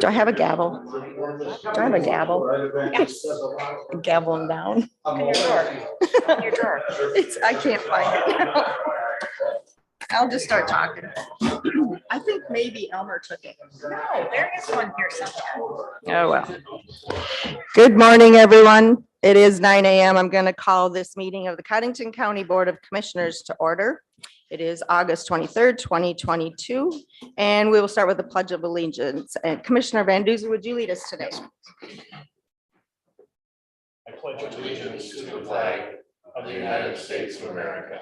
Do I have a gavel? Do I have a gavel? Yes. Gavel them down. In your drawer. In your drawer. I can't find it now. I'll just start talking. I think maybe Elmer took it. No, there is one here somewhere. Oh, well. Good morning, everyone. It is 9 a.m. I'm going to call this meeting of the Codington County Board of Commissioners to order. It is August 23rd, 2022, and we will start with the Pledge of Allegiance. And Commissioner Van Duzen, would you lead us today? I pledge allegiance to the flag of the United States of America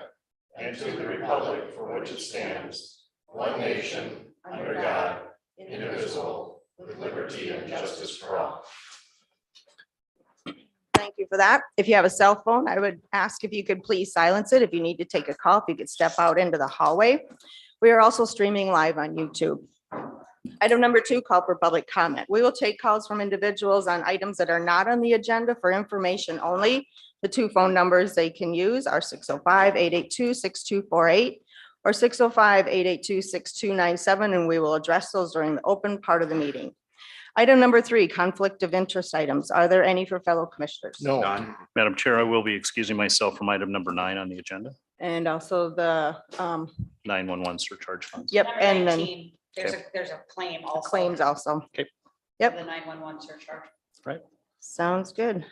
and to the republic for which it stands, one nation, under God, indivisible, with liberty and justice for all. Thank you for that. If you have a cell phone, I would ask if you could please silence it. If you need to take a call, if you could step out into the hallway. We are also streaming live on YouTube. Item number 2, call for public comment. We will take calls from individuals on items that are not on the agenda for information only. The 2 phone numbers they can use are 605-882-6248 or 605-882-6297, and we will address those during the open part of the meeting. Item number 3, conflict of interest items. Are there any for fellow commissioners? No. Madam Chair, I will be excusing myself from item number 9 on the agenda, And also the, 911 surcharge funds. yep, Number and then 19, there's a claim also. claims also. Okay. Yep. The 911 surcharge. Sounds good.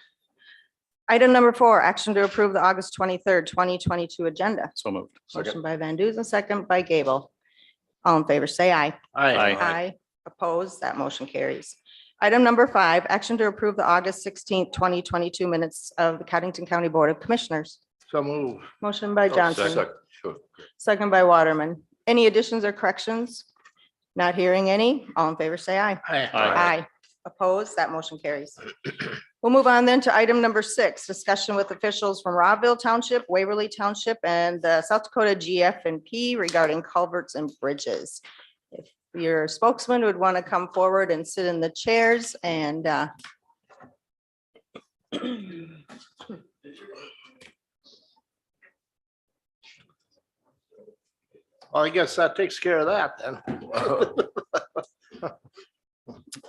Item number 4, action to approve the August 23rd, 2022 agenda. So moved. Motion by Van Duzen, second by Gable. All in favor, say aye. Aye. Aye. Opposed, that motion carries. Item number 5, action to approve the August 16th, 2022 minutes of the Codington County Board of Commissioners. So move. Motion by Johnson, Sure. second by Waterman. Any additions or corrections? Not hearing any. All in favor, say aye. Aye. Opposed, that motion carries. We'll move on then to item number 6, discussion with officials from Robville Township, Waverly Township, and the South Dakota GF&P regarding culverts and bridges. If your spokesman would want to come forward and sit in the chairs and Well, I guess that takes care of that then.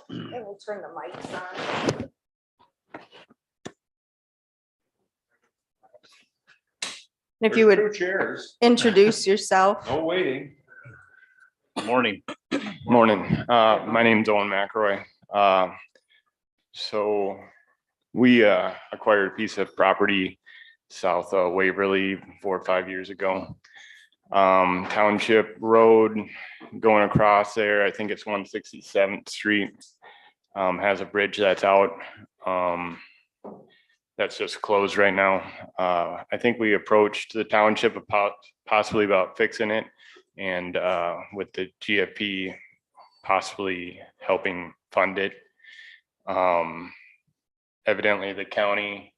and we'll turn the mics on. If you would 2 chairs, introduce yourself. no waiting. Good morning. Morning. My name's Owen McElroy. So we acquired a piece of property south of Waverly 4 or 5 years ago. Township Road going across there, I think it's 167th Street, has a bridge that's out. That's just closed right now. I think we approached the township about possibly about fixing it, and with the GFP possibly helping fund it. Evidently the county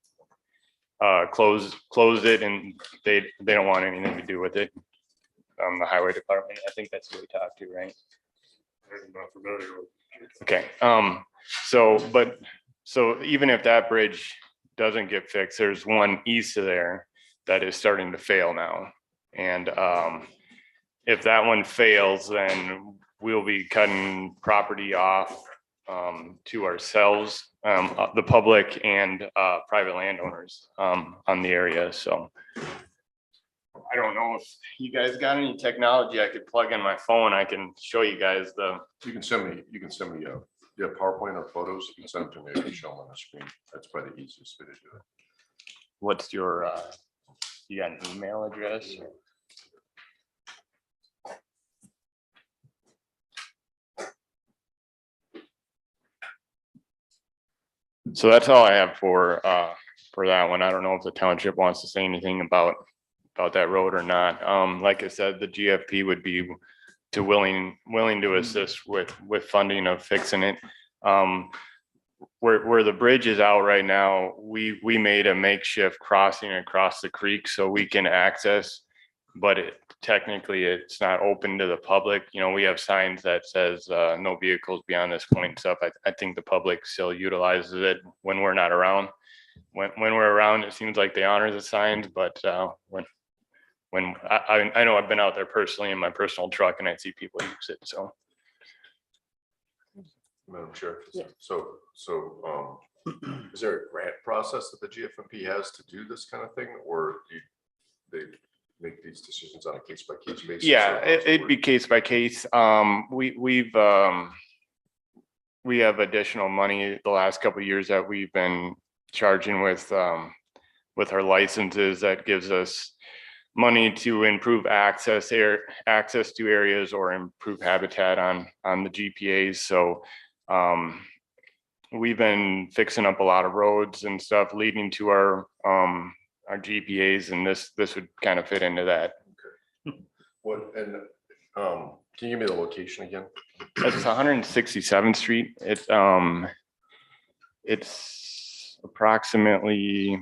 closed it, and they don't want anything to do with it. The highway department, I think that's who we talked to, right? I'm not familiar with. Okay, so even if that bridge doesn't get fixed, there's one east of there that is starting to fail now. And if that one fails, then we'll be cutting property off to ourselves, the public and private landowners on the area. So I don't know if you guys got any technology I could plug in my phone. I can show you guys the. You can send me a PowerPoint or photos. You can send them to me. I can show them on the screen. That's probably the easiest way to do it. What's your, you got an email address? So that's all I have for that one. I don't know if the township wants to say anything about that road or not. Like I said, the GFP would be willing to assist with funding of fixing it. Where the bridge is out right now, we made a makeshift crossing across the creek so we can access, but technically it's not open to the public. You know, we have signs that says no vehicles beyond this point and stuff. I think the public still utilizes it when we're not around. When we're around, it seems like they honor the signs, but when when I know I've been out there personally in my personal truck and I see people use it, so. Madam Chair. Yeah. So, is there a grant process that the GFMP has to do this kind of thing, or they make these decisions on a case by case basis? Yeah, or how's it it'd work? be case by case. We have additional money the last couple of years that we've been charging with our licenses that gives us money to improve access to areas or improve habitat on the GPAs. So we've been fixing up a lot of roads and stuff leading to our GPAs, and this would kind of fit into that. What, and can you give me the location again? That's 167th Street. It's approximately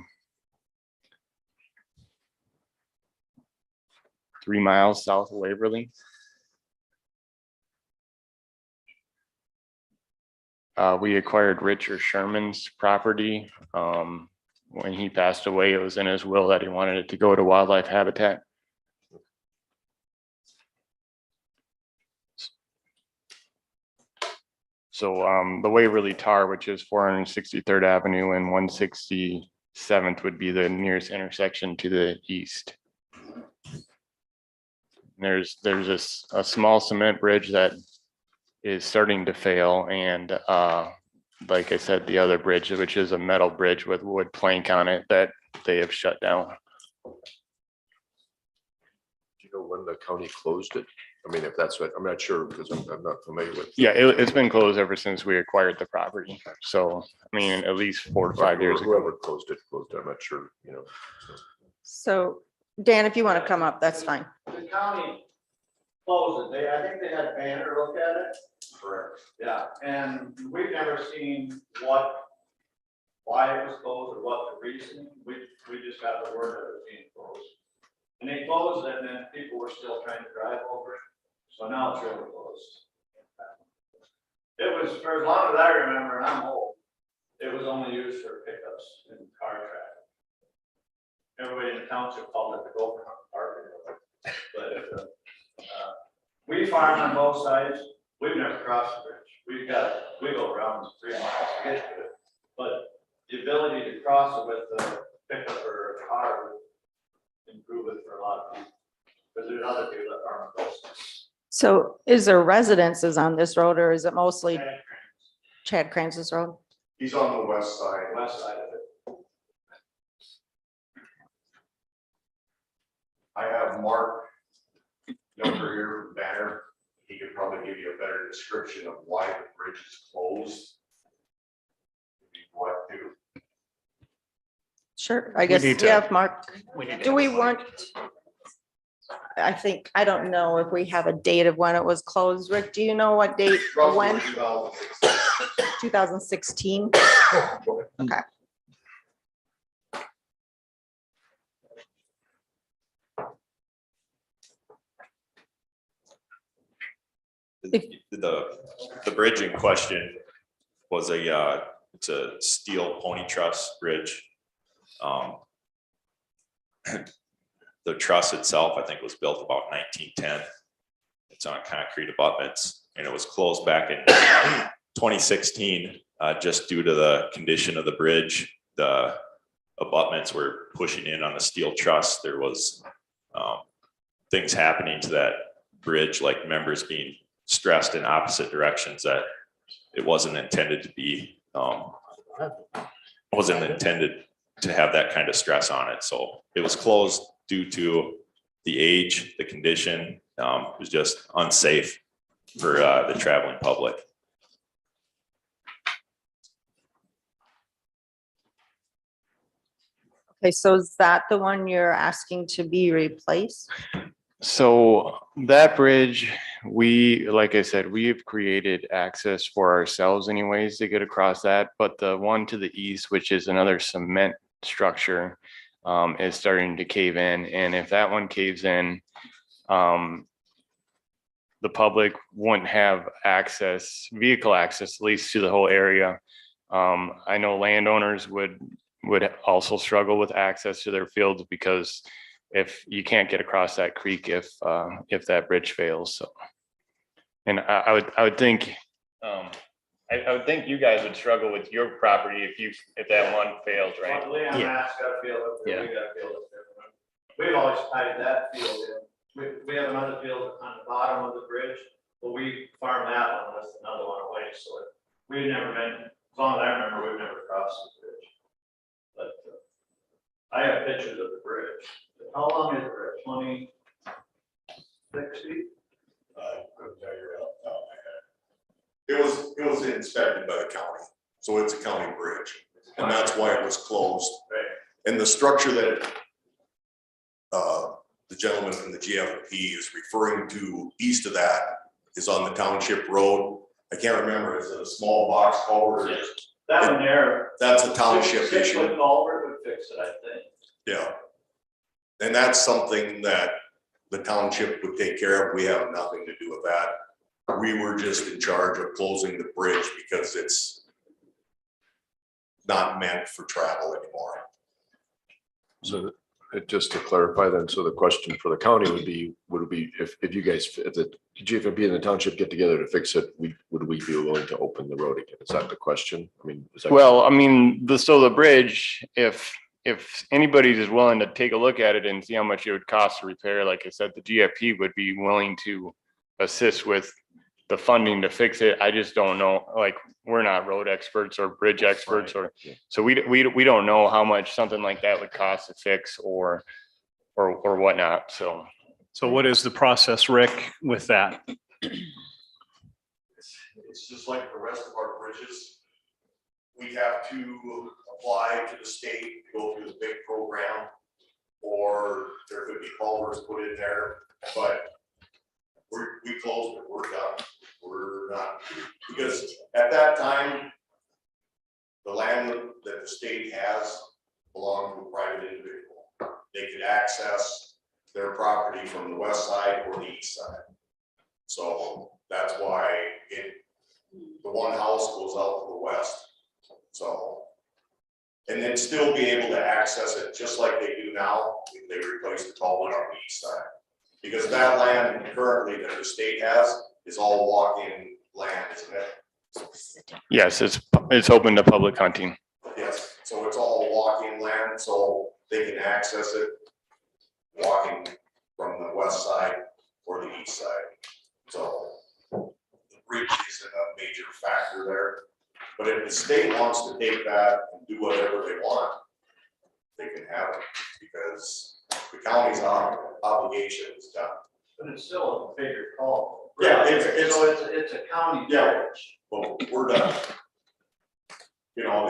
3 miles south of Waverly. We acquired Richard Sherman's property. When he passed away, it was in his will that he wanted it to go to wildlife habitat. So the Waverly Tar, which is 463rd Avenue and 167th would be the nearest intersection to the east. There's a small cement bridge that is starting to fail, and like I said, the other bridge, which is a metal bridge with wood plank on it, that they have shut down. Do you know when the county closed it? I mean, if that's what, I'm not sure because I'm not familiar with. Yeah, it's been closed ever since we acquired the property. So, I mean, at least 4 to 5 years ago. Whoever closed it, I'm not sure, you know. So Dan, if you want to come up, that's fine. The county closed it. I think they had Banner look at it. Correct. Yeah, and we've never seen why it was closed or what the reason. We just got the word that it was being closed. And they closed it, and then people were still trying to drive over it. So now it's really closed. It was, for as long as I remember, and I'm old, it was only used for pickups and car traffic. Everybody in the township called it the go parking. But we farm on both sides. We've never crossed the bridge. We go around 3 miles to get to it. But the ability to cross it with a pickup or a car would improve it for a lot of people. Because there's other people that farm on both sides. So is there residences on this road, or is it mostly Chad Kranz's road? He's on the west side. West side of it. I have Mark Younger here from Banner. He could probably give you a better description of why the bridge is closed. What to? Sure, I guess, need to- yeah, Mark, do we want? I think, I don't know if we have a date of when it was closed. Rick, do you know what date, or when? 2016? Okay. The bridge in question was it's a steel pony truss bridge. The truss itself, I think, was built about 1910. It's on concrete abutments, and it was closed back in 2016 just due to the condition of the bridge. The abutments were pushing in on the steel truss. There was things happening to that bridge, like members being stressed in opposite directions that it wasn't intended to be. Wasn't intended to have that kind of stress on it. So it was closed due to the age, the condition. It was just unsafe for the traveling public. Okay, so is that the one you're asking to be replaced? So that bridge, like I said, we have created access for ourselves anyways to get across that. But the one to the east, which is another cement structure, is starting to cave in. And if that one caves in, the public wouldn't have access, vehicle access, at least to the whole area. I know landowners would also struggle with access to their fields because if you can't get across that creek if that bridge fails, so. And I would think, I would think you guys would struggle with your property if that one fails, right? Leon Yeah. Matt's got a field up there, Yeah. we got a field up there. We've always tied that field in. We have another field on the bottom of the bridge, but we farm that one, that's another one away, so we've never been, as long as I remember, we've never crossed the bridge. But I have pictures of the bridge. How long is the bridge? 26 feet? I couldn't tell you right off the top of my head. It was inspected by the county, so it's a county bridge, and that's why it was closed. Right. And the structure that the gentleman from the GFP is referring to east of that is on the Township Road. I can't remember, is it a small box culvert? or- That one there. That's a township 6 issue. foot culvert would fix it, I think. Yeah. And that's something that the township would take care of. We have nothing to do with that. We were just in charge of closing the bridge because it's not meant for travel anymore. So just to clarify then, so the question for the county would be if you guys, if the GFMP and the township get together to fix it, would we be willing to open the road again? Is that the question? I mean, is that? Well, I mean, the bridge, if anybody is willing to take a look at it and see how much it would cost to repair, like I said, the GFP would be willing to assist with the funding to fix it. I just don't know, like, we're not road experts or bridge experts so we don't know how much something like that would cost to fix or whatnot, so. So what is the process, Rick, with that? It's just like the rest of our bridges. We have to apply to the state, to go through the big program, or there could be culverts put in there, but we closed it, we're done. We're not, because at that time, the land that the state has belonged to a private individual. They could access their property from the west side or the east side. So that's why the one house goes out to the west. So, and then still be able to access it just like they do now, if they replace the culvert on the east side. Because that land currently that the state has is all walk-in land, isn't it? Yes, it's open to public hunting. Yes, so it's all walk-in land, so they can access it walking from the west side or the east side. So the bridge isn't a major factor there. But if the state wants to take that and do whatever they want, they can have it, because the county's obligation is done. But it's still a bigger call. Yeah, So it's a county Yeah. bridge. Well, we're done. You know,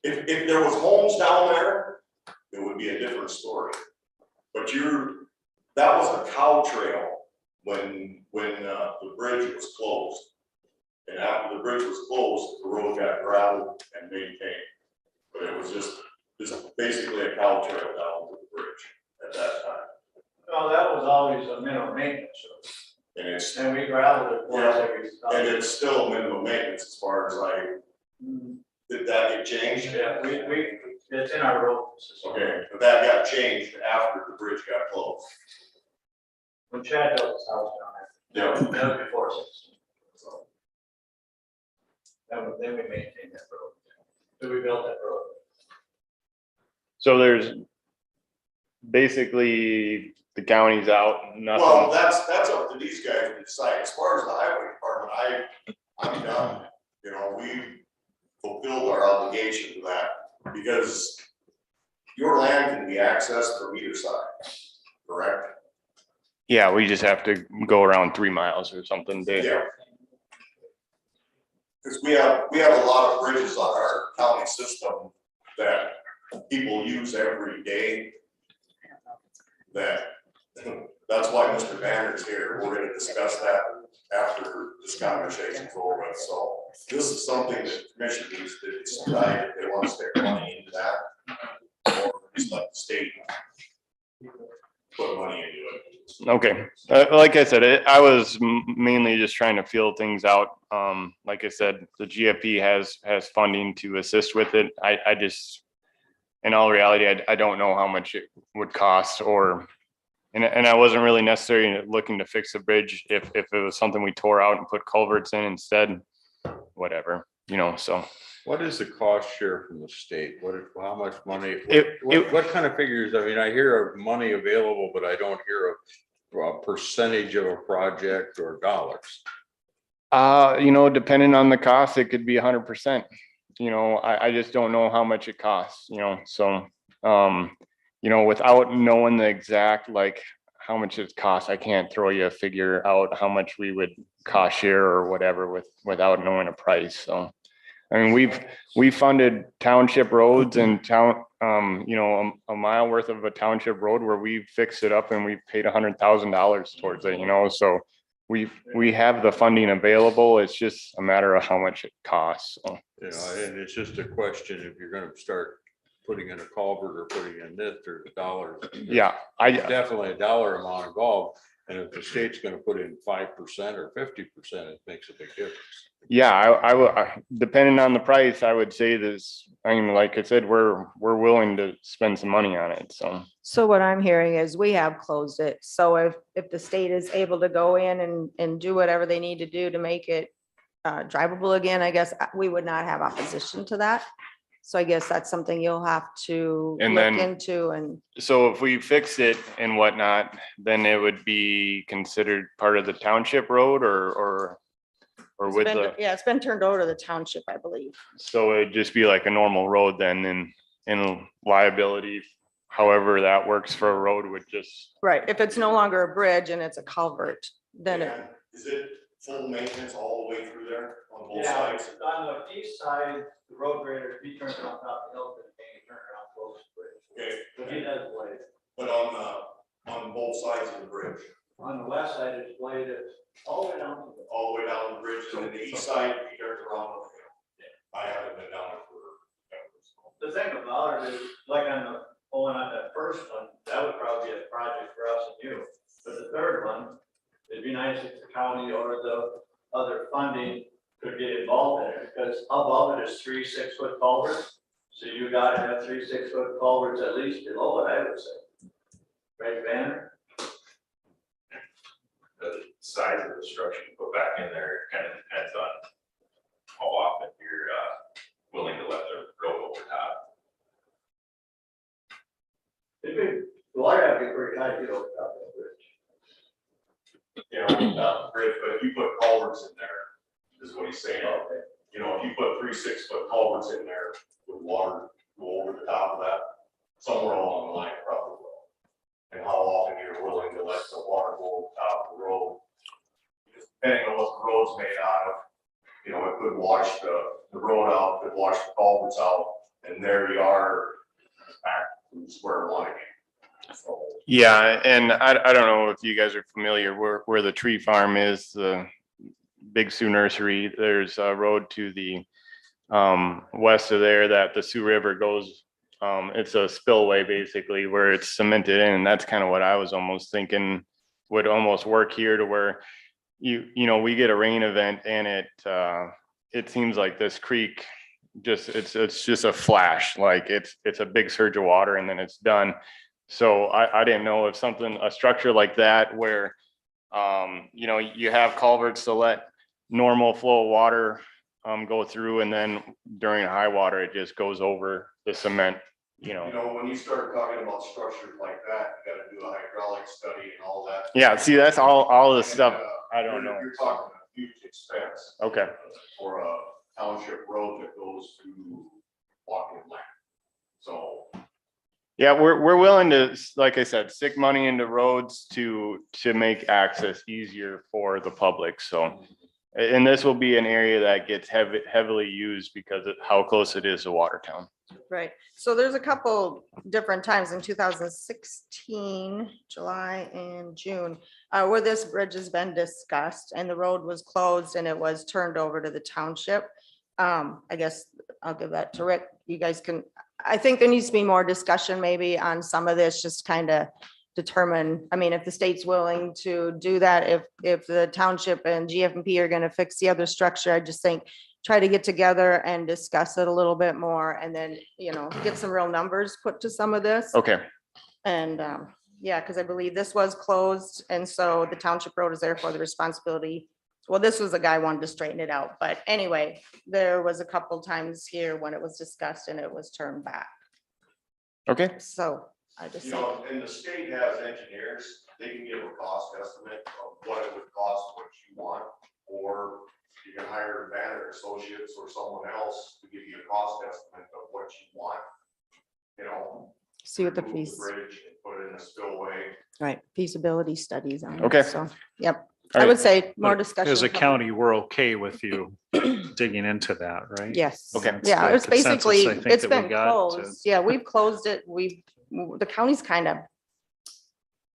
if there was homes down there, it would be a different story. But that was a cow trail when the bridge was closed. And after the bridge was closed, the road got gravelled and maintained. But it was just basically a cow trail down to the bridge at that time. No, that was always a minimum maintenance. And we gravelled it once every. And it's still minimum maintenance as far as did that get changed? Yeah, it's in our road system. Okay, but that got changed after the bridge got closed. When Chad built his house down there. That was before 16. So, Then we maintained that road. Then we built that road. So there's basically the county's out, nothing. well, that's up to these guys to decide. As far as the highway department, I'm done. You know, we fulfilled our obligation to that, because your land can be accessed from either side, correct? Yeah, we just have to go around 3 miles or something. Yeah. Because we have a lot of bridges on our county system that people use every day. That's why Mr. Banner's here. We're gonna discuss that after this conversation's over with. So this is something that the commission needs to decide if they want to stick money into that, or just let the state put money into it. Okay, like I said, I was mainly just trying to feel things out. Like I said, the GFP has funding to assist with it. in all reality, I don't know how much it would cost and I wasn't really necessarily looking to fix the bridge if it was something we tore out and put culverts in instead, whatever, so. What is the cost share from the state? How much money? It- What kind of figures? I mean, I hear of money available, but I don't hear of a percentage of a project or dollars. Depending on the cost, it could be 100%. I just don't know how much it costs, so, without knowing the exact, like how much it costs, I can't throw you a figure out how much we would cost share or whatever without knowing a price. So, I mean, we funded township roads and a mile worth of a township road where we fixed it up and we paid $100,000 towards it, so we have the funding available. It's just a matter of how much it costs. So. And it's just a question if you're gonna start putting in a culvert or putting in this, there's a dollar. Yeah, Definitely a dollar amount involved. And if the state's gonna put in 5% or 50%, it makes a big difference. Yeah, I depending on the price, I would say this, I mean, like I said, we're willing to spend some money on it, so. So what I'm hearing is we have closed it. So if the state is able to go in and do whatever they need to do to make it drivable again, I guess we would not have opposition to that. So I guess that's something you'll have to And look then- into and. So if we fix it and whatnot, then it would be considered part of the township road or It's with been- the, Yeah, it's been turned over to the township, I believe. so it'd just be like a normal road then in liability, however that works for a road would just, Right. If it's no longer a bridge and it's a culvert, then it, And is it full maintenance all the way through there on both Yeah, sides? on the east side, the road grader, he turns around top of the hill, and he turns around close to the bridge. Okay, But he does blade. but on both sides of the bridge, On the west side, it's bladed all the way down to the. all the way down the bridge, and then the east side, he turns around. I haven't been down there for. The thing about it is, like only on that first one, that would probably be a project for us and you. But the third one, it'd be nice if the county or the other funding could get involved in it, because above it is 3 6-foot culverts. So you gotta have 3 6-foot culverts at least below it, I would say. Right, Banner? The size of the structure you put back in there kind of depends on how often you're willing to let the road over top. It'd be, the water have to be pretty tight to get over top of the bridge. Bridge, but if you put culverts in there, is what he's saying. Okay. If you put 3 6-foot culverts in there with water go over the top of that, somewhere along the line it probably will. And how often you're willing to let the water go over the top of the road. Depending on what the road's made out of, it could wash the road out, could wash the culverts out, and there you are back to square one again. So, yeah, and I don't know if you guys are familiar where the tree farm is, the Big Sioux Nursery. There's a road to the west of there that the Sioux River goes. It's a spillway basically where it's cemented in, and that's kind of what I was almost thinking would almost work here to where we get a rain event and it seems like this creek it's just a flash, like it's a big surge of water and then it's done. So I didn't know if a structure like that where you have culverts to let normal flow of water go through, and then during high water it just goes over the cement. when you start talking about structures like that, you gotta do a hydraulic study and all that. Yeah, see, that's all the stuff And, I don't know. You're talking a huge expense. Okay. For a township road that goes through walking land. So, Yeah, we're willing to, like I said, stick money into roads to make access easier for the public. So, and this will be an area that gets heavily used because of how close it is to Watertown. Right. So there's a couple different times in 2016, July and June, where this bridge has been discussed and the road was closed and it was turned over to the township. I guess I'll give that to Rick. You guys can, I think there needs to be more discussion maybe on some of this, just kind of determine, if the state's willing to do that, if the township and GFMP are going to fix the other structure, I just think try to get together and discuss it a little bit more and then, get some real numbers put to some of this. Okay, And, yeah, because I believe this was closed, and so the township road is therefore the responsibility. Well, this was a guy wanted to straighten it out, but anyway, there was a couple times here when it was discussed and it was turned back. okay, So I just, You know, and the state has engineers, they can give a cost estimate of what it would cost, what you want, or you can hire Banner Associates or someone else to give you a cost estimate of what you want. see what the remove fees, Bridge and put it in a spillway. right, feasibility studies on it. Okay. So, yep, All I would right. say more But discussion. As a coming. county, we're okay with you digging into that, right? Yes. Okay. That's Yeah, the it's consensus, basically, I think, it's that we been got to- closed. Yeah, we've closed it. The county's kind of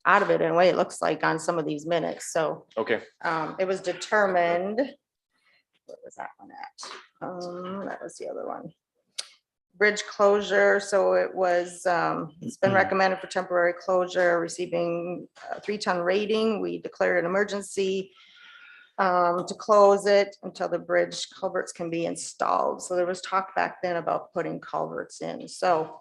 out of it in a way, it looks like on some of these minutes. So, okay. it was determined. What was that one at? That was the other one. Bridge closure, so it was, it's been recommended for temporary closure, receiving a 3-ton rating. We declared an emergency to close it until the bridge culverts can be installed. So there was talk back then about putting culverts in. So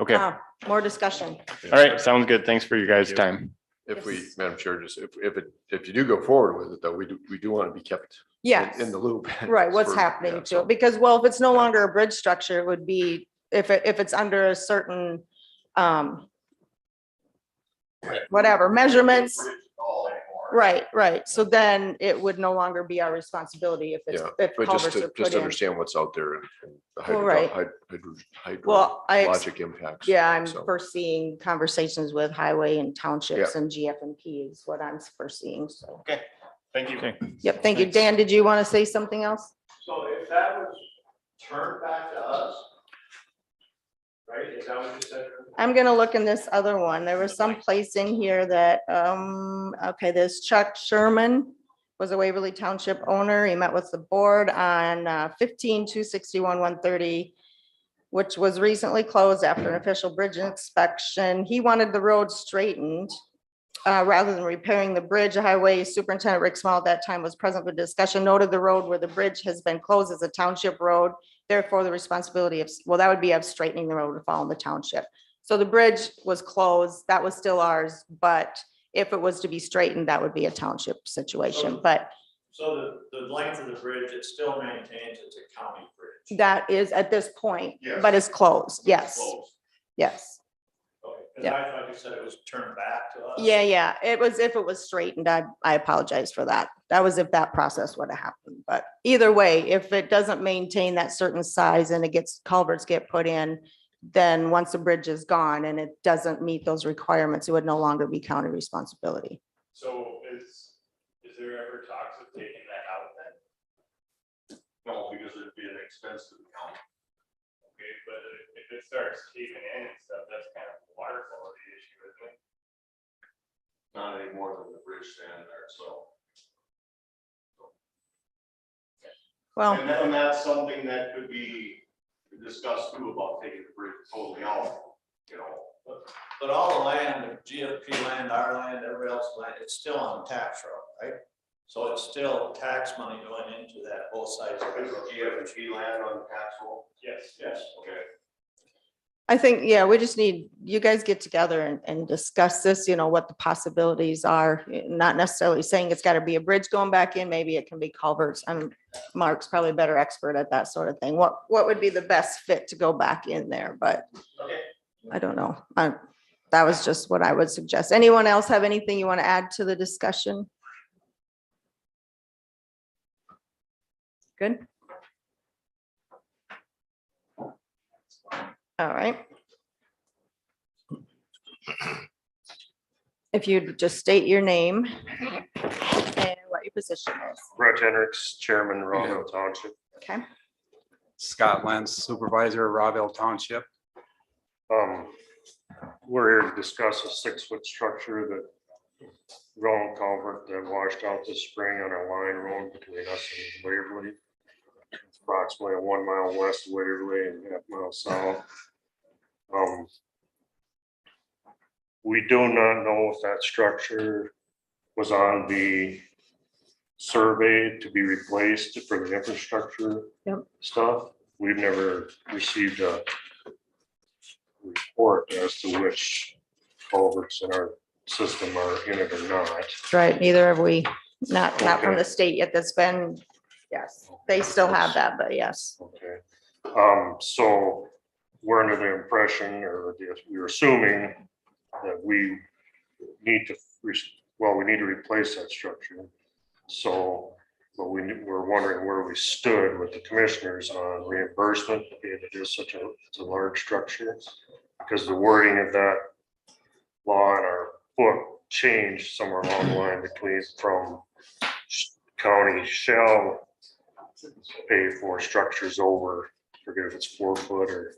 Okay, all more discussion. right, sounds good. Thanks for your guys' Thank you. time. If we, Yes. Madam Chair, just if you do go forward with it, though, we do want to be kept Yes. in the loop. Right, what's For- happening yeah, to so- it, because, well, if it's no longer a bridge structure, it would be, if it's under a certain, whatever, measurements, Bridge at all anymore. right, so then it would no longer be our responsibility if it's, Yeah, if But just culverts are to, put in. understand what's out there and the Well, right. Well, hydrologic impacts. Yeah, I'm so. foreseeing conversations with highway and townships and GFMP is what I'm foreseeing, so. Thank you. Okay. Yep, thank you. Dan, did you want to say something else? So if that was turned back to us, right, is that what you said? I'm gonna look in this other one. There was some place in here that, okay, this Chuck Sherman was a Waverly Township owner. He met with the board on 15/2/61/130, which was recently closed after an official bridge inspection. He wanted the road straightened rather than repairing the bridge. Highway Superintendent Rick Small at that time was present for discussion, noted the road where the bridge has been closed as a township road. Therefore, the responsibility of, well, that would be of straightening the road to fall in the township. So the bridge was closed, that was still ours, but if it was to be straightened, that would be a township situation, but So the length of the bridge, it still maintains it's a county bridge. that is at this point, Yes. but it's closed, yes, Closed. yes. Okay, because Yeah. I thought you said it was turned back to us. Yeah, it was, if it was straightened, I apologize for that. That was if that process would have happened, but either way, if it doesn't maintain that certain size and it gets, culverts get put in, then once the bridge is gone and it doesn't meet those requirements, it would no longer be county responsibility. So is there ever talks of taking that out then? No, because it'd be an expense to the county. Okay, but if it starts caving in and stuff, that's kind of a water quality issue, isn't it? Not any more than the bridge stand there, so. Well, And that's something that could be discussed too, about taking the bridge totally off, But all the land, the GFP land, our land, everybody else's land, it's still on the tax roll, right? So it's still tax money going into that, both sides of Is it. GFP land on the tax roll? Yes. Yes. Okay. I think, yeah, we just need, you guys get together and discuss this, what the possibilities are. Not necessarily saying it's got to be a bridge going back in, maybe it can be culverts. Mark's probably a better expert at that sort of thing. What would be the best fit to go back in there, but Okay. I don't know. That was just what I would suggest. Anyone else have anything you want to add to the discussion? Good. All right. If you'd just state your name and what your position is, Brett Hendricks, Chairman, Robville Township. okay? Scott Lentz, Supervisor, Robville Township. We're here to discuss a 6-foot structure that ground culvert that washed out this spring on our line road between us and Waverly. It's approximately 1 mile west of Waverly and half mile south. We do not know if that structure was on the survey to be replaced for the infrastructure Yep. stuff. We've never received a report as to which culverts in our system are in it or not. Right, neither have we, not from Okay. the state yet. That's been, yes, they still have that, but yes. Okay, so we're under the impression, or we're assuming that we need to, we need to replace that structure. So, but we're wondering where we stood with the commissioners on reimbursement, if it is such it's a large structure. Because the wording of that law in our book changed somewhere along the line from county shall pay for structures over, forget if it's 4 foot or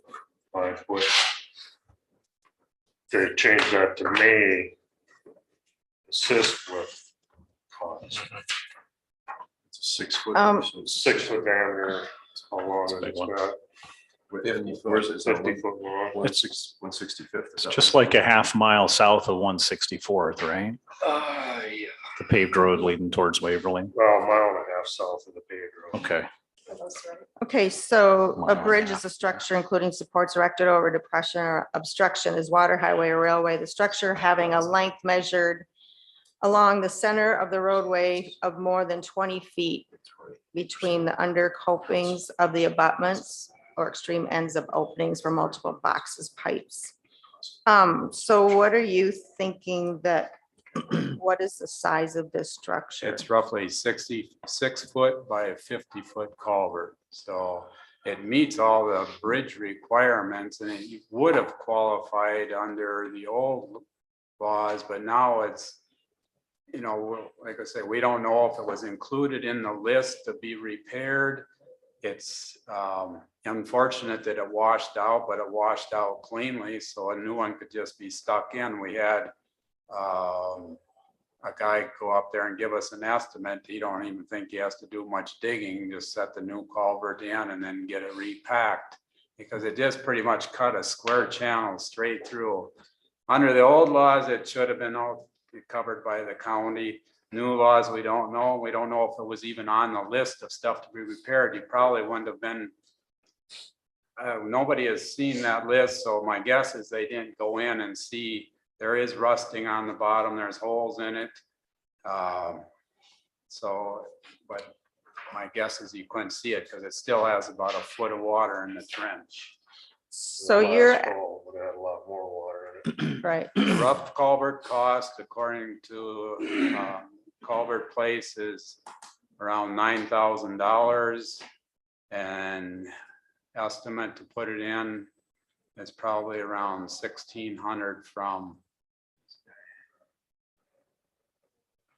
5 foot. They changed that to may assist with cost. It's a 6 foot. 6 foot diameter, how long is it got? With 50 foot, is that 50 foot long. 165th. It's just like a half mile south of 164th, right? Yeah. The paved road leading towards Waverly. Well, a mile and a half south of the paved road. Okay. Okay, so a bridge is a structure including supports erected over depression or obstruction is water, highway, or railway. The structure having a length measured along the center of the roadway of more than 20 feet between the undercopings of the abutments or extreme ends of openings for multiple boxes, pipes. So what are you thinking that, what is the size of this structure? It's roughly 66 foot by a 50-foot culvert. So it meets all the bridge requirements, and it would have qualified under the old laws, but now it's, you know, like I say, we don't know if it was included in the list to be repaired. It's unfortunate that it washed out, but it washed out cleanly, so a new one could just be stuck in. We had a guy go up there and give us an estimate. He don't even think he has to do much digging, just set the new culvert in and then get it repacked, because it just pretty much cut a square channel straight through. Under the old laws, it should have been all covered by the county. New laws, we don't know. We don't know if it was even on the list of stuff to be repaired. You probably wouldn't have been. Nobody has seen that list, so my guess is they didn't go in and see. There is rusting on the bottom. There's holes in it. So, but my guess is you couldn't see it because it still has about a foot of water in the trench. So you're, Would have a lot more water in it. right, The rough culvert cost, according to Culvert Place, is around $9,000, and estimate to put it in is probably around 1,600 from.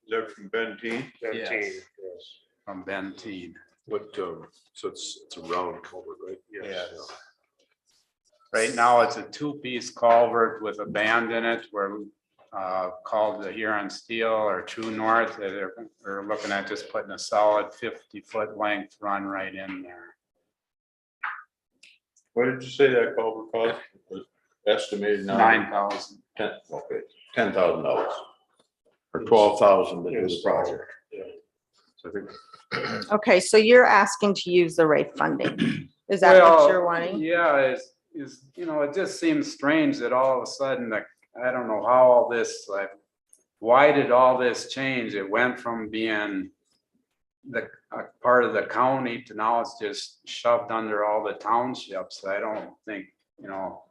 Is that from Benteen? Yes. Yes. From Benteen. What, so it's a round culvert, right? Yes. Right now, it's a 2-piece culvert with a band in it. We're called the Huron Steel or True North. They're looking at just putting a solid 50-foot length run right in there. What did you say that culvert cost? Was estimated $9,000. Okay, $10,000 or $12,000 to do the project. So I think okay, so you're asking to use the RAFE funding. Is that what Well, you're wanting? Yeah, is, you know, it just seems strange that all of a sudden, like, I don't know how all this, like, why did all this change? It went from being the part of the county to now it's just shoved under all the townships. I don't think, you know.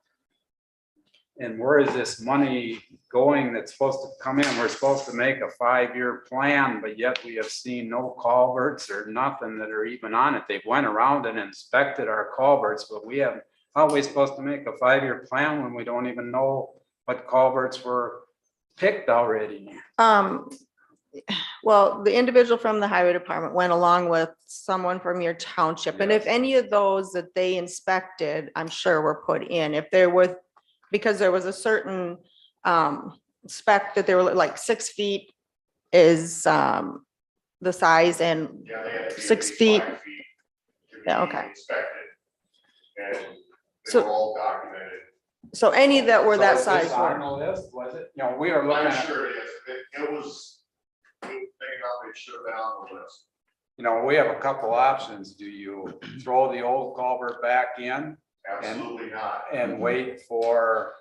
And where is this money going that's supposed to come in? We're supposed to make a 5-year plan, but yet we have seen no culverts or nothing that are even on it. They've went around and inspected our culverts, but we haven't. How are we supposed to make a 5-year plan when we don't even know what culverts were picked already? Well, the individual from the highway department went along with someone from your township. And if any of those that they inspected, I'm sure were put in, if there was, because there was a certain spec that they were like 6 feet is the size, and Yeah, they had to be 6 at least feet. 5 feet to be Yeah, okay. inspected. And they So- were all documented. So any that were that So is size this on were. the list, was it? You know, we are looking I'm at. sure it is. It was big enough, it should have been on the list. You know, we have a couple options. Do you throw the old culvert back in Absolutely not. and wait for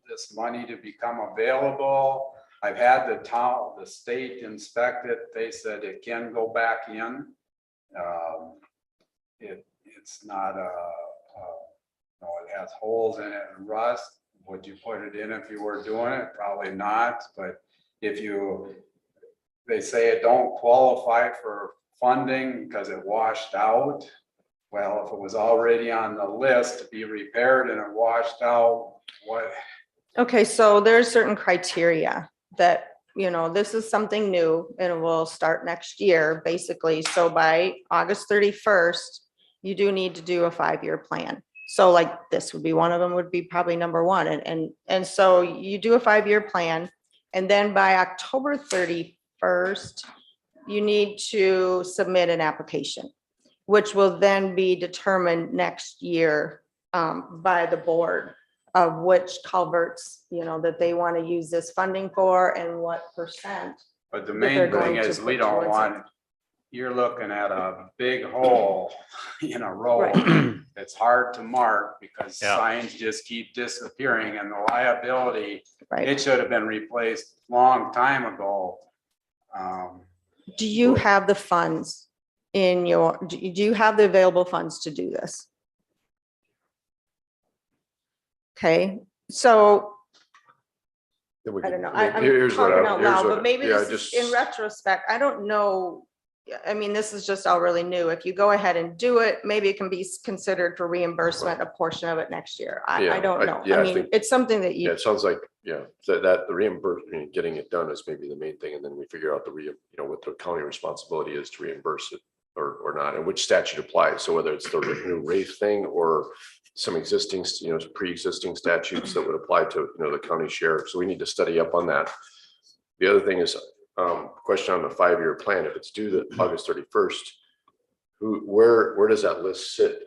this money to become available? I've had the state inspect it. They said it can go back in. It's not no, it has holes in it and rust. Would you put it in if you were doing it? Probably not, but if they say it don't qualify for funding because it washed out. Well, if it was already on the list to be repaired and it washed out, what? Okay, so there's certain criteria that, you know, this is something new and it will start next year, basically. So by August 31st, you do need to do a 5-year plan. So like this would be one of them, would be probably number one. And so you do a 5-year plan. And then by October 31st, you need to submit an application, which will then be determined next year by the board of which culverts, you know, that they want to use this funding for and what percent. But the that main they're thing going to is we put don't towards it. want, you're looking at a big hole in a road. It's hard to mark because Yeah. signs just keep disappearing and the liability, Right. it should have been replaced long time ago. Do you have the funds in your, do you have the available funds to do this? Okay, so Then we I can- don't know. I'm here's what talking I- out here's loud, what- but maybe yeah, this is in retrospect. I don't know. I mean, this is just all really new. If you go ahead and do it, maybe it can be considered for reimbursement, a portion of it next year. Yeah, I don't know. yeah, I I mean, think- it's something that Yeah, you, it sounds like, yeah, that the reimbursement, getting it done is maybe the main thing, and then we figure out what the county responsibility is to reimburse it or not, and which statute applies. So whether it's the new RAFE thing or some existing, pre-existing statutes that would apply to, the county share. So we need to study up on that. The other thing is, question on the 5-year plan, if it's due to August 31st, where does that list sit?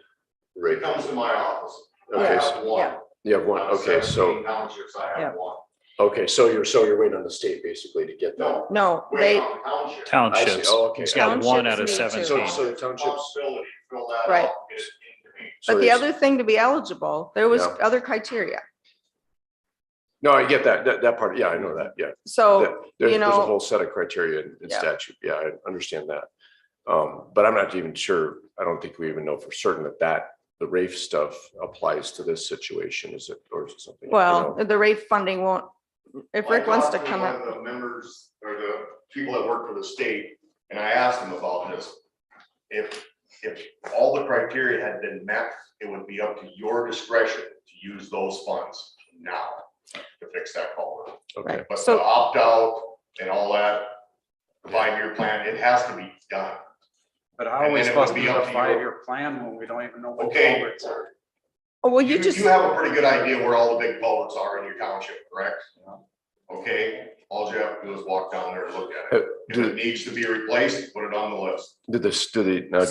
Right. It comes to my office. Okay, I so have one. yeah. you have one, Out of okay, 17 townships, I Yeah. have one. okay, so you're waiting on the state basically to get that. no, Wait they, on the township. I see. Townships. Oh, okay. He's got one out of Townships need to. 17. So the townships, Responsibility, fill that Right. out, get it into me. so but the it's- other thing to be eligible, there was Yeah. other criteria. No, I get that part. Yeah, I know that. Yeah. So, There's a know- whole set of criteria in Yeah. statute. Yeah, I understand that. But I'm not even sure. I don't think we even know for certain that the RAFE stuff applies to this situation. Is it, or is it something? well, the rate funding won't, if Rick wants to I talked come one up. of the members or the people that work for the state, and I asked them about this. If all the criteria had been met, it would be up to your discretion to use those funds now to fix that culvert. Okay. Right. But So- the opt-out and all that, 5-year plan, it has to be done. But how are And we then it supposed would to be do up a to you. 5-year plan when we don't even know what Okay. culverts are? Oh, well, you just, You have a pretty good idea where all the big culverts are in your township, correct? Okay, all you have to do is walk down there and look at it. If it needs to be replaced, put it on the list.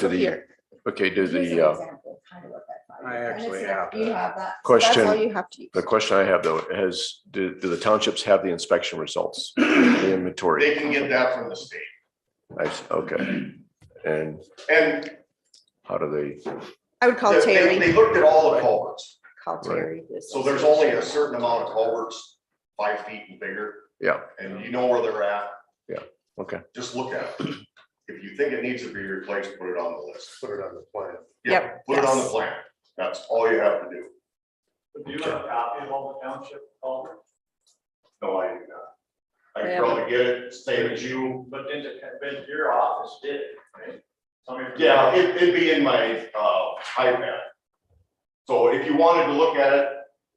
so here. okay, do Here's an the, example of kind of what that 5-year I plan actually is. have You that. have that. So that's all Question- you have to use. the question I have though, do the townships have the inspection results, the inventory? They can get that from the state. Okay. And And how do they, I would call they Terry, looked at all the culverts. call Terry. this So there's only a certain amount of culverts, 5 feet and bigger, yeah, and you know where they're at. okay. Just look at it. If you think it needs to be replaced, put it on the list. Put it on the plan. Yeah, Yep, put it on the yes. plan. That's all you have to do. Do you have a copy of all the township culverts? No, I do not. I Yeah. can probably get it, same as you. But then your office did it, right? Yeah, it'd be in my iPad. So if you wanted to look at it,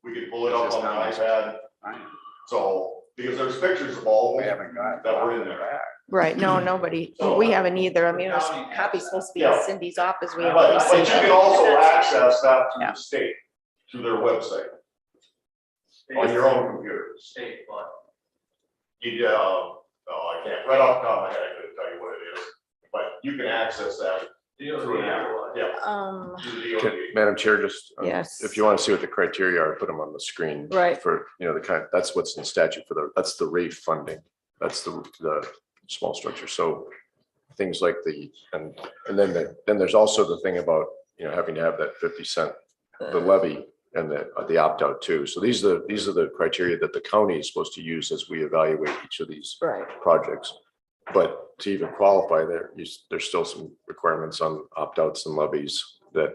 we could pull it up Just on the on- iPad. Fine. So, because there's pictures of all We of them haven't got. that were in there. Right, no, nobody, we haven't either. I mean, there's copies supposed to be in Yeah. Cindy's office. We But haven't but you received can it. also access that through Yeah. the state, through their website, on your own computer. State, but I can't, right off the top of my head, I couldn't tell you what it is, but you can access that through an app. Yeah. through the Okay, DOT. Madam Chair, just, Yes. if you want to see what the criteria are, put them on the screen. Right. For, the kind, that's what's in statute that's the RAFE funding. That's the small structures. So things like and then there's also the thing about, having to have that 50 cent, the levy and the opt-out too. So these are the criteria that the county is supposed to use as we evaluate each of these Right. projects. But to even qualify there's still some requirements on opt-outs and levies that,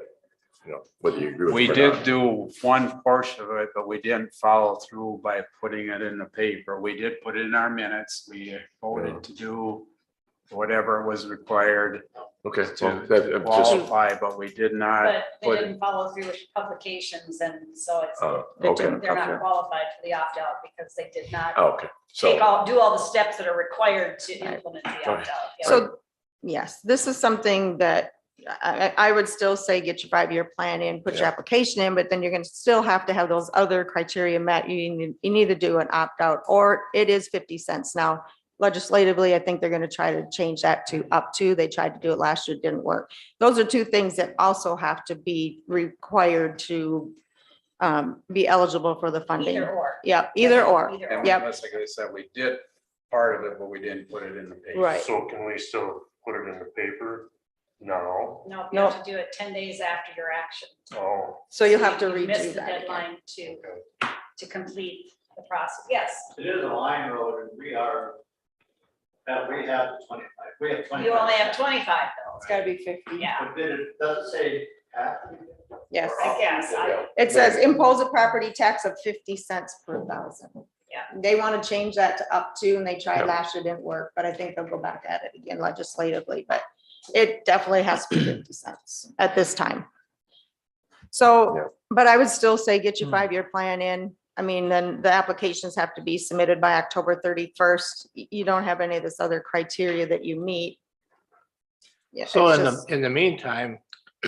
whether you agree with. We them or did not. do one portion of it, but we didn't follow through by putting it in the paper. We did put it in our minutes. We voted to do whatever was required Okay. to Well, that, to I'm just, qualify, but we did not But they put, didn't follow through with publications, and so it's, okay. they're not qualified for the opt-out because they did not Oh, okay. do So, all the steps that are required to Right. implement the opt-out. Yeah. So, yes, this is something that I would still say get your 5-year plan in, put your Yeah. application in, but then you're gonna still have to have those other criteria met. You need to do an opt-out, or it is 50 cents now. Legislatively, I think they're gonna try to change that to up to. They tried to do it last year, it didn't work. Those are two things that also have to be required to be eligible for the funding. Either or. Yep, either or. Either and or. we, Yep. like I said, we did part of it, but we didn't put it in the paper. Right. So can we still put it in the paper? No. No, you have to do it 10 days after your action. Oh, So you'll have to You missed redo the that again. deadline to complete the process. Yes, It is a line road and we have 25, we have 25. you only have 25 though. It's gotta be 50. Yeah, But did it, does it say half? Yes. I guess. It says impose a property tax of 50 cents per thousand. Yeah. They want to change that to up to, and they tried Yeah. last year, didn't work, but I think they'll go back at it again legislatively, but it definitely has to be 50 cents at this time. So, but I would still say get your 5-year plan in. I mean, then the applications have to be submitted by October 31st. You don't have any of this other criteria that you meet. Yeah, So it's in just- in the meantime,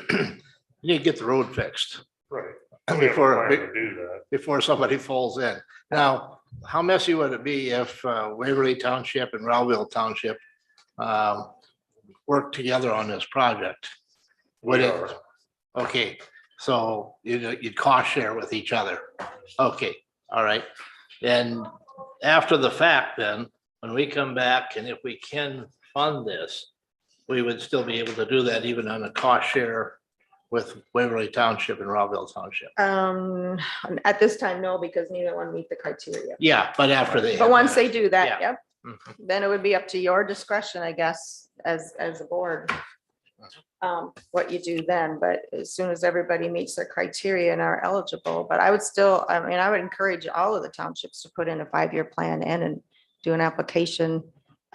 you need to get the road fixed right. before, We have a plan to do that. before somebody falls in. Now, how messy would it be if Waverly Township and Robville Township worked together on this project? Would We it? are. Okay, so you'd cost share with each other. Okay, all right. And after the fact, then, when we come back and if we can fund this, we would still be able to do that even on a cost share with Waverly Township and Robville Township. At this time, no, because neither one meet the criteria. Yeah, but after they. But have once that. they do that, Yeah. yep, Mhm. then it would be up to your discretion, I guess, as a board. What you do then, but as soon as everybody meets their criteria and are eligible, but I would still, I mean, I would encourage all of the townships to put in a 5-year plan in and do an application.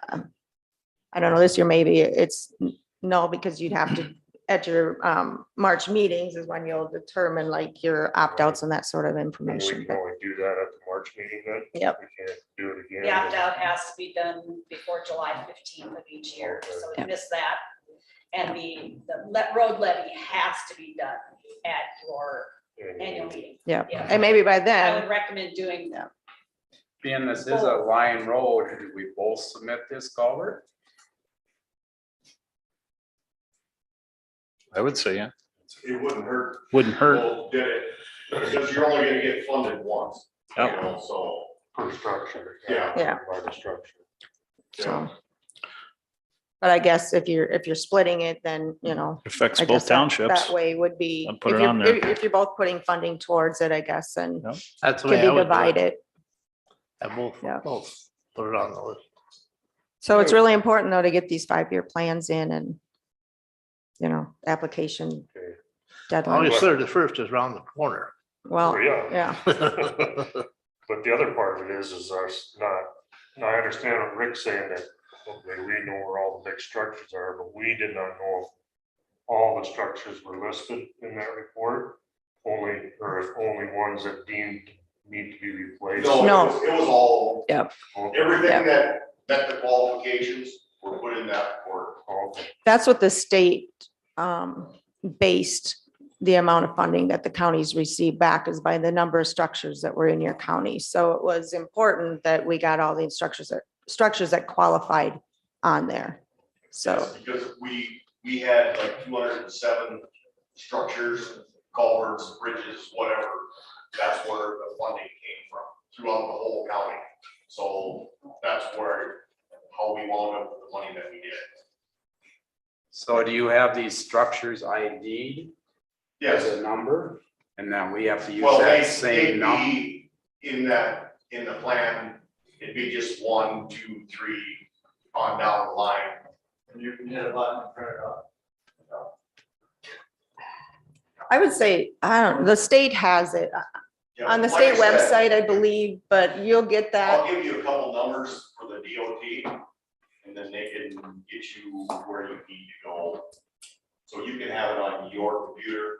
I don't know, this year maybe it's no, because you'd have to, at your March meetings is when you'll determine like your opt-outs and that sort of And we information. can only do that at the March meeting then? Yep. We can't do it again? the opt-out has to be done before July 15th of each year, so we Yep. missed that. And the road levy has to be done at your annual meeting. Yeah, Yeah. and maybe by I then, would recommend doing that. Being this is a line road, did we both submit this culvert? I would say, yeah, It wouldn't hurt. wouldn't hurt. Well, did it, because you're only gonna get funded once, you Yep. know, so. Per structure. Yeah. Yeah. By the structure. so. But I guess if you're splitting it, then, you know. Affects I both guess that- townships. That way would be, I'll put if it on you're, there. if you're both putting funding towards it, I guess, and That's the can way I be would do it. divided. Have both, Yeah. both, put it on the list. So it's really important though to get these 5-year plans in and, you know, application Okay. deadline. Obviously, the first is around the corner. Well, Oh, yeah. yeah, But the other part of it is ours not, now I understand what Rick's saying that, okay, we know where all the big structures are, but we did not know if all the structures were listed in that report. Only, or if only ones that deemed need to be replaced. No. It was all, yep. Okay. everything that met the qualifications were put in that report. Okay. That's what the state based the amount of funding that the counties receive back is by the number of structures that were in your county. So it was important that we got all the structures that qualified on there. So, Yes, because we had like 207 structures, culverts, bridges, whatever. That's where the funding came from, throughout the whole county. So that's where how we wound up with the money that we did. So do you have these structures ID'd as Yes, a number? And then we have to use well, that they'd same number? be in the plan, it'd be just 1, 2, 3 on down the line. And you can hit a button and print it up. I would say, I don't, the state has it Yeah, on the like I state said, website, I believe, but you'll get that. I'll give you a couple numbers for the DOT, and then they can get you where you need to go. So you can have it on your computer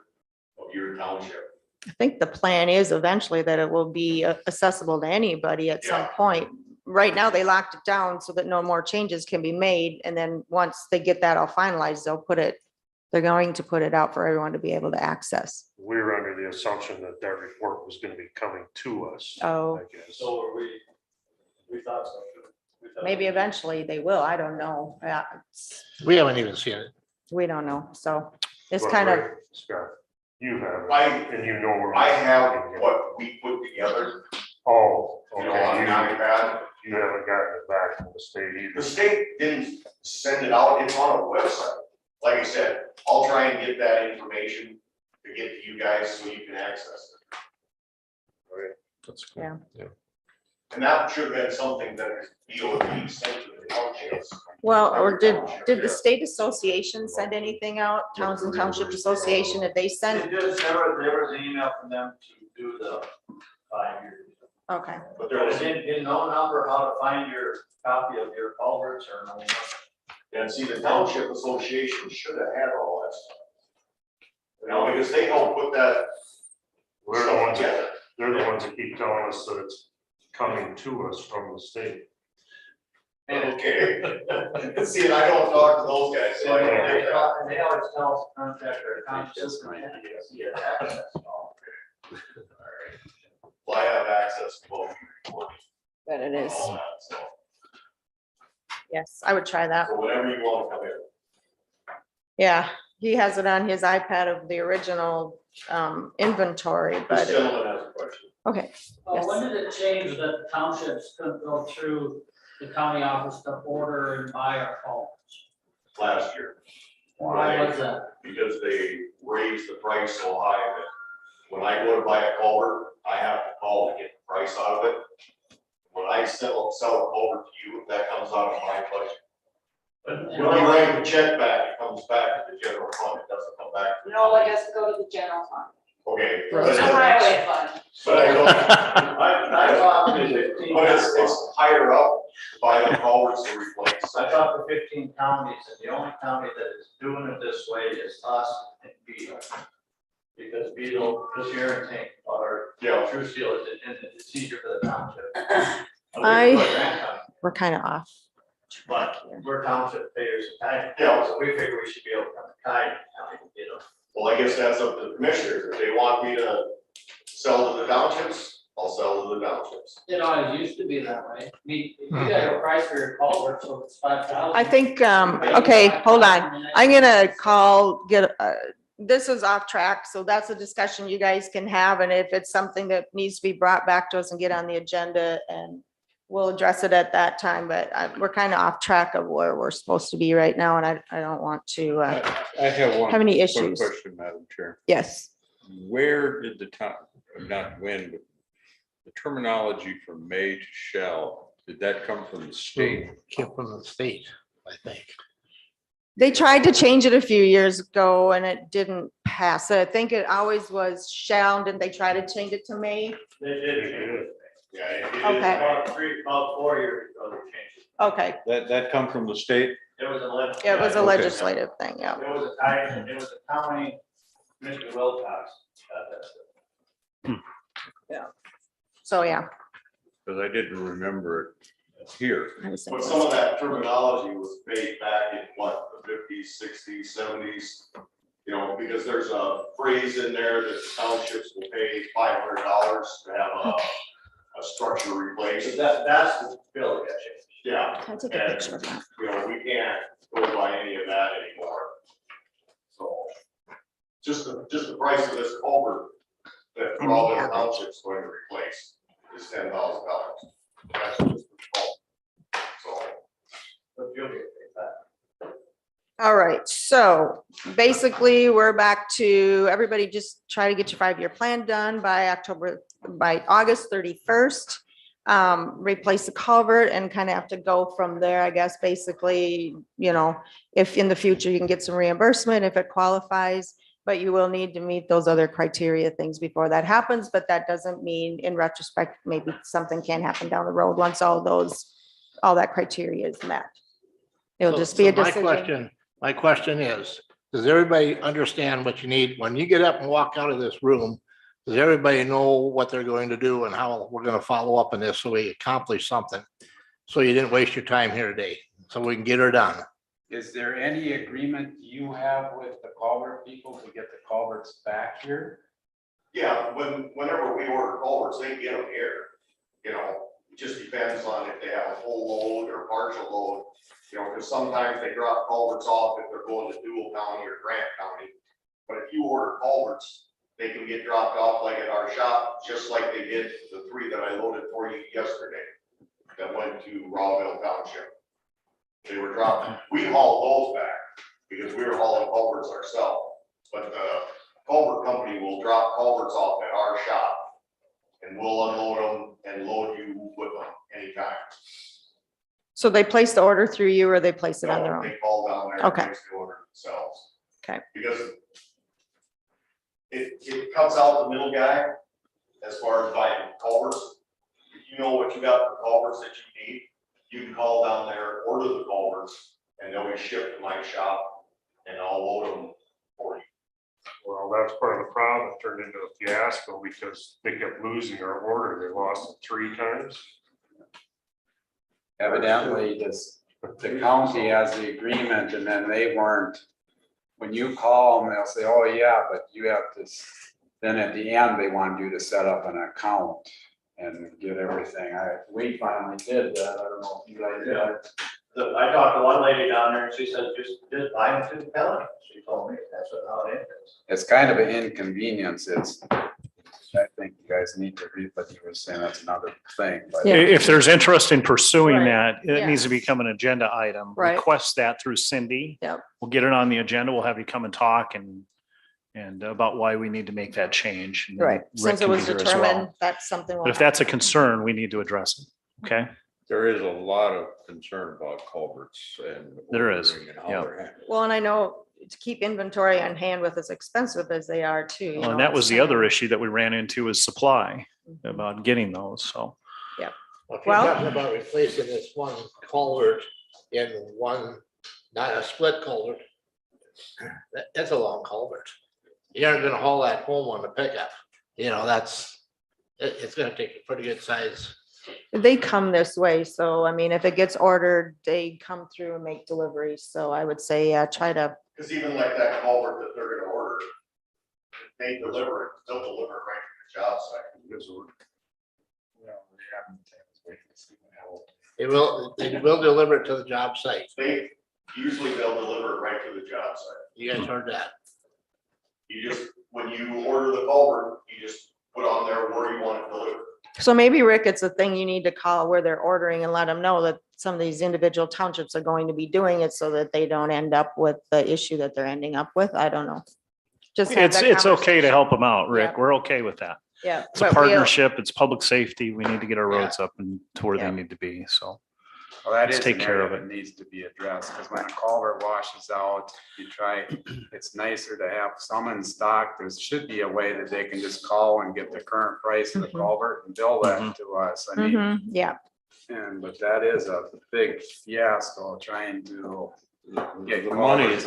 of your township. I think the plan is eventually that it will be accessible to anybody at some Yeah. point. Right now, they locked it down so that no more changes can be made. And then once they get that all finalized, they're going to put it out for everyone to be able to access. We were under the assumption that that report was gonna be coming to us. Oh. I guess. So are we thought so. We thought- Maybe eventually they will. I don't know. We haven't even seen it. We don't know. So it's But, kind of, right, Scott, you have, it, I, and you know where. I have what we put together, Oh, you know, on an okay, iPad. you haven't gotten it back from the state The either. state didn't send it out, it's on a website. Like I said, I'll try and get that information to get to you guys so you can access it. That's good. Yeah. Yeah. And that should have been something that DOT sent to the townships. well, or did the state association send anything out? Townsend Township Association, did they send? There was an email from them to do the 5 years. Okay. But There there was was, in no number how to find your copy of your culverts or no. and see, the township association should have had all that stuff. You know, because they don't put that We're the stuff ones, together. they're the ones that keep telling us that it's coming to us from the state. Okay. See, and I don't talk to those guys. So I don't They get that. they always tell us contractor, superintendent, he has access to all. Well, I have access to both. But it is, all that, so. yes, I would try that. So whenever you want to come in. Yeah, he has it on his iPad of the original inventory, This but, gentleman has a question. okay. Yes. When did it change that the townships couldn't go through the county office to order and buy our culverts? Last year, Why was that? because they raised the price so high that when I go to buy a culvert, I have to call to get the price out of it. When I sell a culvert to you, that comes out of my budget. But When you write the check back, it comes back to the general fund, it doesn't come back. to the No, it county. has to go to the general fund. Okay. Right. It's a highway fund. But I don't, I thought the 15 but it's higher up by the culverts to replace. I thought the 15 counties, and the only county that is doing it this way is us and Beetle. Because Beetle, this year and Tank, or Yeah. True Steel is in the procedure for the township. We're kind of off. But we're township payers in Codington, Yeah. so we figure we should be able to come to Codington County, you know. Well, I guess that's up to the commissioners. If they want me to sell to the townships, I'll sell to the townships. It always used to be that way. I mean, if you got a price for your culvert, so it's 5,000. I think, okay, hold on. I'm gonna this is off track, so that's a discussion you guys can have, and if it's something that needs to be brought back to us and get on the agenda, and we'll address it at that time, but we're kind of off track of where we're supposed to be right now, and I don't want to I have one. have any quick issues. Question, Madam Chair. Yes, Where did the time, not when, but the terminology from may to shall, did that come from the state? Came from the state, I think. they tried to change it a few years ago, and it didn't pass. I think it always was shall, didn't they try to change it to may? They did change it. Yeah, it is. Okay. About 4 years ago, they changed it. Okay, That come from the state? It was a leg. it was a Okay. legislative thing, yeah. It was a Codington, it was a county, Mr. Wilcox. So, yeah. Because I didn't remember it here. I was But thinking- some of that terminology was made back in what, the 50s, 60s, 70s? You know, because there's a phrase in there that the townships will pay $500 to have a structure replaced. That's the bill that got changed. Yeah, Can I take a picture of that? you know, we can't go by any of that anymore. So, just the price of this culvert that Robville Township's going to replace is $10,000. That's just the culvert. So, All right, so basically, we're back to, everybody just try to get your 5-year plan done by August 31st. Replace the culvert and kind of have to go from there, I guess, basically, you know, if in the future you can get some reimbursement, if it qualifies, but you will need to meet those other criteria things before that happens, but that doesn't mean in retrospect, maybe something can happen down the road once all that criteria is met. It'll just be a decision. My question is, does everybody understand what you need? When you get up and walk out of this room, does everybody know what they're going to do and how we're going to follow up on this so we accomplish something? So you didn't waste your time here today, so we can get her done. Is there any agreement you have with the culvert people to get the culverts back here? Yeah, whenever we order culverts, they get them here. You know, it just depends on if they have a full load or partial load. You know, because sometimes they drop culverts off if they're going to Dual County or Grant County. But if you order culverts, they can get dropped off like at our shop, just like they did the 3 that I loaded for you yesterday that went to Robville Township. They were dropped. We hauled those back because we were hauling culverts ourselves. But the culvert company will drop culverts off at our shop and we'll unload them and load you with them anytime. So they place the order through you or they place it on their No, own? they call down there and Okay. place the order themselves. Okay. Because it cuts out the middle guy as far as buying culverts. If you know what you got for culverts that you need, you can call down there, order the culverts, and they'll be shipped to my shop, and I'll load them for you. Well, that's part of the problem. It turned into a fiasco because they kept losing our order. They lost it 3 times. Evidently, the county has the agreement and then they weren't. When you call them, they'll say, oh yeah, but you have to, then at the end, they want you to set up an account and get everything. We finally did that. I don't know if you guys did. I talked to one lady down there and she said, just buy them through the county. She told me that's how it is. It's kind of an inconvenience. I think you guys need to read, but you were saying that's another thing, but. Yeah. If there's interest in pursuing Right. that, it needs to Yes. become an agenda item. Right. Request that through Cindy. Yep. We'll get it on the agenda. We'll have you come and talk and about why we need to make that change. And then Right, Rick since it can be was here as well. determined, that's something. But if that's a concern, we need to address it. Okay? There is a lot of concern about culverts and. There is, ordering and how yeah. they're handled. Well, and I know to keep inventory on hand with as expensive as they are too. you Well, and know, that was it's the kind other of- issue that we ran into is supply Mhm. about getting those. So If you're Well- talking about replacing this one culvert in one, not a split culvert, that's a long culvert. You aren't gonna haul that home on the pickup. You know, it's gonna take a pretty good size. They come this way, so I mean, if it gets ordered, they come through and make deliveries, so I would say, try to, Because even like that culvert that they're gonna order, they deliver it, they'll deliver it right to the job site. They will deliver it to the job site. They'll deliver it right to the job site. You guys heard that? You just, when you order the culvert, you just put on there where you want it delivered. so maybe Rick, it's a thing you need to call where they're ordering and let them know that some of these individual townships are going to be doing it so that they don't end up with the issue that they're ending up with. I don't know. Just have that it's okay to conversation. help them out, Rick. Yeah. We're okay with that. Yeah. It's a but we'll- partnership. It's public safety. We need to get our roads up and to where Yeah. they need to be. So Well, that Let's is take an care area of it. that needs to be addressed, because when a culvert washes out, it's nicer to have some in stock. There should be a way that they can just call and get the current price of the Mhm. culvert and bill that Mhm. to us. I mean, Mhm, yeah, but that is a big fiasco trying to get The money's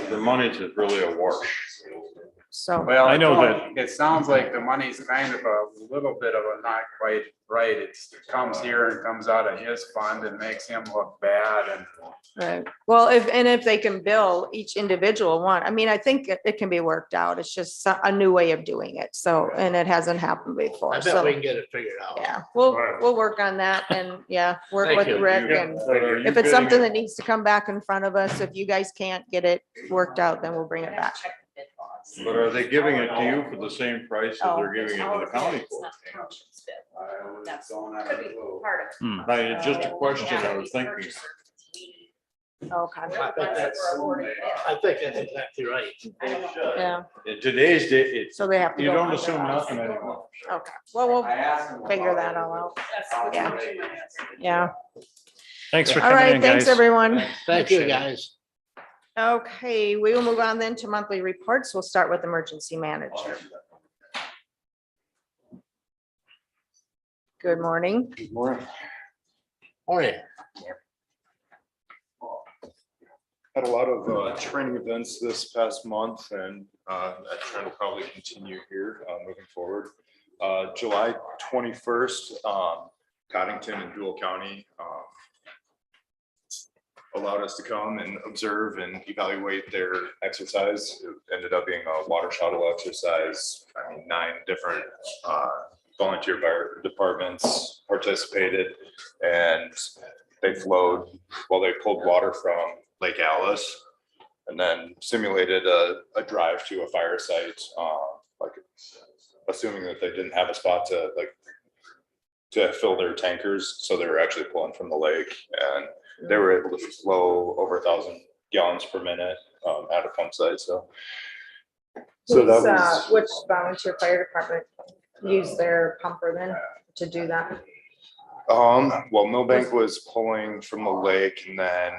really a wash. so. Well, I know it sounds like the money's kind of a little bit of a not quite right. It comes here and comes out of his fund and makes him look bad and. Right. Well, if they can bill each individual one, I mean, I think it can be worked out. It's just a new way of doing it. So, and it hasn't happened before. I bet So, we can get it figured out. yeah, we'll work on that and work Thank with you. Rick and if it's something that needs to come back in front of us, if you guys can't get it worked out, then we'll bring it back. Check the bid laws. But are they giving it to you for the same price that they're giving it to the county It's for? not the township's bid. I That's- don't have Could a be clue. part of it. Hmm. I mean, it's just a question I was thinking. Purchaser, we Okay, I think that's exactly right. yeah, In today's day, it, so they have to you go don't under assume us. nothing anymore. Okay, well, we'll I asked him. figure about that it. all out. That's Yeah. what you might ask. Yeah, Thanks for all coming right, in, thanks, guys. everyone. Thank you, Appreciate it. guys. Okay, we will move on then to monthly reports. We'll start with emergency manager. Good morning. Good morning. Morning. Had a lot of training events this past month, and that trend will probably continue here moving forward. July 21st, Codington and Dual County allowed us to come and observe and evaluate their exercise. It ended up being a water shuttle exercise. I mean, 9 different volunteer fire departments participated, and they flowed, well, they pulled water from Lake Alice and then simulated a drive to a fire site, like assuming that they didn't have a spot to fill their tankers. So they were actually pulling from the lake, and they were able to flow over 1,000 gallons per minute at a pump site. So that was, Which volunteer fire department used their pumper then to do that? well, Millbank was pulling from the lake, and then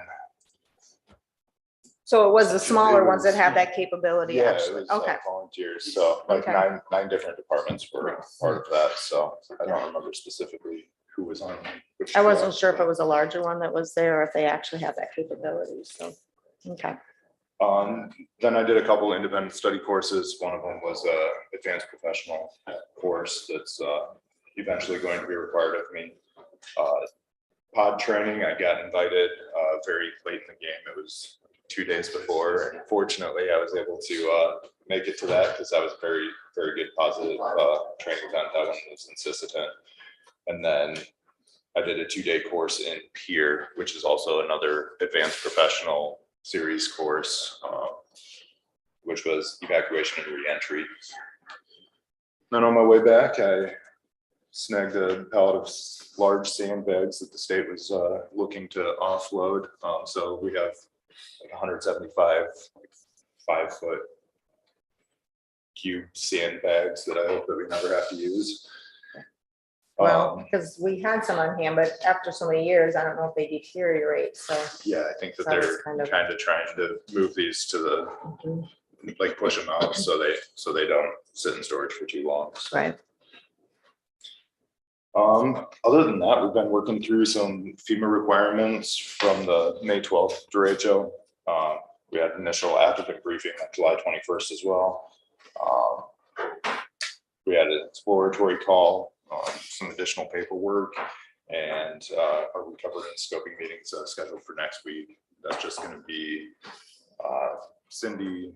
So it was the smaller It ones that was- had that capability, yeah, it actually. was Okay, volunteers. So like Okay. nine different departments were part of that. So I don't remember specifically who was on which. I wasn't squad, sure if but- it was a larger one that was there or if they actually have that capability, so, okay. Then I did a couple independent study courses. One of them was a advanced professional course that's eventually going to be required of me. Pod training, I got invited very late in the game. It was 2 days before, and fortunately I was able to make it to that because that was very, very good positive training event. That one was in Sisseton. And then I did a 2-day course in Pier, which is also another advanced professional series course, which was evacuation and reentry. Then on my way back, I snagged a pallet of large sandbags that the state was looking to offload. So we have like 175 5-foot cube sandbags that I hope that we never have to use. Well, because we had some on hand, but after so many years, I don't know if they deteriorate, so. Yeah, I think that So it's they're kind of- kind of trying to move these to the, like push them out so they don't sit in storage for too long. So. Right. Other than that, we've been working through some FEMA requirements from the May 12th derecho. We had initial applicant briefing on July 21st as well. We had an exploratory call on some additional paperwork, and our recovery and scoping meetings scheduled for next week. That's just going to be Cindy,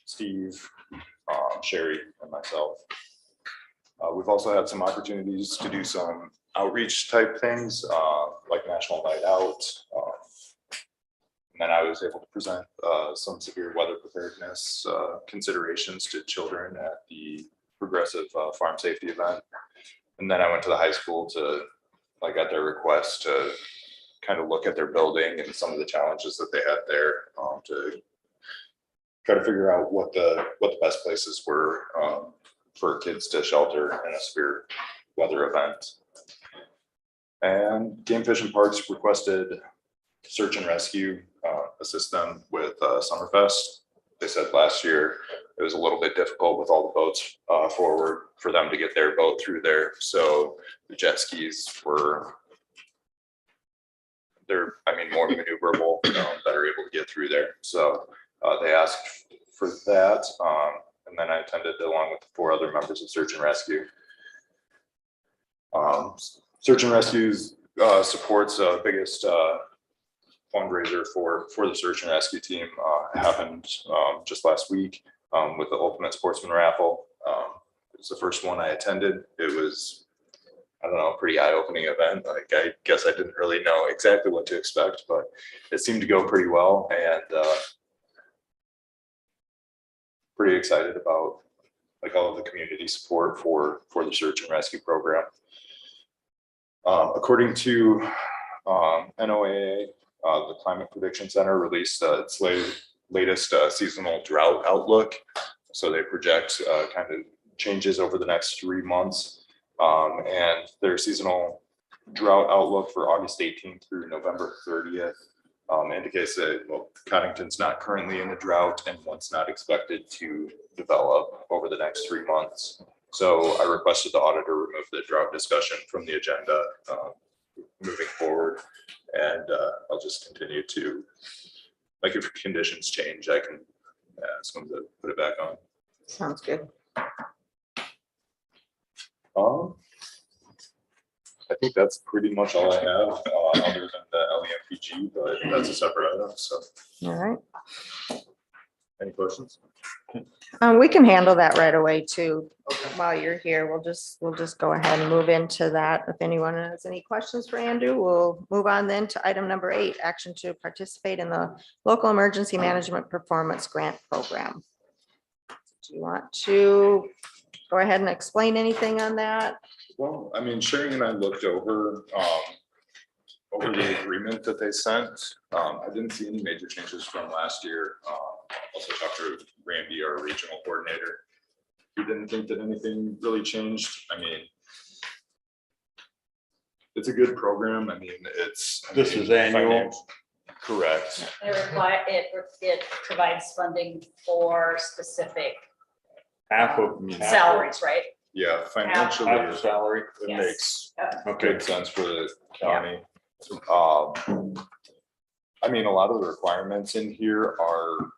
Steve, Sherry, and myself. We've also had some opportunities to do some outreach type things, like National Night Out. And then I was able to present some severe weather preparedness considerations to children at the Progressive Farm Safety event. And then I went to the high school to, like, at their request to kind of look at their building and some of the challenges that they had there, to try to figure out what the best places were for kids to shelter in a severe weather event. And Game Fish and Parks requested search and rescue, assist them with Summerfest. They said last year it was a little bit difficult with all the boats forward for them to get their boat through there. So the jet skis were, more maneuverable, that are able to get through there. So they asked for that. And then I attended along with 4 other members of Search and Rescue. Search and Rescue's supports biggest fundraiser for the Search and Rescue team happened just last week with the Ultimate Sportsman Raffle. It was the first one I attended. It was, I don't know, a pretty eye-opening event. Like, I guess I didn't really know exactly what to expect, but it seemed to go pretty well, and pretty excited about like all of the community support for the search and rescue program. According to NOAA, the Climate Prediction Center released its latest seasonal drought outlook. So they project kind of changes over the next 3 months. And their seasonal drought outlook for August 18th through November 30th indicates that, well, Codington's not currently in a drought and one's not expected to develop over the next 3 months. So I requested the auditor remove the drought discussion from the agenda moving forward. And I'll just continue to, like, if conditions change, I can ask them to put it back on. Sounds good. I think that's pretty much all I have, other than the LEMPG, but that's a separate item, so. All right. Any questions? We can handle that right away too. While you're here, we'll just go ahead and move into that. If anyone has any questions for Andrew, we'll move on then to item number 8, action to participate in the local emergency management performance grant program. Do you want to go ahead and explain anything on that? Well, I mean, Sherry and I looked over the agreement that they sent. I didn't see any major changes from last year. Also talked to Randy, our regional coordinator. He didn't think that anything really changed. I mean, it's a good program. I mean, This is annual. Correct. It provides funding for specific Half of. salaries, right? Yeah, financially, Half the salary. it Yes. makes Okay. good sense for the county. I mean, a lot of the requirements in here are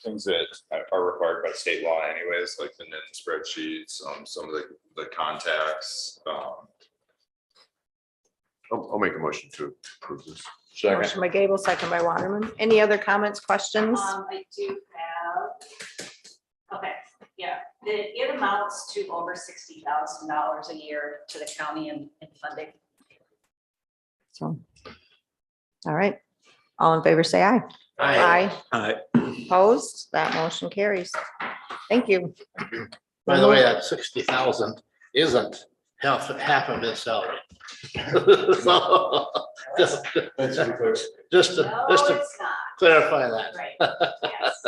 things that are required by state law anyways, like the NIN spreadsheets, some of the contacts. I'll make a motion to approve this. Second. Motion by Gable, second by Waterman. Any other comments, questions? I do have, okay, yeah, it amounts to over $60,000 a year to the county in funding. So, all right. All in favor, say aye. Aye. Opposed? That motion carries. Thank you. By the way, that 60,000 isn't half of his salary. So, just to No, just to it's not, clarify that. right, yes.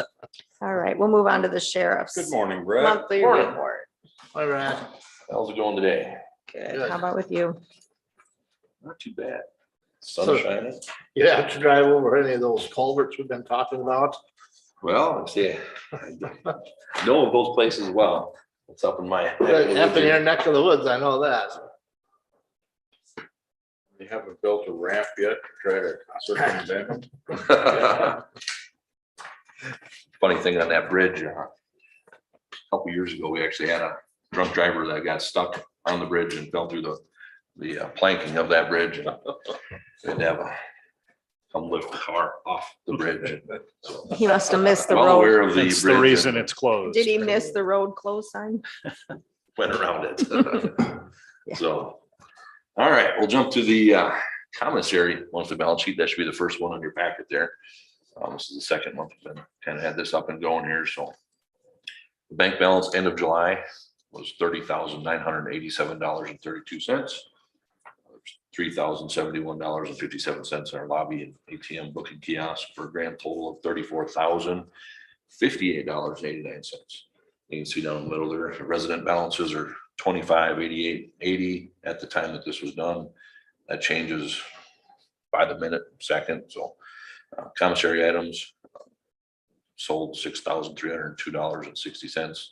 All right, we'll move on to the sheriff's Good morning, Brett. monthly report. All right. How's it going today? Good. How about with you? Not too bad. So- Sun shining. You have to drive over any of those culverts we've been talking about. Well, let's see. I know of those places well. It's up in my. Up in your neck of the woods, I know that. You haven't built a ramp yet to try to circumvent them? Funny thing on that bridge, a couple years ago, we actually had a drunk driver that got stuck on the bridge and fell through the planking of that bridge. And we had to have come lift the car off the bridge. So, He must have missed the well road. aware of the That's the bridge reason and it's closed. Did he miss the road close sign? went around it. So, all right, we'll jump to the commissary monthly balance sheet. That should be the first one on your packet there. This is the second month we've been kind of had this up and going here, so. The bank balance end of July was $30,987.32. $3,071.57 in our lobby and ATM booking kiosk for a grand total of $34,058.89. You can see down in the middle there, the resident balances are $25,8880 at the time that this was done. That changes by the minute, second, so. Commissary items sold $6,302.60.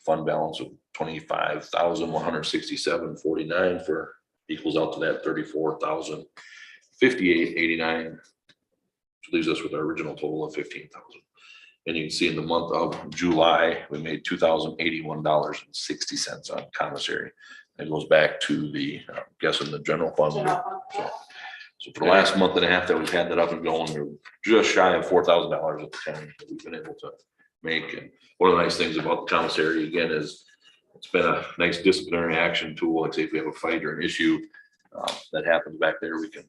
Fund balance of $25,167.49 for equals out to that $34,058.89. Which leaves us with our original total of $15,000. And you can see in the month of July, we made $2,081.60 on commissary. It goes back to the, guessing the general fund. So for the last month and a half that we've had that up and going, we're just shy of $4,000 at the time that we've been able to make. And one of the nice things about the commissary again is it's been a nice disciplinary action tool. Like say if we have a fight or an issue that happens back there, we can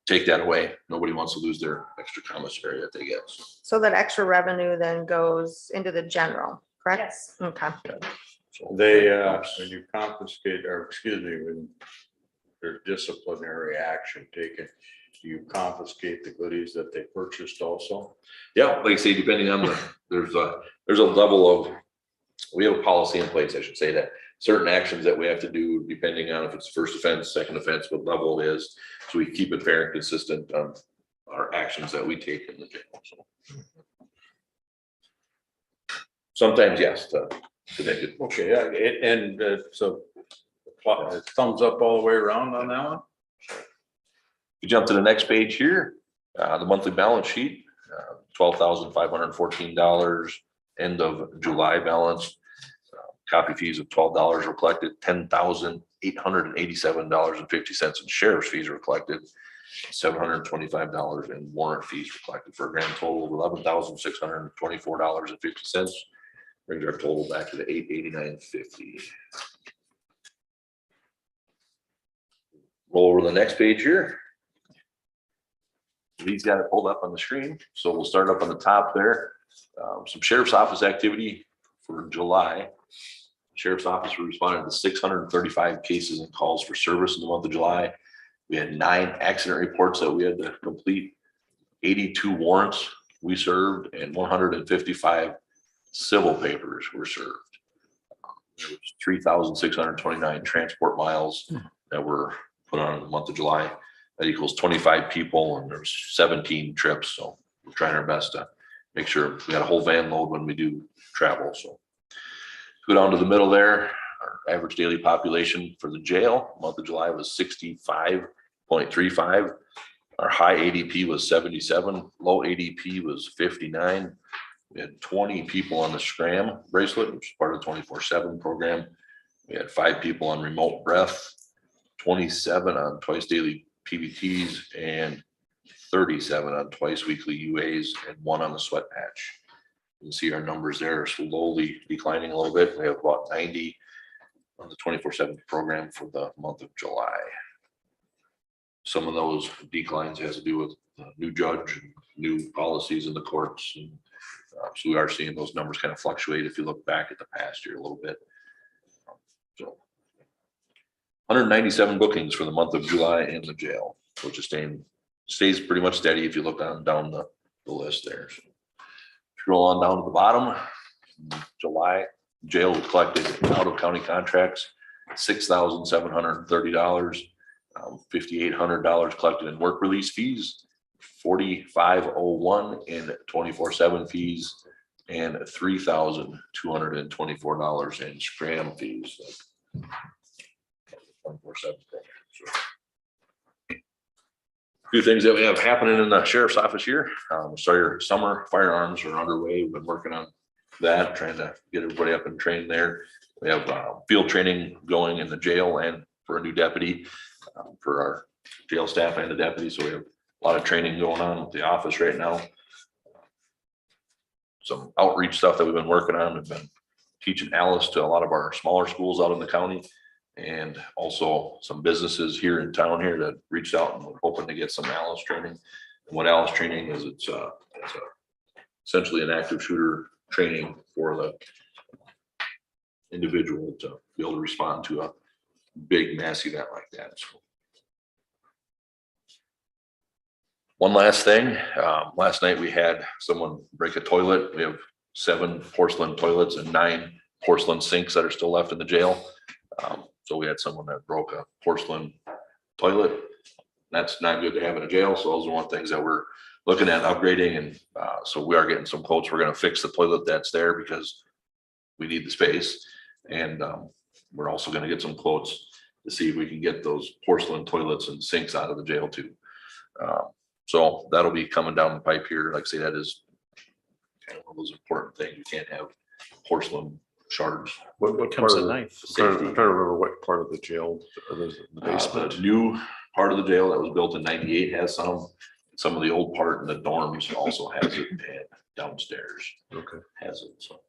take that away. Nobody wants to lose their extra commissary that they get. So that extra revenue then goes into the general, correct? Yes. Okay. So they, when you confiscate, or excuse me, when there's disciplinary action taken, do you confiscate the goodies that they purchased also? Yeah, like I say, depending on there's a level of, we have a policy in place, I should say, that certain actions that we have to do depending on if it's first offense, second offense, what level it is. So we keep it fair and consistent on our actions that we take in the jail. So sometimes, yes, to make it. Okay, yeah, and so thumbs up all the way around on that one? We jump to the next page here, the monthly balance sheet, $12,514, end of July balance. Copy fees of $12 were collected, $10,887.50 in sheriff's fees were collected, $725 in warrant fees were collected for a grand total of $11,624.50. Brings our total back to the $889.50. Roll over to the next page here. He's got it pulled up on the screen, so we'll start up on the top there. Some sheriff's office activity for July. Sheriff's office responded to 635 cases and calls for service in the month of July. We had 9 accident reports that we had to complete, 82 warrants we served, and 155 civil papers were served. There was 3,629 transport miles that were put on in the month of July. That equals 25 people, and there's 17 trips. So we're trying our best to make sure we got a whole van load when we do travel. So go down to the middle there. Our average daily population for the jail month of July was 65.35. Our high ADP was 77. Low ADP was 59. We had 20 people on the scram bracelet, which is part of the 24/7 program. We had 5 people on remote breath, 27 on twice daily PBTs, and 37 on twice weekly UAs, and 1 on the sweat patch. You can see our numbers there are slowly declining a little bit. We have about 90 on the 24/7 program for the month of July. Some of those declines has to do with new judge, and new policies in the courts. And so we are seeing those numbers kind of fluctuate if you look back at the past year a little bit. So 197 bookings for the month of July in the jail, which is stays pretty much steady if you look down the list there. So scroll on down to the bottom. July, jail collected out of county contracts, $6,730, $5,800 collected in work release fees, $4,501 in 24/7 fees, and $3,224 in scram fees. 24/7 program. So, a few things that we have happening in the sheriff's office here. So your summer firearms are underway. We've been working on that, trying to get everybody up and trained there. We have field training going in the jail and for a new deputy for our jail staff and the deputy. So we have a lot of training going on with the office right now. Some outreach stuff that we've been working on. We've been teaching Alice to a lot of our smaller schools out in the county, and also some businesses here in town here that reached out and we're hoping to get some Alice training. And what Alice training is, it's essentially an active shooter training for the individual to be able to respond to a big mass event like that. So, one last thing, last night we had someone break a toilet. We have 7 porcelain toilets and 9 porcelain sinks that are still left in the jail. So we had someone that broke a porcelain toilet. That's not good to have in a jail. So those are one things that we're looking at upgrading. And so we are getting some quotes. We're going to fix the toilet that's there because we need the space. And we're also going to get some quotes to see if we can get those porcelain toilets and sinks out of the jail too. So that'll be coming down the pipe here. Like I say, that is kind of one of those important things. You can't have porcelain shards. What Comes part at of the, night. I'm trying to remember what part of the jail, the basement. The new part of the jail that was built in '98 has some of the old part in the dorms also has it, and downstairs Okay. has it. So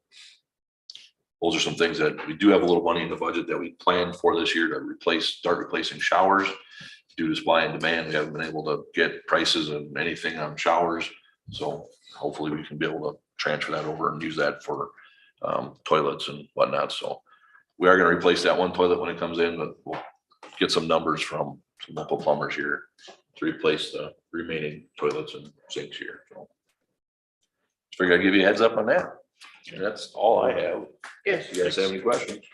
those are some things that we do have a little money in the budget that we planned for this year to start replacing showers. Due to supply and demand, we haven't been able to get prices and anything on showers. So hopefully we can be able to transfer that over and use that for toilets and whatnot. So we are going to replace that one toilet when it comes in, but we'll get some numbers from some local plumbers here to replace the remaining toilets and sinks here. So figured I'd give you a heads up on that. And that's all I have. Yes. You guys have any questions?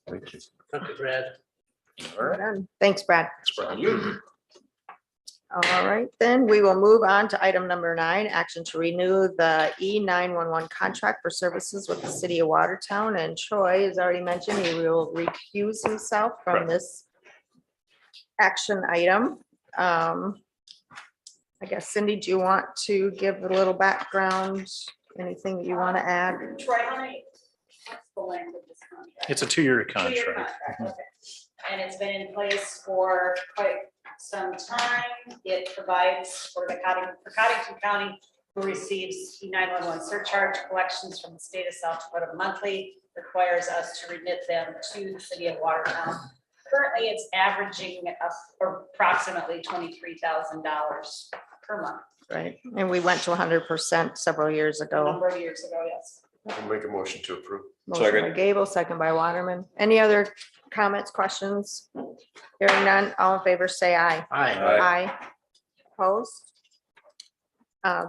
Thank you. Okay, Brad. All right. Done. Thanks, Brad. It's from you. All right, then we will move on to item number 9, action to renew the E911 contract for services with the city of Watertown. And Troy has already mentioned he will recuse himself from Correct. this action item. I guess Cindy, do you want to give a little background? Anything that you want to add? Troy, how many, what's the length of this contract? It's a 2-year 2-year contract. okay. And it's been in place for quite some time. It provides for Codington County, who receives E911 surcharge collections from the state of South Dakota monthly, requires us to remit them to the city of Watertown. Currently, it's averaging approximately $23,000 per month, Right, and we went to 100% several years a ago. number of years ago, yes. I'll make a motion to approve. Motion by Gable, second by Waterman. Any other comments, questions? Hearing none, all in favor, say aye. Aye. Aye. Opposed?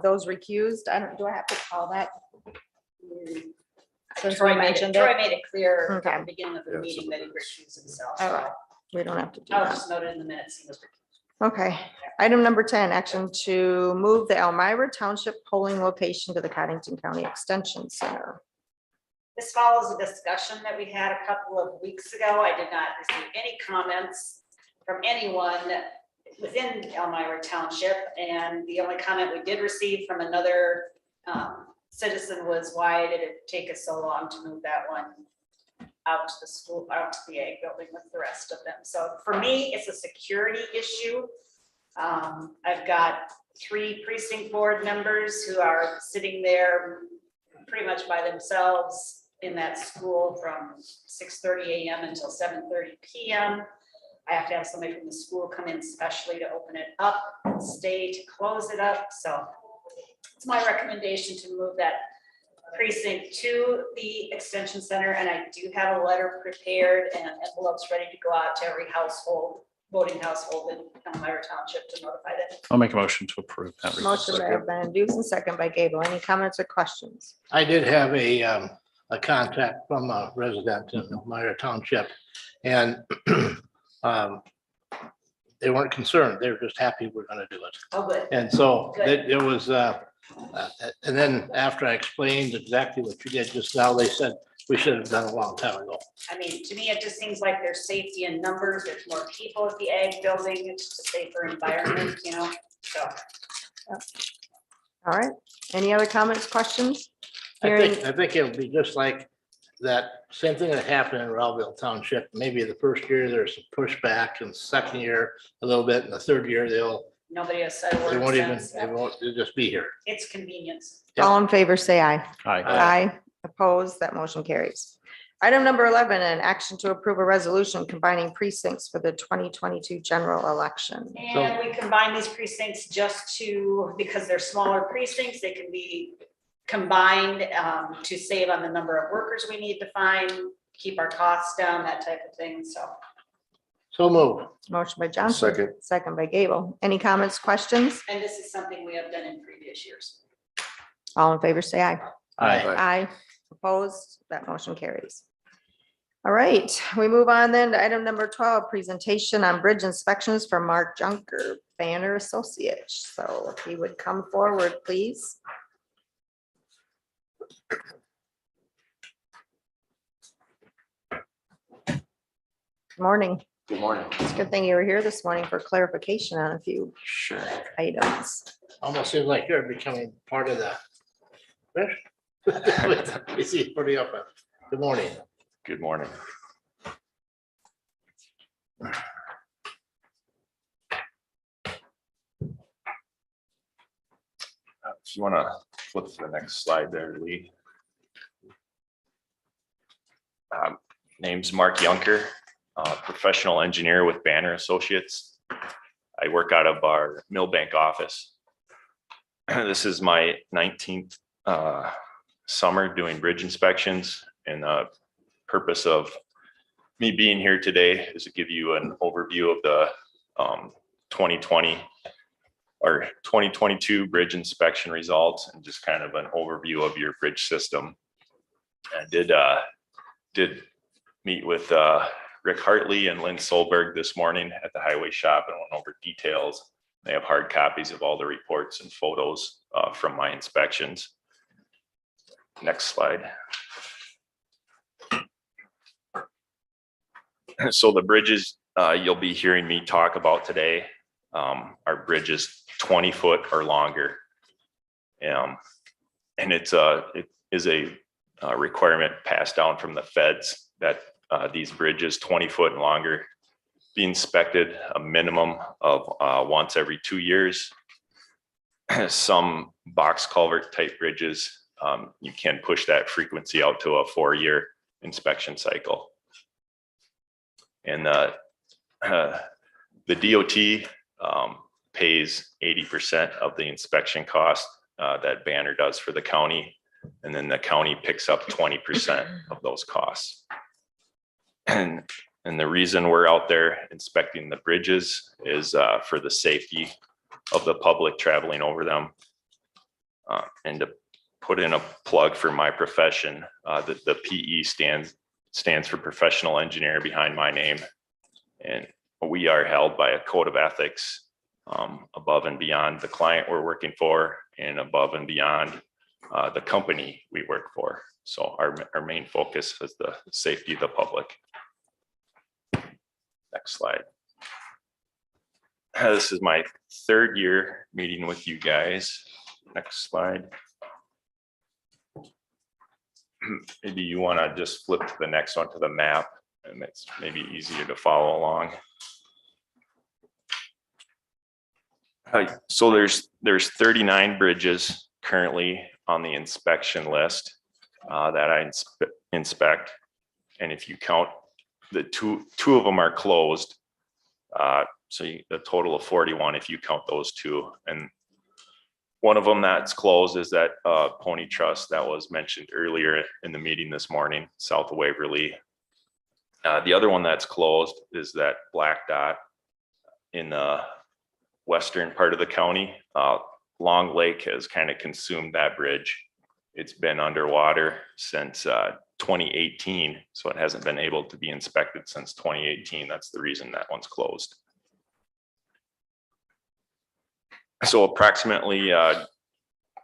Those recused, do I have to call that? Since we Troy mentioned Troy it, made it clear at Okay. the beginning of the Yeah, meeting that he recused himself. All right. we don't have to do I'll that. just note it in the minutes. He was recused. Okay, item number 10, action to move the Elmira Township polling location to the Codington County Extension Center. This follows a discussion that we had a couple of weeks ago. I did not receive any comments from anyone within Elmira Township. And the only comment we did receive from another citizen was, why did it take us so long to move that one out to the school, out to the ag building with the rest of them? So for me, it's a security issue. I've got 3 precinct board members who are sitting there pretty much by themselves in that school from 6:30 a.m. until 7:30 p.m. I have to have somebody from the school come in specially to open it up, stay to close it up. So it's my recommendation to move that precinct to the extension center. And I do have a letter prepared and envelopes ready to go out to every household, voting household in Elmira Township to notify them. I'll make a motion to approve that. Motion by Van Dusen, second by Gable. Any comments or questions? I did have a contact from a resident in Elmira Township, and they weren't concerned. They were just happy we're gonna do it. Oh, good. And so Good. it was, and then after I explained exactly what you did just now, they said we should have done a long time ago. I mean, to me, it just seems like there's safety in numbers. There's more people at the ag building. It's just a safer environment, you know, so. All right, any other comments, questions? I Hearing, think it'll be just like that same thing that happened in Robville Township. Maybe the first year there's some pushback, and second year a little bit, and the third year Nobody has said a they word won't even, since. they'll just be here. It's convenience. all in favor, say aye. Aye. Aye. Opposed, that motion carries. Item number 11, an action to approve a resolution combining precincts for the 2022 general election. And we combine these precincts just to, because they're smaller precincts, they can be combined to save on the number of workers we need to find, keep our costs down, that type of thing, so. So move. Motion by Johnson. Second. Second by Gable. Any comments, questions? And this is something we have done in previous years. All in favor, say aye. Aye. Aye. Opposed, that motion carries. All right, we move on then to item number 12, presentation on bridge inspections for Mark Junker, Banner Associates. So if he would come forward, please. Good morning. Good morning. It's a good thing you were here this morning for clarification on a few items. Almost seems like you're becoming part of the. We see it pretty often. Good morning. Good morning. If you want to flip to the next slide there, Lee. Name's Mark Junker, professional engineer with Banner Associates. I work out of our Millbank office. This is my 19th summer doing bridge inspections, and the purpose of me being here today is to give you an overview of the 2020 our 2022 bridge inspection results and just kind of an overview of your bridge system. I did meet with Rick Hartley and Lynn Solberg this morning at the highway shop and went over details. They have hard copies of all the reports and photos from my inspections. Next slide. So the bridges you'll be hearing me talk about today are bridges 20 foot or longer. And it is a requirement passed down from the feds that these bridges 20 foot and longer be inspected a minimum of once every 2 years. Some box culvert type bridges, you can push that frequency out to a 4-year inspection cycle. And the DOT pays 80% of the inspection cost that Banner does for the county. And then the county picks up 20% of those costs. And the reason we're out there inspecting the bridges is for the safety of the public traveling over them. And to put in a plug for my profession, the PE stands for professional engineer behind my name. And we are held by a code of ethics above and beyond the client we're working for and above and beyond the company we work for. So our main focus is the safety of the public. Next slide. This is my 3rd year meeting with you guys. Next slide. Maybe you want to just flip to the next one, to the map, and it's maybe easier to follow along. So there's 39 bridges currently on the inspection list that I inspect. And if you count the two of them are closed. So a total of 41 if you count those 2. And one of them that's closed is that Pony Truss that was mentioned earlier in the meeting this morning, south of Waverly. The other one that's closed is that black dot in the western part of the county. Long Lake has kind of consumed that bridge. It's been underwater since 2018, so it hasn't been able to be inspected since 2018. That's the reason that one's closed. So approximately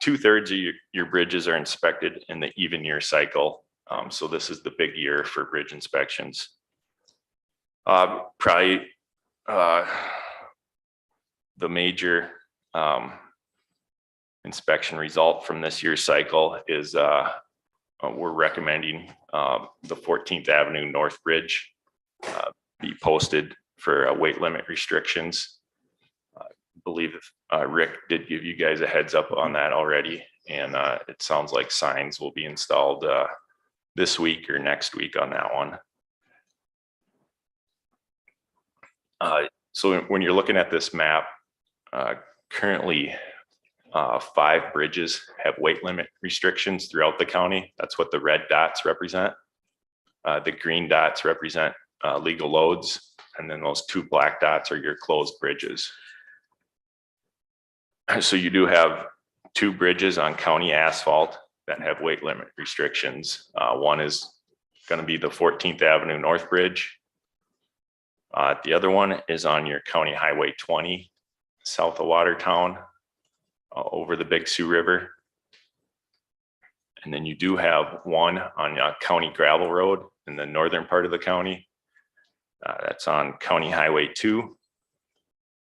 2/3 of your bridges are inspected in the even year cycle. So this is the big year for bridge inspections. Probably the major inspection result from this year's cycle is we're recommending the 14th Avenue North Bridge be posted for weight limit restrictions. I believe Rick did give you guys a heads up on that already, and it sounds like signs will be installed this week or next week on that one. So when you're looking at this map, currently 5 bridges have weight limit restrictions throughout the county. That's what the red dots represent. The green dots represent legal loads, and then those 2 black dots are your closed bridges. So you do have 2 bridges on county asphalt that have weight limit restrictions. One is going to be the 14th Avenue North Bridge. The other one is on your County Highway 20, south of Watertown, over the Big Sioux River. And then you do have one on County Gravel Road in the northern part of the county. That's on County Highway 2.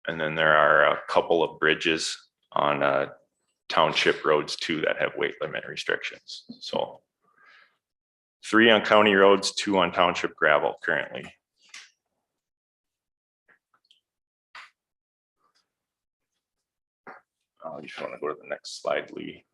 And then there are a couple of bridges on Township roads too that have weight limit restrictions. So 3 on county roads, 2 on Township gravel currently. Oh, you just want to go to the next slide, Lee.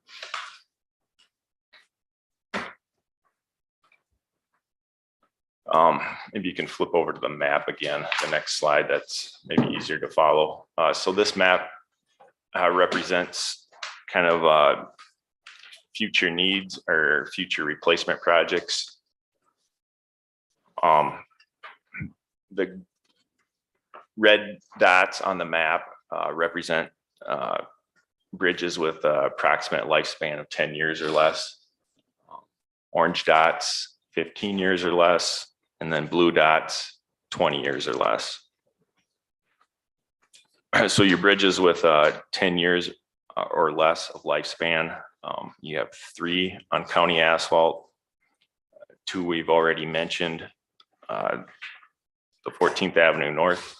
Maybe you can flip over to the map again, the next slide, that's maybe easier to follow. So this map represents kind of future needs or future replacement projects. The red dots on the map represent bridges with approximate lifespan of 10 years or less. Orange dots, 15 years or less, and then blue dots, 20 years or less. So your bridges with 10 years or less of lifespan, you have 3 on county asphalt, 2 we've already mentioned, the 14th Avenue North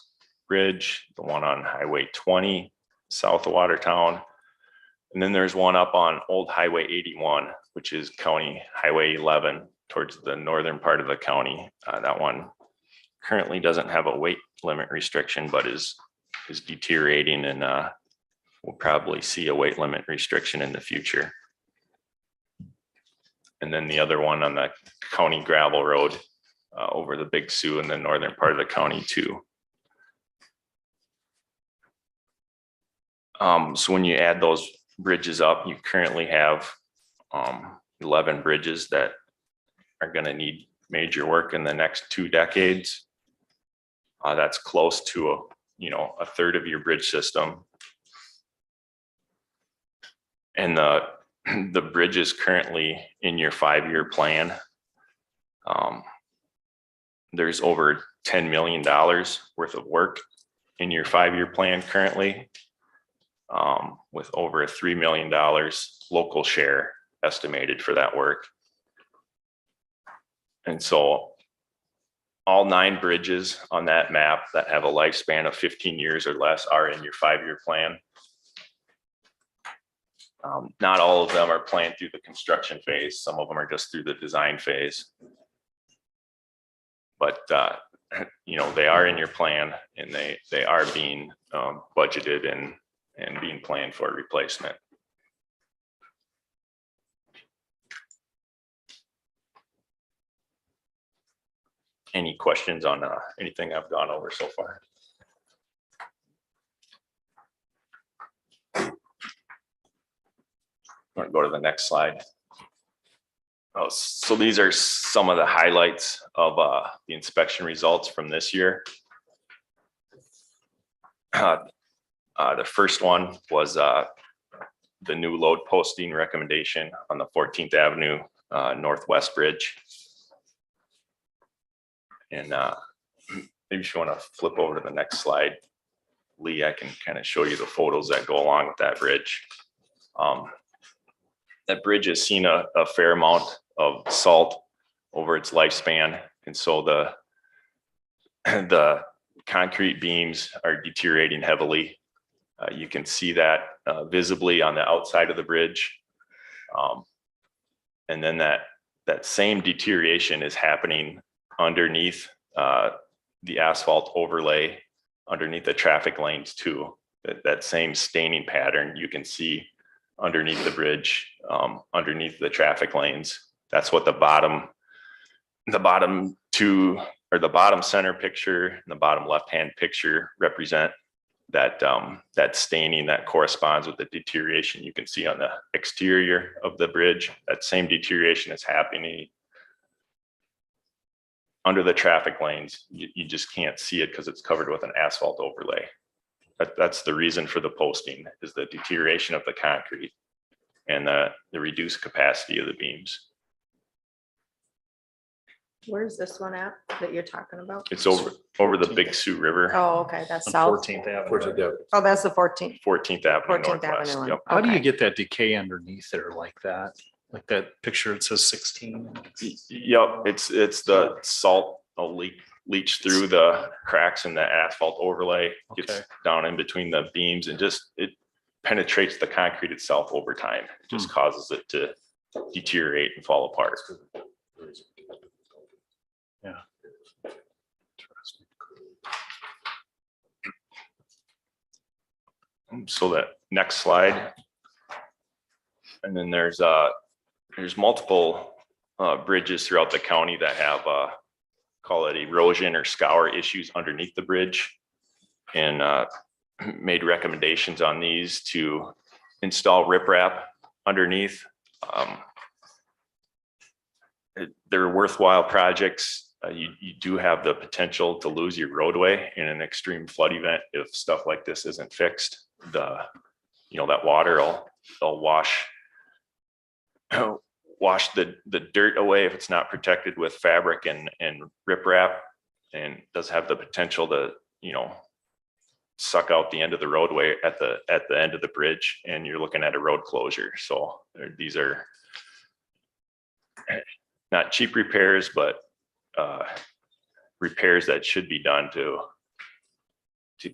Bridge, the one on Highway 20 south of Watertown, and then there's one up on Old Highway 81, which is County Highway 11 towards the northern part of the county. That one currently doesn't have a weight limit restriction, but is deteriorating, and we'll probably see a weight limit restriction in the future. And then the other one on the county gravel road over the Big Sioux in the northern part of the county too. So when you add those bridges up, you currently have 11 bridges that are going to need major work in the next 2 decades. That's close to a third of your bridge system. And the bridges currently in your 5-year plan, there's over $10 million worth of work in your 5-year plan currently, with over $3 million local share estimated for that work. And so all 9 bridges on that map that have a lifespan of 15 years or less are in your 5-year plan. Not all of them are planned through the construction phase. Some of them are just through the design phase. But they are in your plan, and they are being budgeted and being planned for replacement. Any questions on anything I've gone over so far? I'm going to go to the next slide. Oh, so these are some of the highlights of the inspection results from this year. The first one was the new load posting recommendation on the 14th Avenue Northwest Bridge. And maybe if you want to flip over to the next slide, Lee, I can kind of show you the photos that go along with that bridge. That bridge has seen a fair amount of salt over its lifespan. And so the concrete beams are deteriorating heavily. You can see that visibly on the outside of the bridge. And then that same deterioration is happening underneath the asphalt overlay, underneath the traffic lanes too. That same staining pattern you can see underneath the bridge, underneath the traffic lanes. That's what the bottom two, or the bottom center picture and the bottom left-hand picture represent. That staining that corresponds with the deterioration you can see on the exterior of the bridge. That same deterioration is happening under the traffic lanes. You just can't see it because it's covered with an asphalt overlay. That's the reason for the posting, is the deterioration of the concrete and the reduced capacity of the beams. Where's this one at that you're talking about? It's over the Big Sioux River. Oh, okay, that's On south. 14th Avenue. Oh, that's the 14th. 14th Avenue 14th Northwest. Avenue. Yep. How do you Okay. get that decay underneath there like that? Like that picture, it says 16. Yep, it's the salt will leach through the cracks in the asphalt overlay, gets Okay. down in between the beams, and it penetrates the concrete itself over time. It just causes it to deteriorate and fall apart. Yeah. So that next slide. And then there's multiple bridges throughout the county that have call it erosion or scour issues underneath the bridge, and made recommendations on these to install riprap underneath. They're worthwhile projects. You do have the potential to lose your roadway in an extreme flood event if stuff like this isn't fixed. that water will wash the dirt away if it's not protected with fabric and riprap, and does have the potential to, suck out the end of the roadway at the end of the bridge, and you're looking at a road closure. So these are not cheap repairs, but repairs that should be done to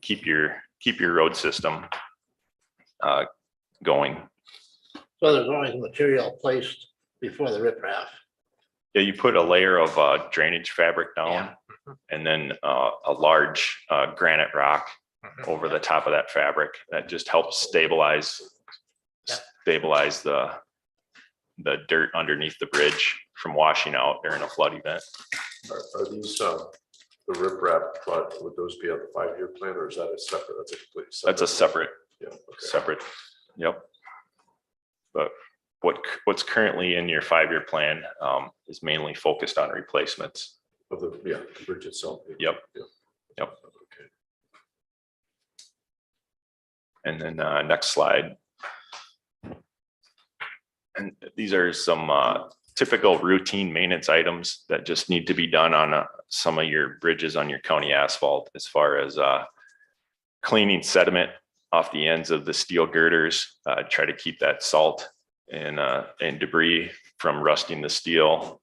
keep your road system going. So there's always material placed before the riprap. Yeah, you put a layer of drainage fabric down, and then a large granite rock over the top of that fabric that just helps stabilize the dirt underneath the bridge from washing out during a flood event. Are these, the riprap, but would those be on the 5-year plan, or is that a separate, that's a complete? That's a separate, Yeah, okay. separate, yep. But what's currently in your 5-year plan is mainly focused on replacements. Of the bridge itself. Yep. Yeah. Yep. Okay. And then next slide. And these are some typical routine maintenance items that just need to be done on some of your bridges on your county asphalt, as far as cleaning sediment off the ends of the steel girders, try to keep that salt and debris from rusting the steel,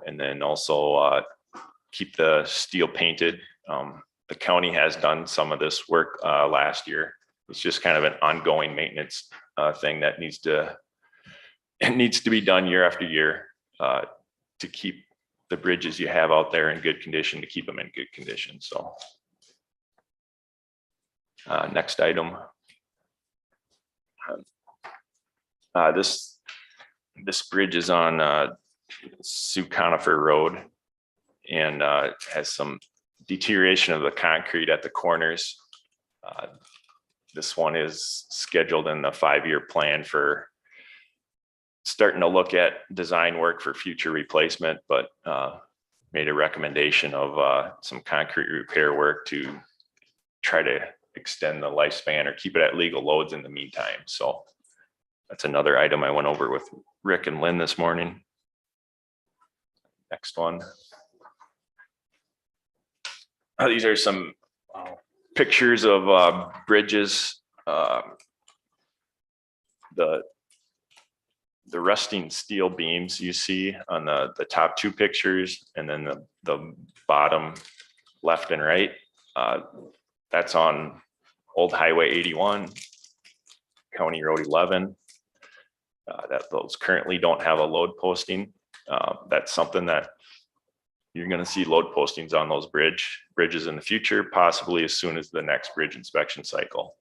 and then also keep the steel painted. The county has done some of this work last year. It's just kind of an ongoing maintenance thing that needs to be done year after year to keep the bridges you have out there in good condition, to keep them in good condition. So next item. This bridge is on Sioux Conifer Road, and has some deterioration of the concrete at the corners. This one is scheduled in the 5-year plan for starting to look at design work for future replacement, but made a recommendation of some concrete repair work to try to extend the lifespan or keep it at legal loads in the meantime. So that's another item I went over with Rick and Lynn this morning. Next one. These are some pictures of bridges. The rusting steel beams you see on the top 2 pictures, and then the bottom left and right, that's on Old Highway 81, County Road 11. Those currently don't have a load posting. That's something that you're going to see load postings on those bridges in the future, possibly as soon as the next bridge inspection cycle.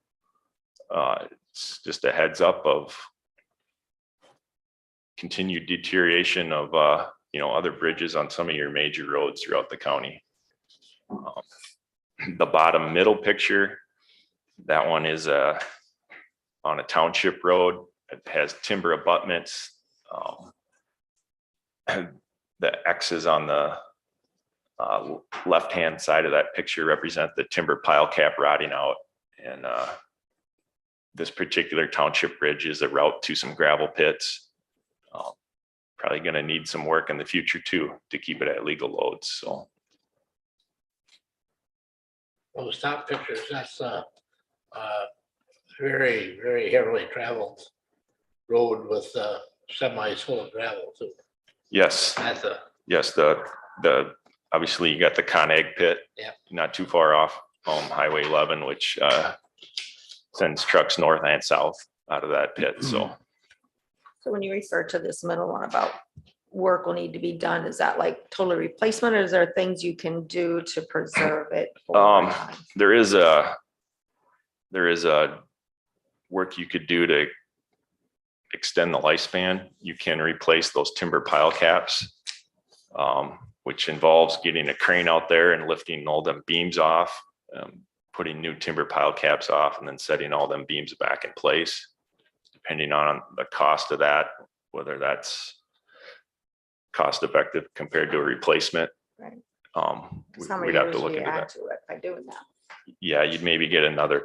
It's just a heads up of continued deterioration of other bridges on some of your major roads throughout the county. The bottom middle picture, that one is on a township road. It has timber abutments. The X's on the left-hand side of that picture represent the timber pile cap rotting out. And this particular township bridge is a route to some gravel pits. Probably going to need some work in the future too, to keep it at legal loads. So Those top pictures, that's very, very heavily traveled road with semis full of gravel too. yes, That's yes, the obviously you got the Con-Ag pit, not too far off Highway 11, which sends trucks north and south out of that pit. So when you refer to this middle one about work will need to be done, is that like total replacement, or is there things you can do to preserve it? There is a work you could do to extend the lifespan. You can replace those timber pile caps, which involves getting a crane out there and lifting all them beams off, putting new timber pile caps off, and then setting all them beams back in place. Depending on the cost of that, whether that's cost effective compared to a replacement. Right. We'd have to look into that. By doing that. Yeah, you'd maybe get another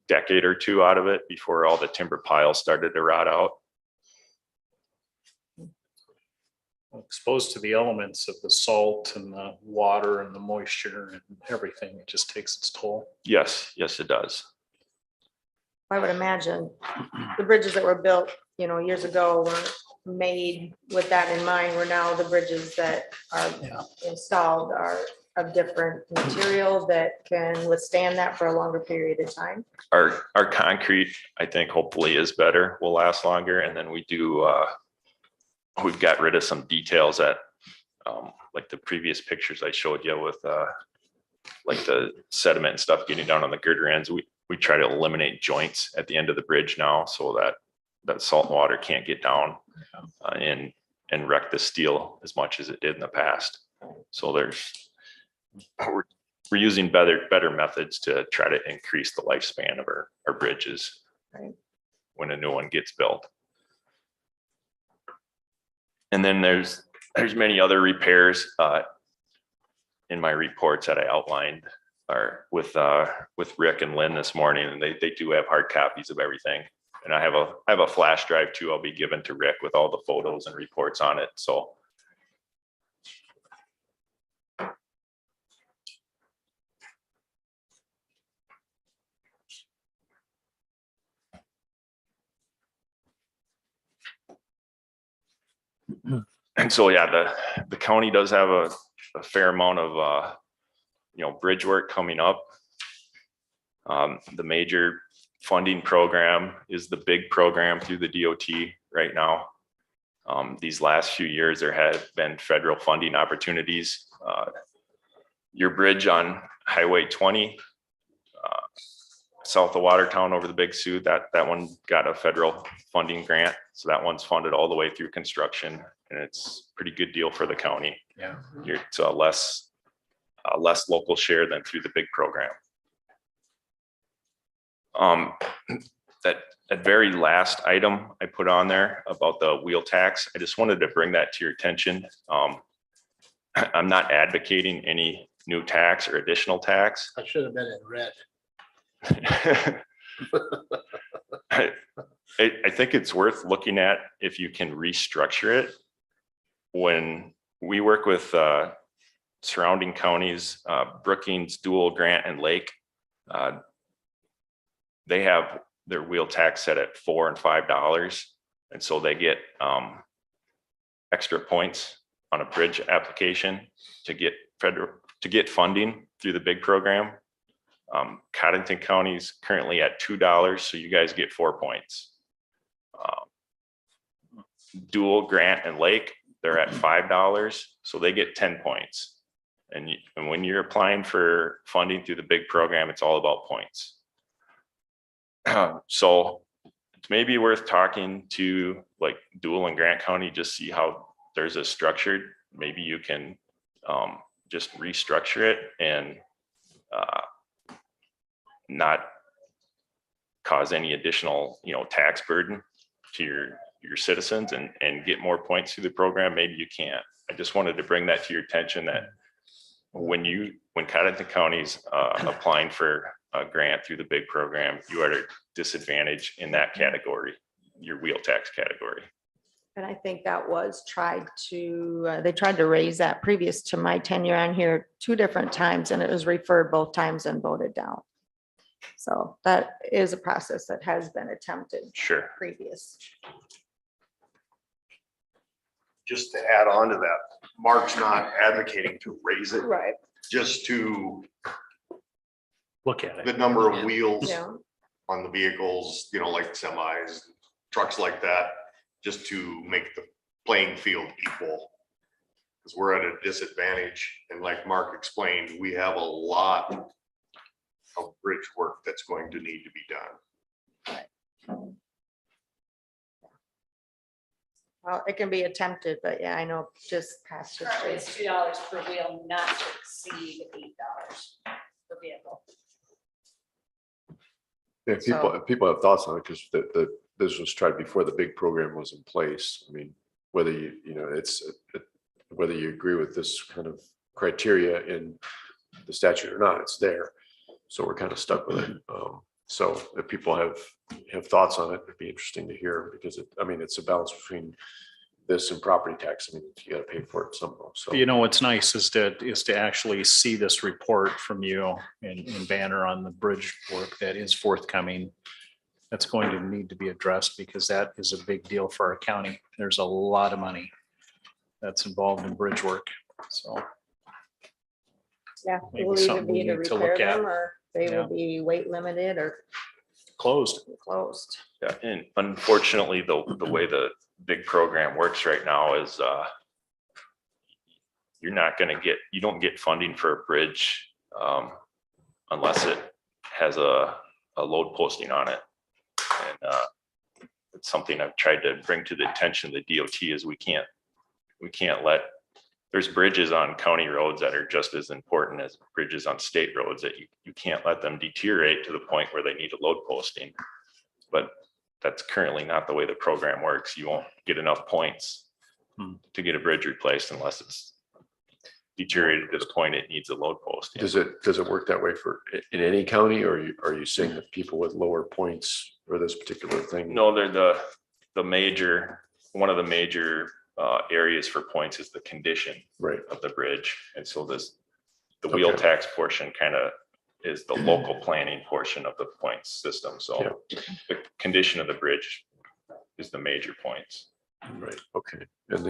decade or two out of it before all the timber piles started to rot out. Exposed to the elements of the salt and the water and the moisture and everything, it just takes its toll. Yes, yes, it does. I would imagine the bridges that were built, years ago were made with that in mind, where now the bridges that are installed are of different material that can withstand that for a longer period of time. Our concrete, I think hopefully is better, will last longer. And then we do, we've got rid of some details that, like the previous pictures I showed you with, like the sediment and stuff getting down on the girder ends. We try to eliminate joints at the end of the bridge now so that salt and water can't get down and wreck the steel as much as it did in the past. So we're using better methods to try to increase the lifespan of our bridges when a new one gets built. And then there's many other repairs in my reports that I outlined are with Rick and Lynn this morning, and they do have hard copies of everything. And I have a flash drive too. I'll be given to Rick with all the photos and reports on it. So. And so, yeah, the county does have a fair amount of, bridge work coming up. The major funding program is the big program through the DOT right now. These last few years, there have been federal funding opportunities. Your bridge on Highway 20, south of Watertown over the Big Sioux, that one got a federal funding grant. So that one's funded all the way through construction, and it's a pretty good deal for the county. Yeah. It's a less local share than through the big program. That very last item I put on there about the wheel tax, I just wanted to bring that to your attention. I'm not advocating any new tax or additional tax. I should have been in red. I think it's worth looking at if you can restructure it. When we work with surrounding counties, Brookings, Dual, Grant, and Lake, they have their wheel tax set at $4 and $5, and so they get extra points on a bridge application to get funding through the big program. Codington County is currently at $2, so you guys get 4 points. Dual, Grant, and Lake, they're at $5, so they get 10 points. And when you're applying for funding through the big program, it's all about points. So it's maybe worth talking to like Dual and Grant County, just see how there's a structured, maybe you can just restructure it and not cause any additional, tax burden to your citizens and get more points through the program. Maybe you can't. I just wanted to bring that to your attention that when Codington County's applying for a grant through the big program, you are at a disadvantage in that category, your wheel tax category. And I think that was they tried to raise that previous to my tenure on here 2 different times, and it was referred both times and voted down. So that is a process that has been attempted. Sure. Previous. Just to add on to that, Mark's not advocating to raise it, Right. just to Look at it. the number of wheels Yeah. on the vehicles, like semis, trucks like that, just to make the playing field equal. Because we're at a disadvantage, and like Mark explained, we have a lot of bridge work that's going to need to be done. Well, it can be attempted, but yeah, I know just past Currently, history. it's $2 per wheel, not to exceed $8 per vehicle. Yeah, people have thoughts on it because this was tried before the big program was in place. I mean, whether whether you agree with this kind of criteria in the statute or not, it's there. So we're kind of stuck with it. So if people have thoughts on it, it'd be interesting to hear because it's a balance between this and property tax. I mean, you gotta pay for it somehow, so. You know, what's nice is to actually see this report from you and Banner on the bridge work that is forthcoming. That's going to need to be addressed because that is a big deal for our county. There's a lot of money that's involved in bridge work, so. Yeah, it Maybe will either something we be to need to repair look at. them or they Yeah. will be weight limited or Closed. closed. Yeah, and unfortunately, the way the big program works right now is you don't get funding for a bridge unless it has a load posting on it. And it's something I've tried to bring to the attention of the DOT is we can't let, there's bridges on county roads that are just as important as bridges on state roads that you can't let them deteriorate to the point where they need a load posting. But that's currently not the way the program works. You won't get enough points to get a bridge replaced unless it's deteriorated to the point it needs a load posting. Does it work that way in any county, or are you saying that people with lower points for this particular thing? No, they're one of the major areas for points is the condition of the bridge. And so the wheel tax portion kind of is the local planning portion of the points system. So the condition of the bridge is the major points. Right, okay. And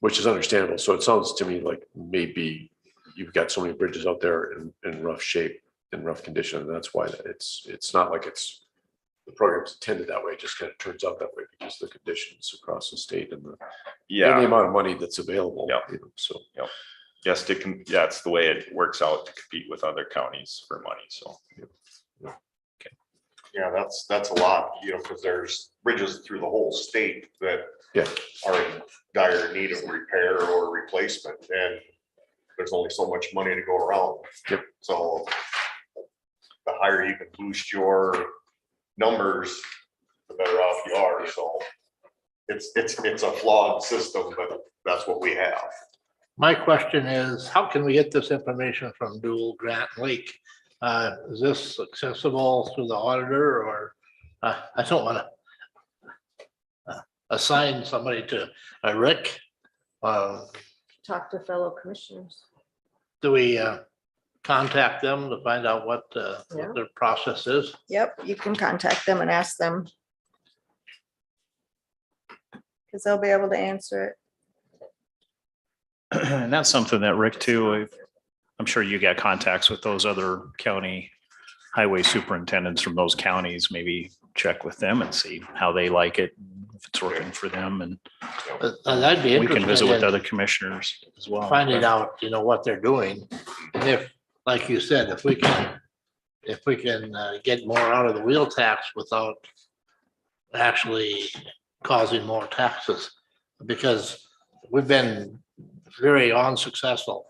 which is understandable. So it sounds to me like maybe you've got so many bridges out there in rough shape, in rough condition. And that's why it's not like the program's intended that way. It just kind of turns out that way because of the conditions across the state and the amount of money that's available. So. Yes, that's the way it works out to compete with other counties for money. So. Yeah, that's a lot, because there's bridges through the whole state that are in dire need of repair or replacement, and there's only so much money to go around. So the higher you can boost your numbers, the better off you are. So it's a flawed system, but that's what we have. My question is, how can we get this information from Dual, Grant, Lake? Is this accessible through the auditor, or I don't want to assign somebody to Rick? Talk to fellow commissioners. Do we contact them to find out what their process is? Yep, you can contact them and ask them. Because they'll be able to answer it. And that's something that Rick too, I'm sure you got contacts with those other county highway superintendents from those counties, maybe check with them and see how they like it, if it's working for them, and that'd be we can visit interesting with in other commissioners as well. finding out, what they're doing. And if, like you said, if we can get more out of the wheel tax without actually causing more taxes, because we've been very unsuccessful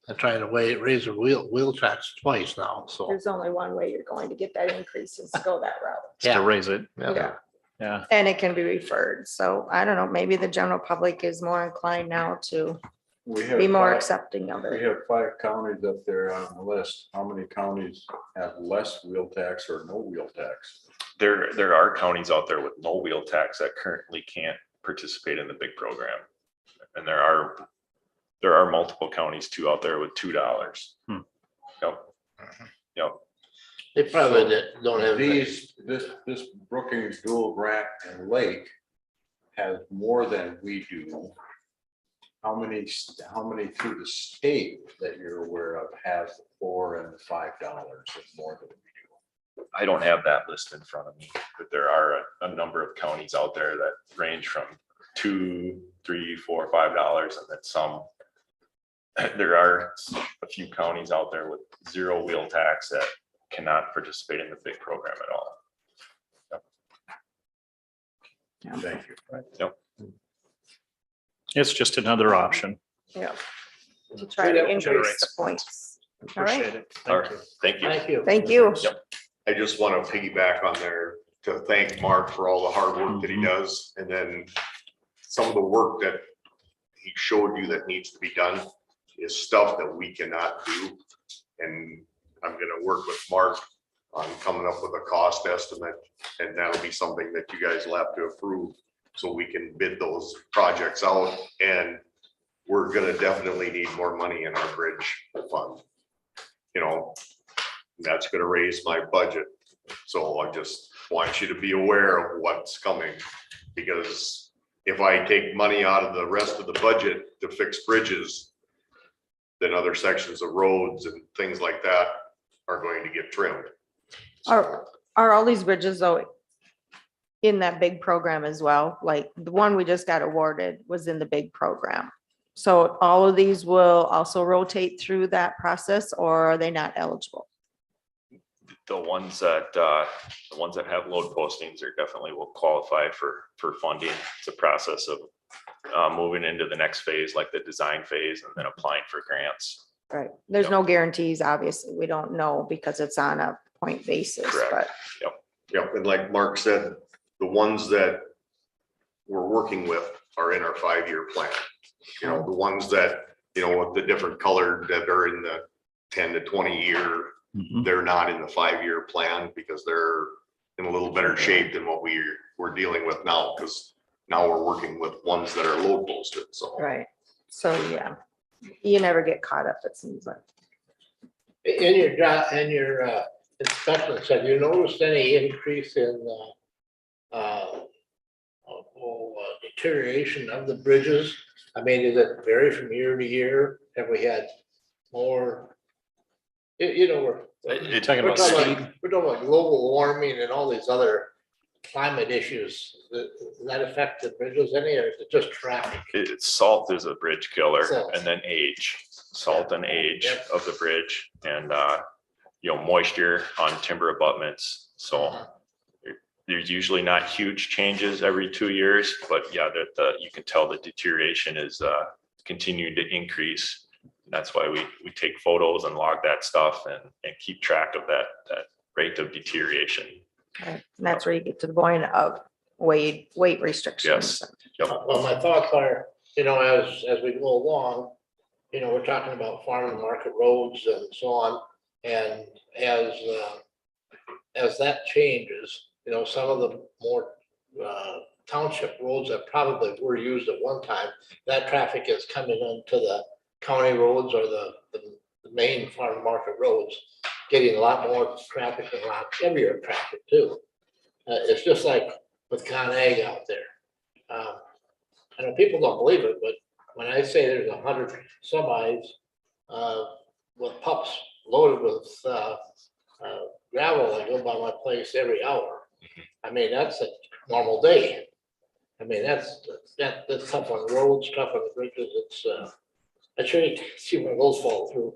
in trying to raise the wheel tax twice now, so. There's only one way you're going to get that increase is to go that route. To raise it. Yeah. And it can be referred. So I don't know, maybe the general public is more inclined now to be more accepting of We it. have 5 counties up there on the list. How many counties have less wheel tax or no wheel tax? There are counties out there with no wheel tax that currently can't participate in the big program. And there are multiple counties too out there with $2. Yep. They probably don't have. This Brookings, Dual, Grant, and Lake has more than we do. How many through the state that you're aware of has the $4 and the $5 more than we do? I don't have that list in front of me, but there are a number of counties out there that range from $2, $3, $4, $5, and then some. There are a few counties out there with zero wheel tax that cannot participate in the big program at all. Thank you. Yep. It's just another option. Yeah. To try to increase the points. All right. Appreciate it. All right, thank you. Thank you. Thank you. Yep. I just want to piggyback on there to thank Mark for all the hard work that he does. And then some of the work that he showed you that needs to be done is stuff that we cannot do. And I'm going to work with Mark on coming up with a cost estimate, and that'll be something that you guys will have to approve, so we can bid those projects out, and we're gonna definitely need more money in our bridge fund. You know, that's gonna raise my budget, so I just want you to be aware of what's coming, because if I take money out of the rest of the budget to fix bridges, then other sections of roads and things like that are going to get trimmed. Are all these bridges though in that big program as well? Like the one we just got awarded was in the big program. So all of these will also rotate through that process, or are they not eligible? The ones that have load postings are definitely will qualify for funding. It's a process of moving into the next phase, like the design phase, and then applying for grants. Right. There's Yep. no guarantees, obviously. We don't know because it's on a point basis, Correct. but Yep, and like Mark said, the ones that we're working with are in our 5-year plan. You know, the ones that, you know, with the different colored that are in the 10 to 20 year, they're not in the 5-year plan because they're in a little better shape than what we're dealing with now, because now we're working with ones that are load posted, so. right. So, yeah, you never get caught up, it seems like. In your job, in your inspections, have you noticed any increase in deterioration of the bridges? I mean, does it vary from year to year? Have we had more? You know, You're talking about speed? we're talking about global warming and all these other climate issues. Does that affect the bridges any, or is it just traffic? It's salt is a bridge killer, Salt. and then age, salt and age Yep. of the bridge, and moisture on timber abutments. So there's usually not huge changes every 2 years, but yeah, you can tell the deterioration is continuing to increase. That's why we take photos and log that stuff and keep track of that rate of deterioration. Right. And that's where you get to the point of weight restrictions. Yes. Yep. Well, my thoughts are, you know, as we go along, you know, we're talking about farm and market roads and so on. And as that changes, you know, some of the more township roads that probably were used at one time, that traffic is coming onto the county roads or the main farm market roads, getting a lot more traffic and a lot heavier traffic too. It's just like with Con Ag out there. I know people don't believe it, but when I say there's 100 semis with pups loaded with gravel that go by my place every hour, I mean, that's a normal day. I mean, that's tough on roads, tough on the bridges. It's I sure hate to see one of those fall through.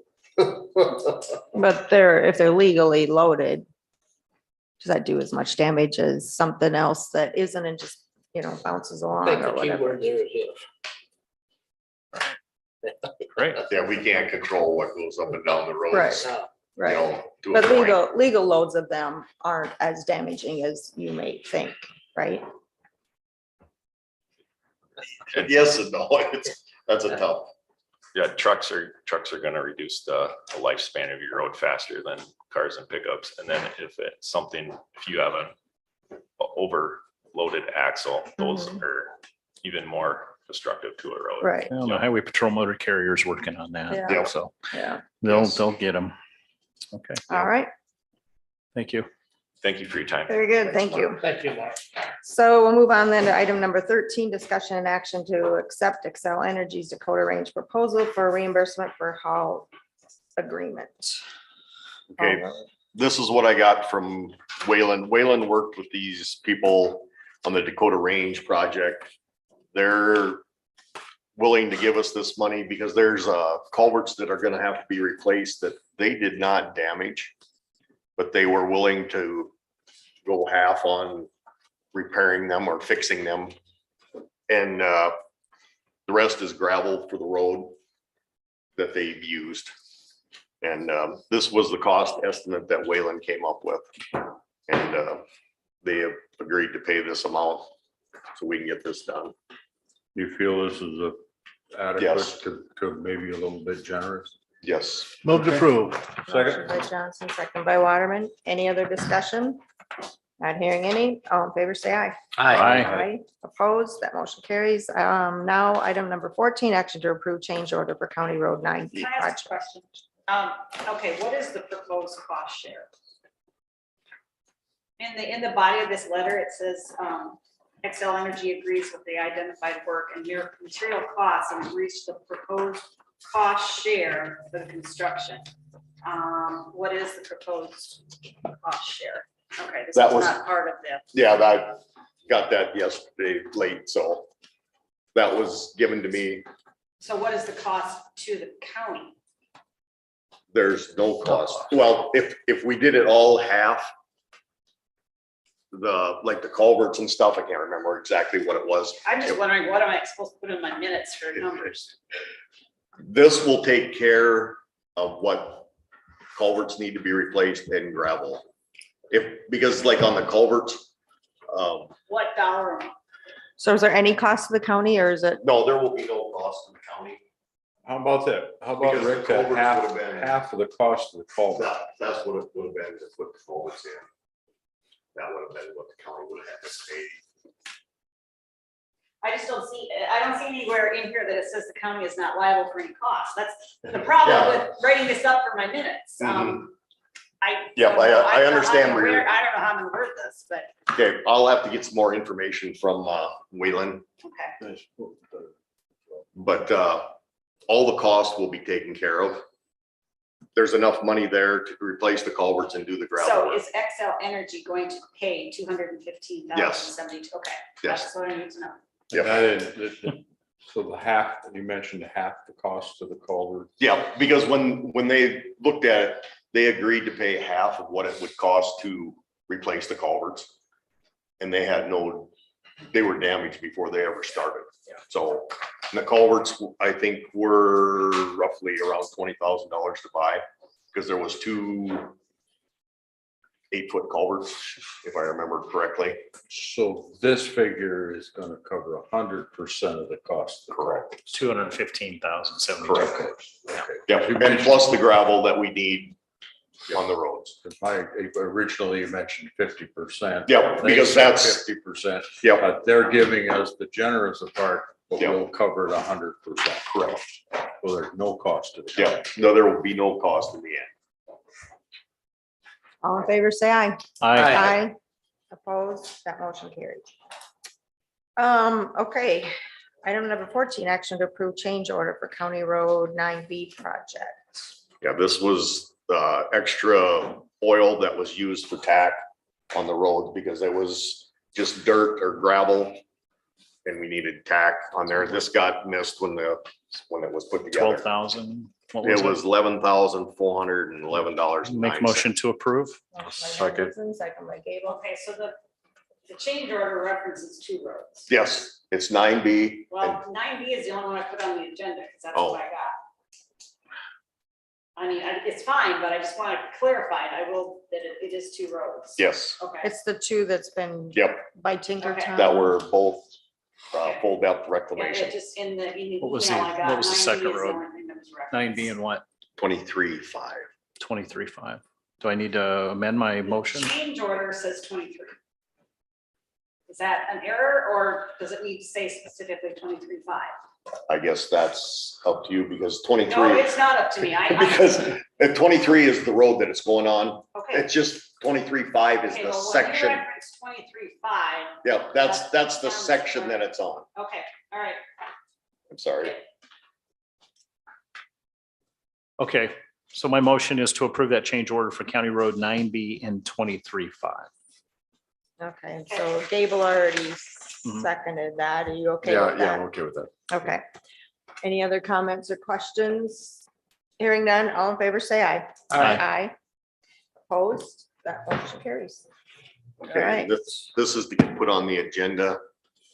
But if they're legally loaded, does that do as much damage as something else that isn't and just, you know, bounces I along think or the key whatever? word there is if. Great. Yeah, we can't control what goes up and down the roads. Right. You Right. know, to a But point. legal loads of them aren't as damaging as you may think, right? Yes and no, that's a tough. Yeah, trucks are gonna reduce the lifespan of your road faster than cars and pickups. And then if you have an overloaded axle, those are even more destructive to a road. Right. Well, the highway patrol motor carrier's working on that. Yeah. So Yeah. they'll get them. Okay, All right. thank you. Thank you for your time. Very good. Thank you. Thank you, Mark. So we'll move on then to item number 13, discussion and action to accept Excel Energy's Dakota Range proposal for reimbursement for haul agreement. Okay, this is what I got from Wayland. Wayland worked with these people on the Dakota Range project. They're willing to give us this money because there's culverts that are gonna have to be replaced that they did not damage, but they were willing to go half on repairing them or fixing them. And the rest is gravel for the road that they've used. And this was the cost estimate that Wayland came up with. And they have agreed to pay this amount so we can get this done. You feel this is Yes. adequate to maybe a little bit generous? Yes. Move to approve. Motion by Johnson, second by Waterman. Any other discussion? Not hearing any. All in favor, say aye. Aye. Opposed, that motion carries. Now, item number 14, action to approve change order for County Road 9B Can I ask a project. question? Okay, what is the proposed cost share? In the body of this letter, it says, Xcel Energy agrees with the identified work and material costs and reached the proposed cost share for the construction. What is the proposed cost share? Okay, this That is was- not part of this. Yeah, I got that yesterday late, so that was given to me. So what is the cost to the county? There's no cost. Well, if we did it all half, like the culverts and stuff, I can't remember exactly what it was. I'm just wondering, what am I supposed to put in my minutes for numbers? This will take care of what culverts need to be replaced and gravel. Because like on the culverts, What dollar amount? So is there any cost to the county or is it? no, there will be no cost to the county. How about that? How about Because the Rick, that culverts would've been- half of the cost of the culvert? That's what it would have been to put the culverts in. That would have been what the county would have had to pay. I just don't see anywhere in here that it says the county is not liable for any costs. That's the problem with writing this up for my minutes. Yep, I understand where you're. I don't know how I'm gonna word this, but, Okay, I'll have to get some more information from Wayland, okay. but all the costs will be taken care of. There's enough money there to replace the culverts and do the gravel. So work. is Xcel Energy going to pay $215,072? Okay. Yes. That's what I need to know. Yep. So the half, you mentioned half the cost of the culvert. Yeah, because when they looked at it, they agreed to pay half of what it would cost to replace the culverts. And they were damaged before they ever started. So the culverts, I think, were roughly around $20,000 to buy, because there was 2 8-foot culverts, if I remember correctly. So this figure is gonna cover 100% of the cost. Correct. 215,072. Correct. Yeah, and plus the gravel that we need on the roads. Originally you mentioned 50%. Yeah, because that's, 50%, yeah, but they're giving us the generous part, but Yeah. we'll cover it 100%. correct. So there's no cost to the Yeah, county. no, there will be no cost in the end. All in favor, say aye. Aye. Opposed, that motion carried. Okay, item number 14, action to approve change order for County Road 9B project. Yeah, this was extra oil that was used for tack on the road because it was just dirt or gravel. And we needed tack on there. This got missed when it was put together. 12,000. What It was was $11,411. Make motion to approve. Second. Second by Gable. Okay, so the change order references 2 roads. Yes, it's 9B. Well, 9B is the only one I put on the agenda because that's Oh. what I got. I mean, it's fine, but I just want to clarify it. I will, that it is 2 roads. Yes, Okay. It's the 2 that's been yep, by Tinkertown. that were both full depth Yeah, reclamation. it just in the email What was I the- got. what was the 9B second is the road? only thing that was 9B and what? 23.5. 23.5. Do I need to amend my motion? Change order says 23. Is that an error or does it need to say specifically 23.5? I guess that's up to you because No, 23, it's not up to me. because 23 is the road that it's going on. Okay. It's just 23.5 is Okay, the well, when you section. reference 23.5, Yeah, that's the sounds section that correct. it's on. okay, all right. I'm sorry. Okay, so my motion is to approve that change order for County Road 9B and 23.5. Okay, and so Gable already Mhm. seconded that. Are you okay Yeah, with yeah, I'm that? okay with that. Okay. Any other comments or questions? Hearing none, all in favor, say aye. Aye. Aye. Opposed, that motion carries. Okay, right. this is to get put on the agenda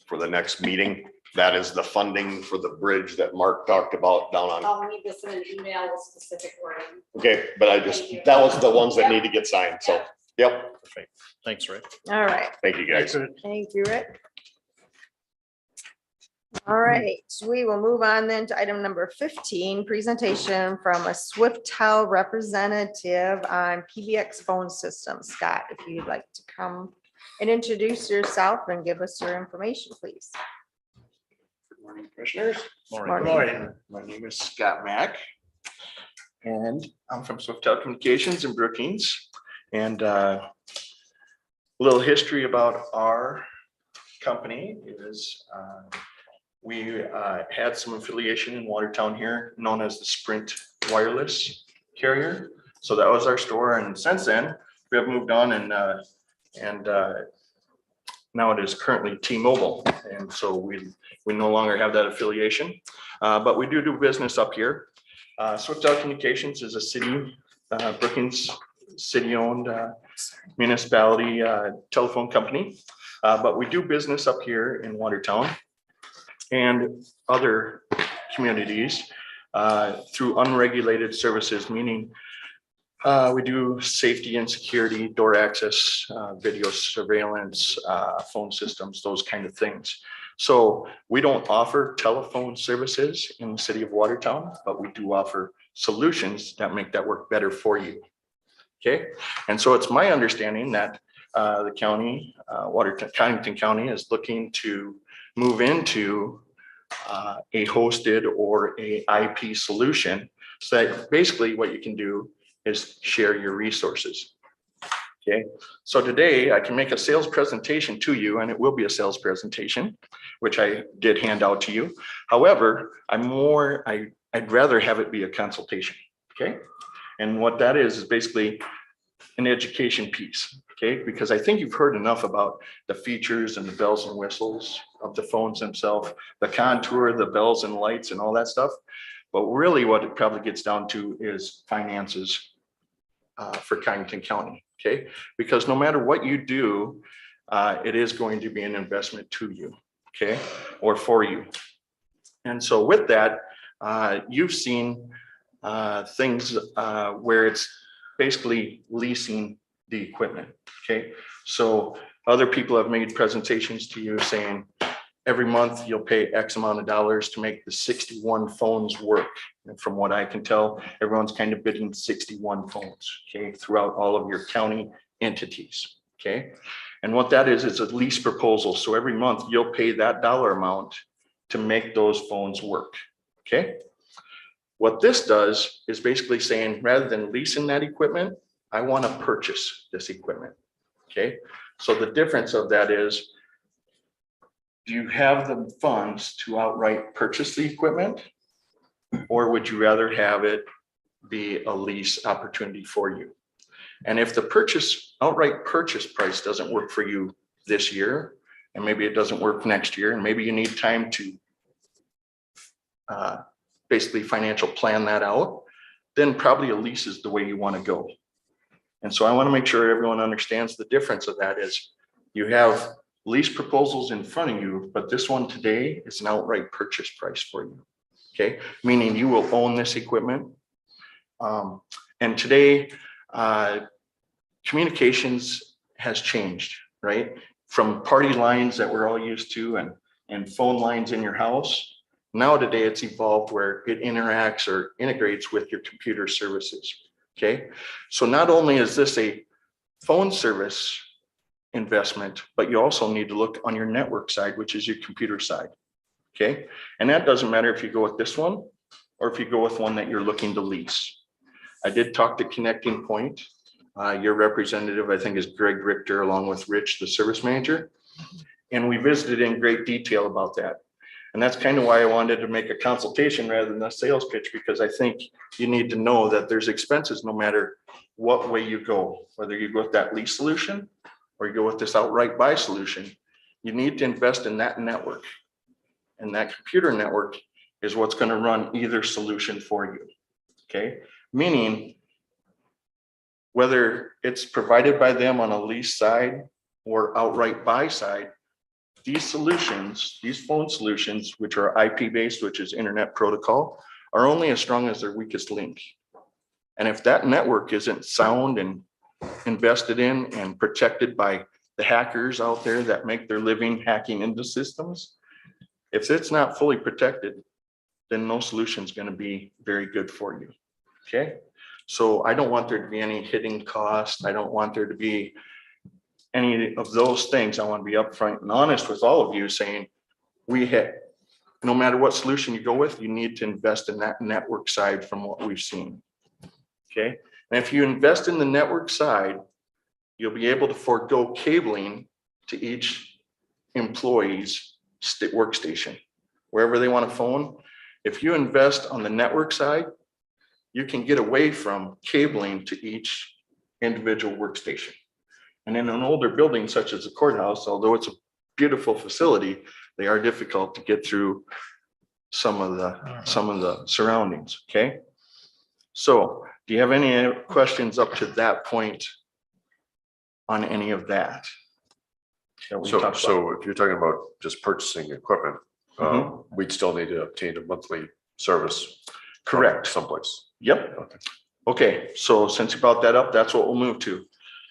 for the next meeting. That is the funding for the bridge that Mark talked about down on. I'll need this in an email with specific wording. Okay, but that was the ones that need to get signed. So, yep. Perfect. Thanks, Rick. All right, Thank you, guys. thank you, Rick. All right, we will move on then to item number 15, presentation from a Swiftell representative on PBX phone system. Scott, if you'd like to come and introduce yourself and give us your information, please. Good morning, commissioners. Morning. Good morning. My name is Scott Mack. And I'm from Swiftell Communications in Brookings. And a little history about our company is we had some affiliation in Watertown here, known as the Sprint Wireless Carrier. So that was our store. And since then, we have moved on and now it is currently T-Mobile. And so we no longer have that affiliation, but we do business up here. Swiftell Communications is a city, Brookings city-owned municipality telephone company. But we do business up here in Watertown and other communities through unregulated services, meaning we do safety and security, door access, video surveillance, phone systems, those kind of things. So we don't offer telephone services in the city of Watertown, but we do offer solutions that make that work better for you. Okay, and so it's my understanding that the county, Codington County, is looking to move into a hosted or a IP solution. So that basically what you can do is share your resources. Okay, so today I can make a sales presentation to you, and it will be a sales presentation, which I did hand out to you. However, I'd rather have it be a consultation. Okay, and what that is basically an education piece. Okay, because I think you've heard enough about the features and the bells and whistles of the phones themselves, the contour, the bells and lights and all that stuff. But really what it probably gets down to is finances for Codington County. Okay, because no matter what you do, it is going to be an investment to you, okay, or for you. And so with that, you've seen things where it's basically leasing the equipment. Okay, so other people have made presentations to you saying every month you'll pay X amount of dollars to make the 61 phones work. And from what I can tell, everyone's kind of bidding 61 phones, okay, throughout all of your county entities. Okay, and what that is a lease proposal. So every month you'll pay that dollar amount to make those phones work. Okay, what this does is basically saying rather than leasing that equipment, I want to purchase this equipment. Okay, so the difference of that is, do you have the funds to outright purchase the equipment? Or would you rather have it be a lease opportunity for you? And if the outright purchase price doesn't work for you this year, and maybe it doesn't work next year, and maybe you need time to basically financial plan that out, then probably a lease is the way you want to go. And so I want to make sure everyone understands the difference of that is you have lease proposals in front of you, but this one today is an outright purchase price for you. Okay, meaning you will own this equipment. And today, communications has changed, right? From party lines that we're all used to and phone lines in your house. Now today it's evolved where it interacts or integrates with your computer services. Okay, so not only is this a phone service investment, but you also need to look on your network side, which is your computer side. Okay, and that doesn't matter if you go with this one or if you go with one that you're looking to lease. I did talk to Connecting Point. Your representative, I think, is Greg Richter, along with Rich, the service manager. And we visited in great detail about that. And that's kind of why I wanted to make a consultation rather than a sales pitch, because I think you need to know that there's expenses no matter what way you go, whether you go with that lease solution or you go with this outright buy solution. You need to invest in that network. And that computer network is what's going to run either solution for you. Okay, meaning whether it's provided by them on a lease side or outright buy side, these solutions, these phone solutions, which are IP based, which is internet protocol, are only as strong as their weakest link. And if that network isn't sound and invested in and protected by the hackers out there that make their living hacking into systems, If it's not fully protected, then no solution is going to be very good for you. Okay, so I don't want there to be any hidden cost. I don't want there to be any of those things. I want to be upfront and honest with all of you, saying no matter what solution you go with, you need to invest in that network side from what we've seen. Okay, and if you invest in the network side, you'll be able to forego cabling to each employee's workstation, wherever they want a phone. If you invest on the network side, you can get away from cabling to each individual workstation. And in an older building such as the courthouse, although it's a beautiful facility, they are difficult to get through some of the surroundings. Okay, so do you have any questions up to that point on any of that? So if you're talking about just purchasing equipment, we'd still need to obtain a monthly service. Correct. Someplace. Yep. Okay. Okay, so since you brought that up, that's what we'll move to.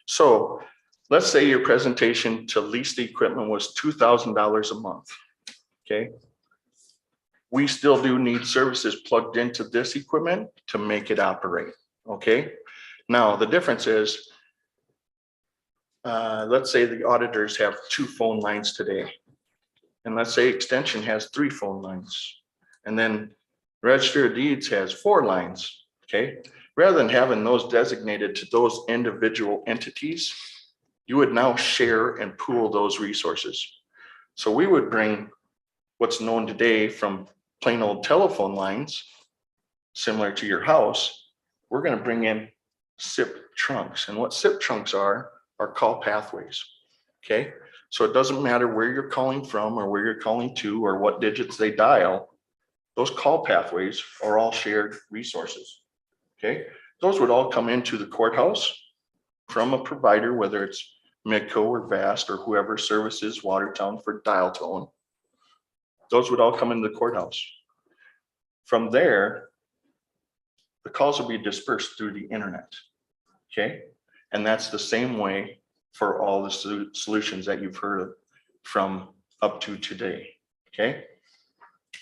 So let's say your presentation to lease the equipment was $2,000 a month. Okay. We still do need services plugged into this equipment to make it operate. Okay. Now the difference is, let's say the auditors have 2 phone lines today. And let's say extension has 3 phone lines. And then Register of Deeds has 4 lines. Okay. Rather than having those designated to those individual entities, you would now share and pool those resources. So we would bring what's known today from plain old telephone lines, similar to your house. We're going to bring in SIP trunks. And what SIP trunks are call pathways. Okay. So it doesn't matter where you're calling from or where you're calling to or what digits they dial. Those call pathways are all shared resources. Okay. Those would all come into the courthouse from a provider, whether it's Midco or Vast or whoever services Watertown for dial tone. Those would all come into the courthouse. From there, the calls will be dispersed through the internet. Okay. And that's the same way for all the solutions that you've heard of from up to today. Okay.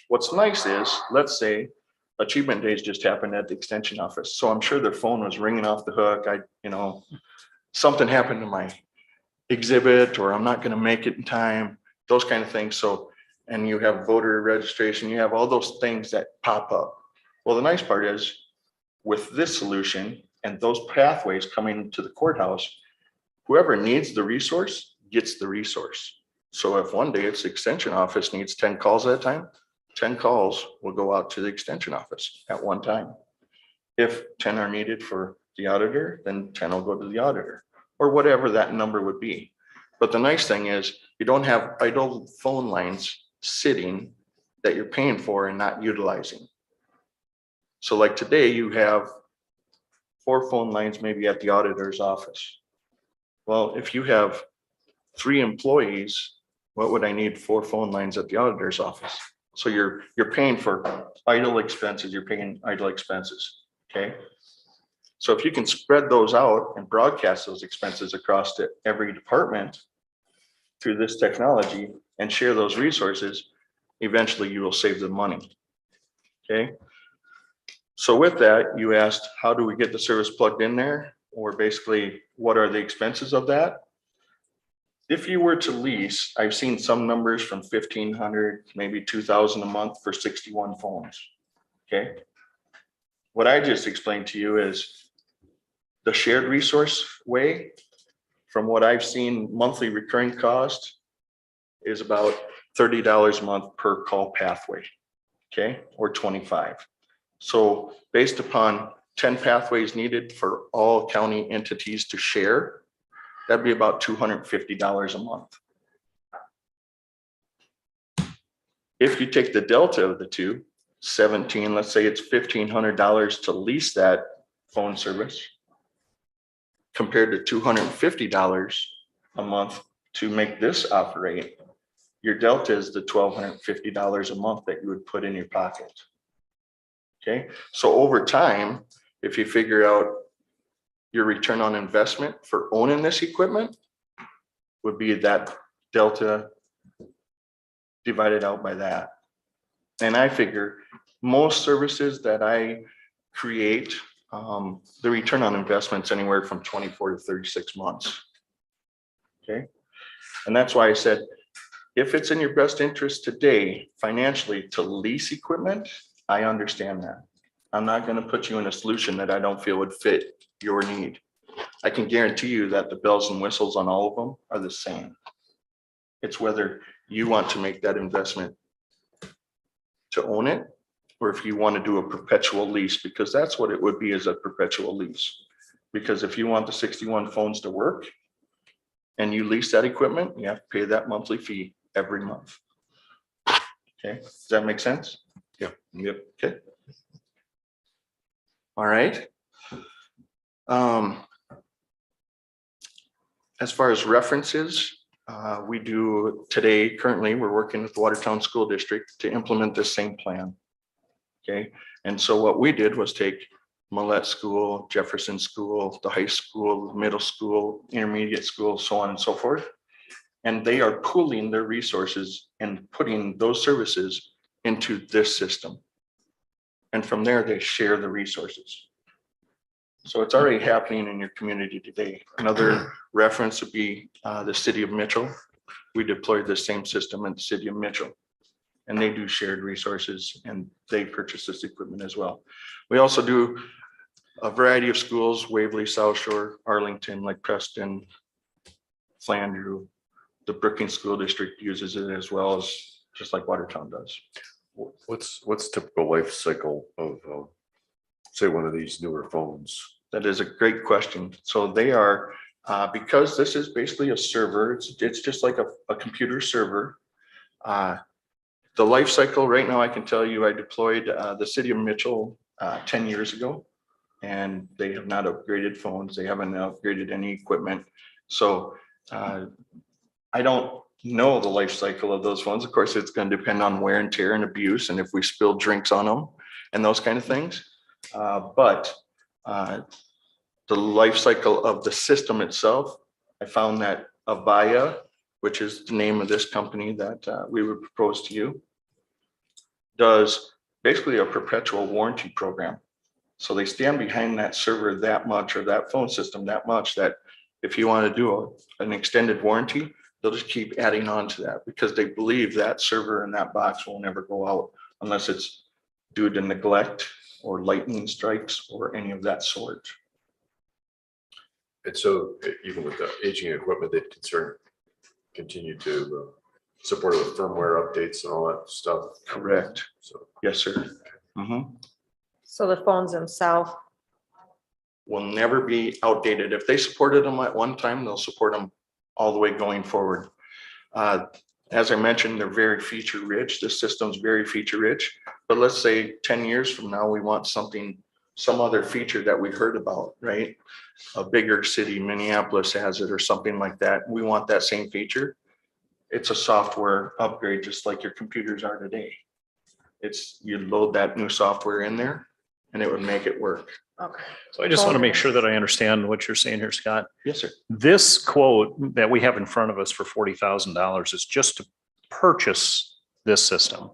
What's nice is, let's say Achievement Days just happened at the extension office. So I'm sure their phone was ringing off the hook. Something happened to my exhibit, or I'm not going to make it in time, those kind of things. So, and you have voter registration, you have all those things that pop up. Well, the nice part is with this solution and those pathways coming to the courthouse, whoever needs the resource gets the resource. So if one day it's the extension office needs 10 calls at a time, 10 calls will go out to the extension office at one time. If 10 are needed for the auditor, then 10 will go to the auditor, or whatever that number would be. But the nice thing is you don't have idle phone lines sitting that you're paying for and not utilizing. So like today you have 4 phone lines maybe at the auditor's office. Well, if you have 3 employees, what would I need 4 phone lines at the auditor's office? So you're paying for idle expenses, you're paying idle expenses, okay? So if you can spread those out and broadcast those expenses across to every department through this technology and share those resources, eventually you will save the money, okay? So with that, you asked, how do we get the service plugged in there? Or basically, what are the expenses of that? If you were to lease, I've seen some numbers from 1,500, maybe 2,000 a month for 61 phones. Okay. What I just explained to you is the shared resource way. From what I've seen, monthly recurring cost is about $30 a month per call pathway. Okay. Or 25. So based upon 10 pathways needed for all county entities to share, that'd be about $250 a month. If you take the delta of the two, 17, let's say it's $1,500 to lease that phone service compared to $250 a month to make this operate, your delta is the $1,250 a month that you would put in your pocket. Okay, so over time, if you figure out your return on investment for owning this equipment would be that delta divided out by that. And I figure most services that I create, the return on investment's anywhere from 24 to 36 months. Okay, and that's why I said, if it's in your best interest today financially to lease equipment, I understand that. I'm not going to put you in a solution that I don't feel would fit your need. I can guarantee you that the bells and whistles on all of them are the same. It's whether you want to make that investment to own it, or if you want to do a perpetual lease, because that's what it would be, as a perpetual lease. Because if you want the 61 phones to work and you lease that equipment, you have to pay that monthly fee every month. Okay, does that make sense? Yeah. Yep. Okay. All right. As far as references, we do today, currently, we're working with the Watertown School District to implement this same plan. Okay, and so what we did was take Millette School, Jefferson School, the high school, middle school, intermediate school, so on and so forth. And they are pooling their resources and putting those services into this system. And from there, they share the resources. So it's already happening in your community today. Another reference would be the city of Mitchell. We deployed the same system in the city of Mitchell. And they do shared resources, and they purchase this equipment as well. We also do a variety of schools, Waverly, South Shore, Arlington, like Preston, Flandreau. The Brookings School District uses it as well, as just like Watertown does. What's typical life cycle of, say, one of these newer phones? That is a great question. So they are, because this is basically a server, it's just like a computer server. The life cycle right now, I can tell you, I deployed the city of Mitchell 10 years ago, and they have not upgraded phones. They haven't upgraded any equipment. So I don't know the life cycle of those phones. Of course, it's going to depend on wear and tear and abuse, and if we spill drinks on them and those kind of things. But the life cycle of the system itself, I found that Avaya, which is the name of this company that we would propose to you, does basically a perpetual warranty program. So they stand behind that server that much, or that phone system that much, that if you want to do an extended warranty, they'll just keep adding on to that, because they believe that server and that box will never go out unless it's due to neglect or lightning strikes or any of that sort. And so even with the aging equipment, they continue to support with firmware updates and all that stuff. Correct. So, Yes, sir. Mhm. So the phones themselves, Will never be outdated. If they supported them at one time, they'll support them all the way going forward. As I mentioned, they're very feature rich. This system's very feature rich. But let's say 10 years from now, we want some other feature that we heard about, right? A bigger city, Minneapolis has it or something like that. We want that same feature. It's a software upgrade, just like your computers are today. You load that new software in there and it would make it work. okay. So I just want to make sure that I understand what you're saying here, Scott. Yes, sir. This quote that we have in front of us for $40,000 is just to purchase this system.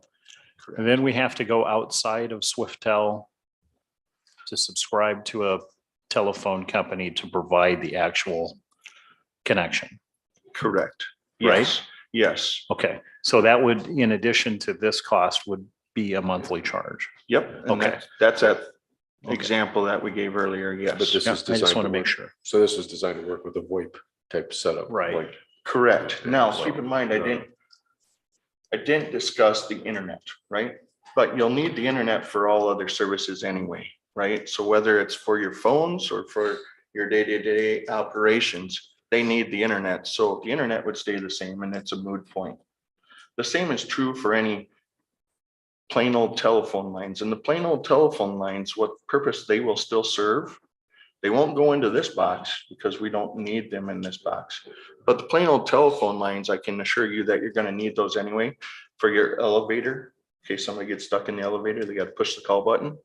And then we have to go outside of Swiftell to subscribe to a telephone company to provide the actual connection. Correct. Right? Yes. Yes. Okay, so that would, in addition to this cost, would be a monthly charge. Yep. And Okay. That's that Okay. example that we gave earlier. Yes. but this Yeah, is I designed just want to to make work. sure. So this is designed to work with a VoIP type setup. Right. like- Correct. Now, keep in mind, I didn't discuss the internet, right? But you'll need the internet for all other services anyway, right? So whether it's for your phones or for your day-to-day operations, they need the internet. So the internet would stay the same, and it's a moot point. The same is true for any plain old telephone lines. And the plain old telephone lines, what purpose they will still serve, they won't go into this box because we don't need them in this box. But the plain old telephone lines, I can assure you that you're going to need those anyway for your elevator. In case somebody gets stuck in the elevator, they got to push the call button.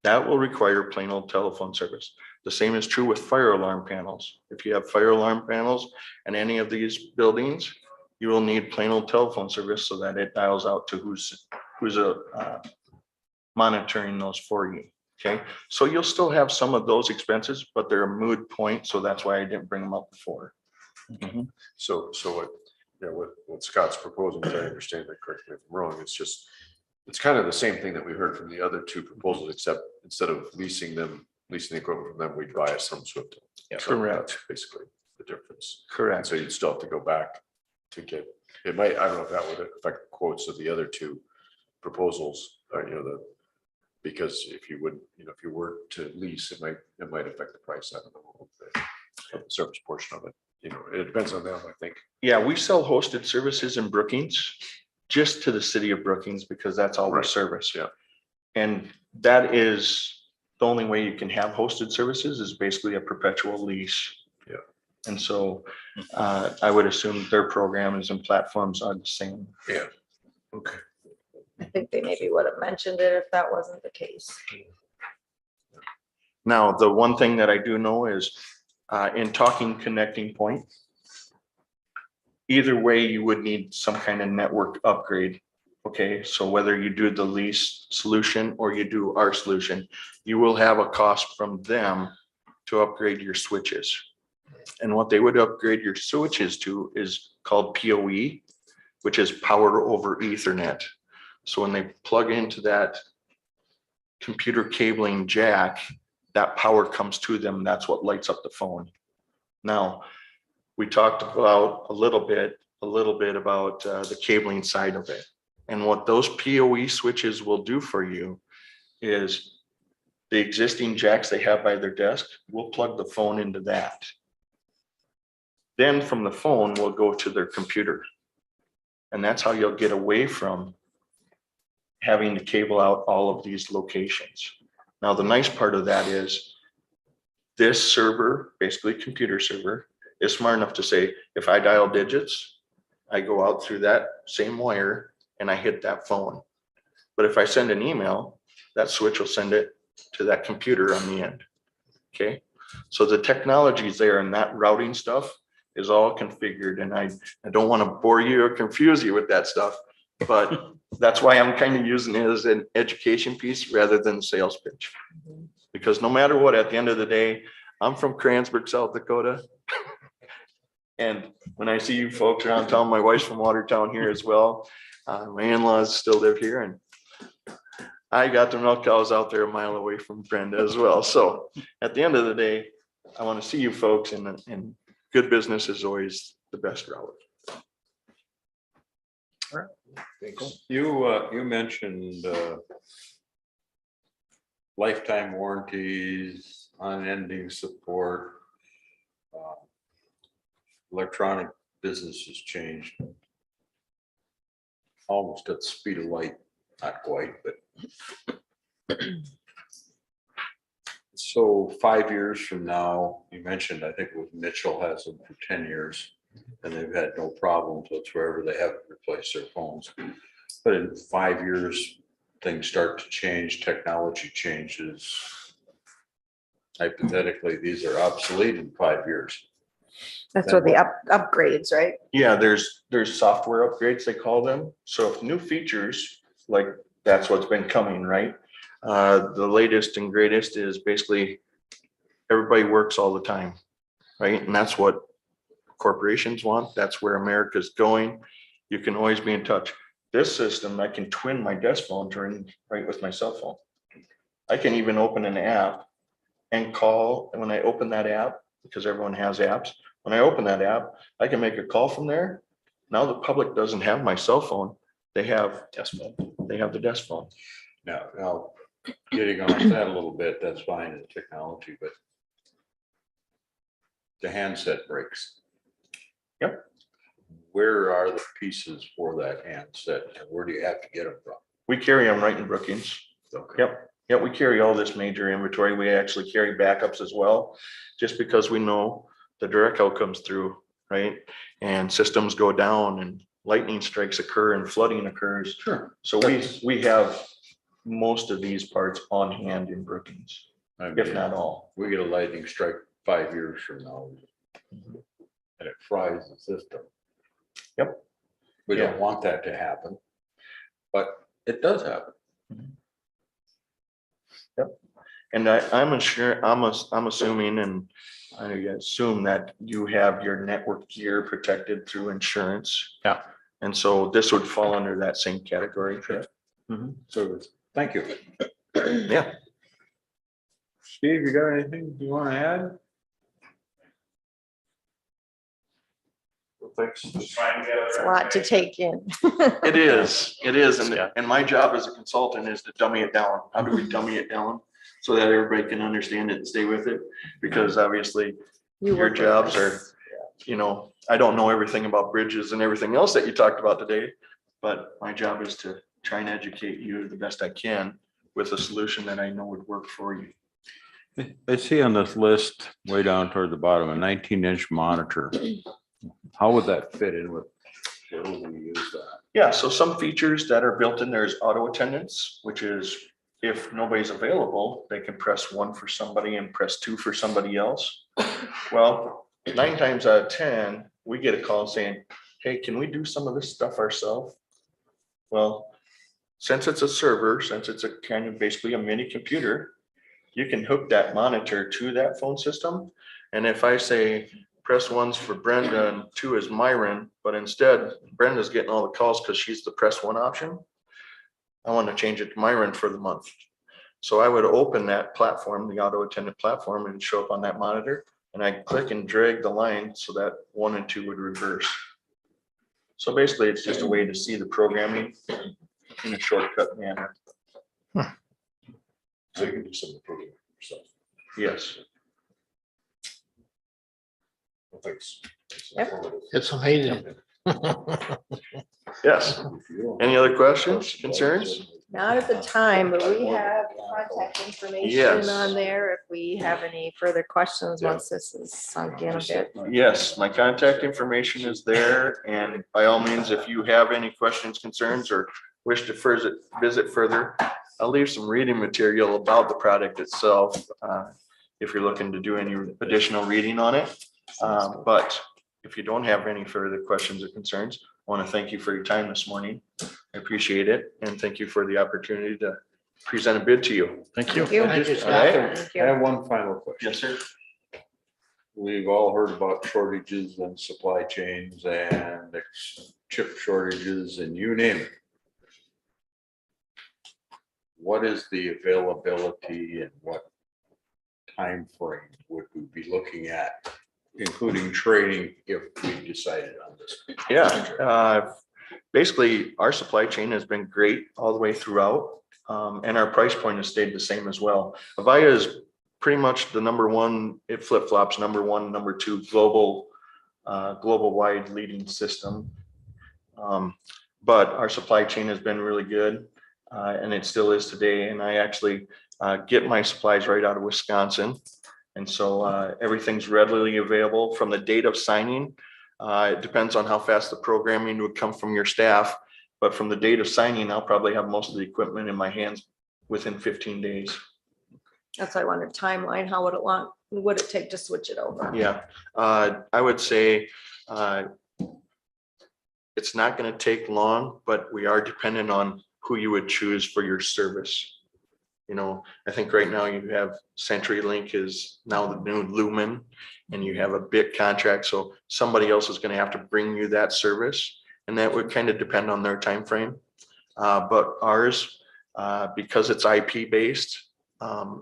That will require plain old telephone service. The same is true with fire alarm panels. If you have fire alarm panels in any of these buildings, you will need plain old telephone service so that it dials out to who's monitoring those for you. Okay, so you'll still have some of those expenses, but they're a moot point, so that's why I didn't bring them up before. So what, yeah, what Scott's proposing, if I understand that correctly, if I'm wrong, it's just, it's kind of the same thing that we heard from the other two proposals, except instead of leasing the equipment from them, we'd buy it from Swiftell. Yeah, So correct. that's basically the difference. And Correct. so you'd still have to go back to get, it might, I don't know if that would affect quotes of the other two proposals, or, you know, because if you would, you know, if you were to lease, it might affect the price. I don't know, the service portion of it, you know, it depends on them, I think. Yeah, we sell hosted services in Brookings, just to the city of Brookings, because that's all we Right. service. Yeah. And that is the only way you can have hosted services is basically a perpetual lease. Yeah. And so I would assume their programs and platforms are the same. Yeah. Okay. I think they maybe would have mentioned it if that wasn't the case. Now, the one thing that I do know is in talking connecting point, either way, you would need some kind of network upgrade. Okay, so whether you do the lease solution or you do our solution, you will have a cost from them to upgrade your switches. And what they would upgrade your switches to is called PoE, which is power over Ethernet. So when they plug into that computer cabling jack, that power comes to them. That's what lights up the phone. Now, we talked about a little bit about the cabling side of it. And what those PoE switches will do for you is the existing jacks they have by their desk, we'll plug the phone into that. Then from the phone, we'll go to their computer. And that's how you'll get away from having to cable out all of these locations. Now, the nice part of that is this server, basically computer server, is smart enough to say, if I dial digits, I go out through that same wire and I hit that phone. But if I send an email, that switch will send it to that computer on the end. Okay, so the technology is there, and that routing stuff is all configured. And I don't want to bore you or confuse you with that stuff, but that's why I'm kind of using it as an education piece rather than a sales pitch. Because no matter what, at the end of the day, I'm from Cransburg, South Dakota. And when I see you folks around town, my wife's from Watertown here as well. My in-laws still live here, and I got the milk cows out there a mile away from Brenda as well. So at the end of the day, I want to see you folks, and good business is always the best route. All right. Thanks. You mentioned lifetime warranties, unending support. Electronic business has changed almost at the speed of light, not quite, but. So 5 years from now, you mentioned, I think it was Mitchell has them for 10 years and they've had no problems whatsoever. They haven't replaced their phones. But in 5 years, things start to change, technology changes. Hypothetically, these are obsolete in 5 years. That's what the upgrades, right? Yeah, there's software upgrades, they call them. So if new features, like that's what's been coming, right? The latest and greatest is basically everybody works all the time, right? And that's what corporations want. That's where America's going. You can always be in touch. This system, I can twin my desk phone right with my cell phone. I can even open an app and call. And when I open that app, because everyone has apps, when I open that app, I can make a call from there. Now the public doesn't have my cell phone. They have desk phone. They have the desk phone. Now, getting on that a little bit, that's fine in technology, but the handset breaks. Yep. Where are the pieces for that handset and where do you have to get them from? We carry them right in Brookings. Okay. Yep, we carry all this major inventory. We actually carry backups as well, just because we know the direct out comes through, right? And systems go down and lightning strikes occur and flooding occurs. Sure. So we have most of these parts on hand in Brookings, if not all. We get a lightning strike 5 years from now and it fries the system. Yep. We don't want that to happen. But it does happen. And I'm sure, I'm assuming, and I assume that you have your network gear protected through insurance. Yeah. And so this would fall under that same category. So, thank you. Yeah. Steve, you got anything you want to add? Thanks. Just trying to get It's a lot to take in. It is, Yeah. and my job as a consultant is to dummy it down. How do we dummy it down? So that everybody can understand it and stay with it, because obviously You your work with jobs are, us. I don't know everything about bridges and everything else that you talked about today. But my job is to try and educate you the best I can with a solution that I know would work for you. I see on this list way down toward the bottom, a 19-inch monitor. How would that fit in with, where would we use that? Yeah, so some features that are built in there is auto attendance, which is if nobody's available, they can press 1 for somebody and press 2 for somebody else. Well, 9 times out of 10, we get a call saying, hey, can we do some of this stuff ourselves? Well, since it's a server, since it's a kind of basically a mini computer, you can hook that monitor to that phone system. And if I say, press 1's for Brenda and 2 is Myron, but instead Brenda's getting all the calls because she's the press 1 option, I want to change it to Myron for the month. So I would open that platform, the auto attendant platform, and show up on that monitor, and I click and drag the line so that 1 and 2 would reverse. So basically it's just a way to see the programming in a shortcut manner. So you can do some of the programming yourself. Yes. Well, thanks. Yep. It's amazing. Yes. Any other questions, concerns? Not at the time, but we have contact information Yes. on there if we have any further questions once this is sunk in a bit. Yes, my contact information is there, and by all means, if you have any questions, concerns, or wish to visit further, I'll leave some reading material about the product itself, if you're looking to do any additional reading on it. But if you don't have any further questions or concerns, I want to thank you for your time this morning. I appreciate it, and thank you for the opportunity to present a bid to you. Thank you. Thank you. Thank you, All right. Scott. Thank I you. have one final question. Yes, sir. We've all heard about shortages and supply chains and chip shortages and you name it. What is the availability and what time frame would we be looking at, including training, if we decided on this? Yeah, basically, our supply chain has been great all the way throughout, and our price point has stayed the same as well. Avaya is pretty much the number one, it flip-flops, number 1, number 2 global wide leading system. But our supply chain has been really good, and it still is today. And I actually get my supplies right out of Wisconsin. And so everything's readily available from the date of signing. It depends on how fast the programming would come from your staff, but from the date of signing, I'll probably have most of the equipment in my hands within 15 days. That's why I wanted timeline. How would it take to switch it over? Yeah, I would say it's not going to take long, but we are dependent on who you would choose for your service. I think right now you have CenturyLink is now the new Lumen, and you have a bit contract. So somebody else is going to have to bring you that service, and that would kind of depend on their time frame. But ours, because it's IP based,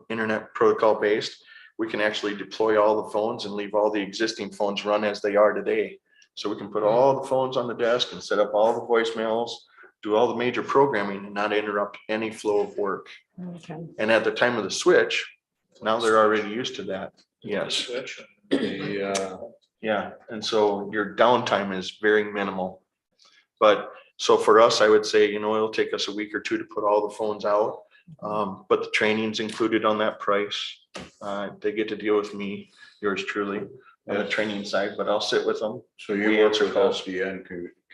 internet protocol based, we can actually deploy all the phones and leave all the existing phones run as they are today. So we can put all the phones on the desk and set up all the voicemails, do all the major programming and not interrupt any flow of work. Okay. And at the time of the switch, now they're already used to that. Yes. Yeah. And so your downtime is very minimal. But so for us, I would say, it'll take us a week or 2 to put all the phones out. But the training's included on that price. They get to deal with me, yours truly, on the training side, but I'll sit with them. So you work with SDN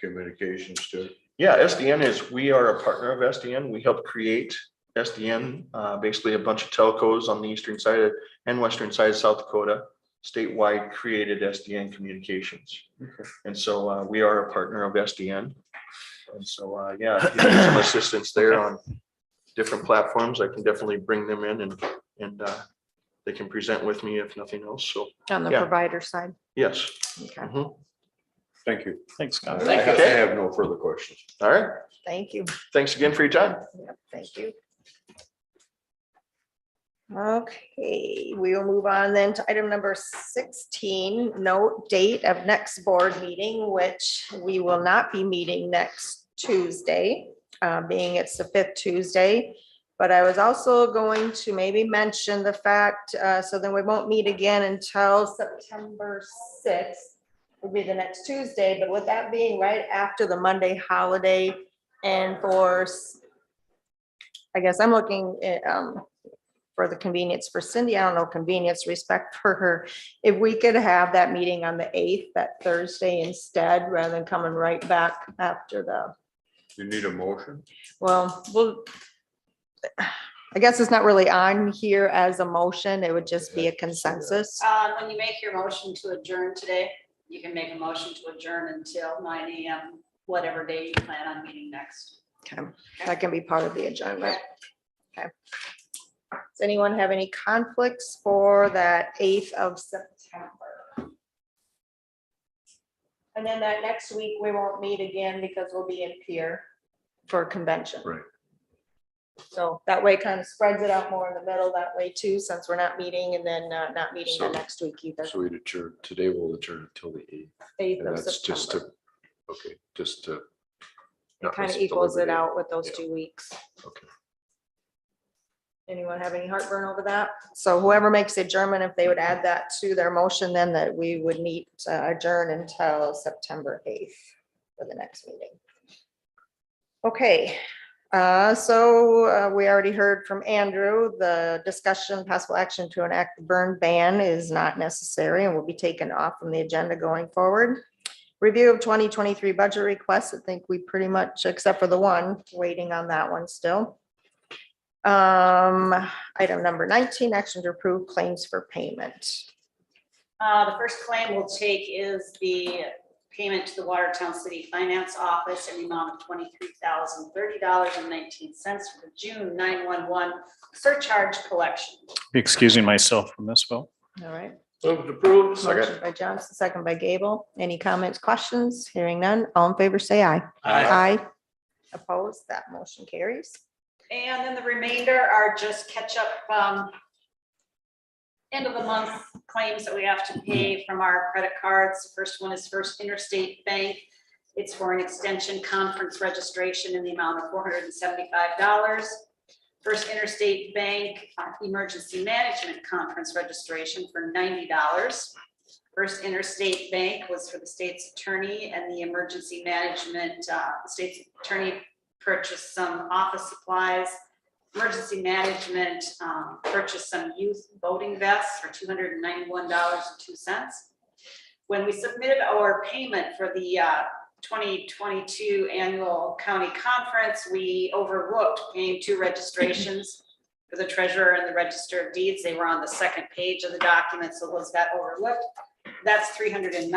Communications too? Yeah, SDN we are a partner of SDN. We help create SDN, basically a bunch of telcos on the eastern side and western side of South Dakota. statewide created SDN Communications. And so we are a partner of SDN. And so, yeah, if you need some assistance there on different platforms, I can definitely bring them in and they can present with me if nothing else. So, On the Yeah. provider side. yes. Okay, Mhm. Thank you. Thanks, I Scott. have no further questions. All right. thank you. Thanks again for your time. Yep, thank you. Okay, we will move on then to item number 16, note date of next board meeting, which we will not be meeting next Tuesday, being it's the 5th Tuesday. But I was also going to maybe mention the fact, so then we won't meet again until September 6th. Will be the next Tuesday, but with that being right after the Monday holiday and I guess I'm looking at, for the convenience for Cindy, I don't know, convenience, respect for her. If we could have that meeting on the 8th, that Thursday instead, rather than coming right back after You need a motion? well, I guess it's not really on here as a motion. It would just be a consensus. When you make your motion to adjourn today, you can make a motion to adjourn until 9 AM, whatever day you plan on meeting next. Okay, that can be part of the agenda. Okay. Does anyone have any conflicts for that 8th of September? And then that next week, we won't meet again because we'll be in Pier for convention. Right. So that way kind of spreads it out more in the middle that way too, since we're not meeting and then not meeting the So- next week either. So we'd adjourn, today we'll adjourn until the 8th. 8th And of that's just to, September. okay, just to. It not kind of miss equals it Labor Day. out with those Yeah. 2 weeks. Okay. Anyone have any heartburn over that? So whoever makes the adjournment, if they would add that to their motion, then that we would meet adjourn until September 8th for the next meeting. Okay, so we already heard from Andrew, the discussion possible action to enact the burn ban is not necessary and will be taken off from the agenda going forward. Review of 2023 budget requests, I think we pretty much, except for the one, waiting on that one still. Item number 19, action to approve claims for payment. The first claim we'll take is the payment to the Watertown City Finance Office in the amount of $23,030.19 for the June 911 surcharge collection. Excusing myself from this vote. All right. Move to approve. Motion by Johnson, second by Gable. Any comments, questions? Hearing none. All in favor, say aye. Aye. Opposed, that motion carries. And then the remainder are just catch up, end of the month claims that we have to pay from our credit cards. First one is First Interstate Bank. It's for an extension conference registration in the amount of $475. First Interstate Bank Emergency Management Conference registration for $90. First Interstate Bank was for the state's attorney and the emergency management, the state's attorney purchased some office supplies. Emergency management purchased some youth voting vests for $291.02. When we submitted our payment for the 2022 annual county conference, we overlooked paying 2 registrations for the treasurer and the register of deeds. They were on the second page of the document, so those got overlooked. That's $390.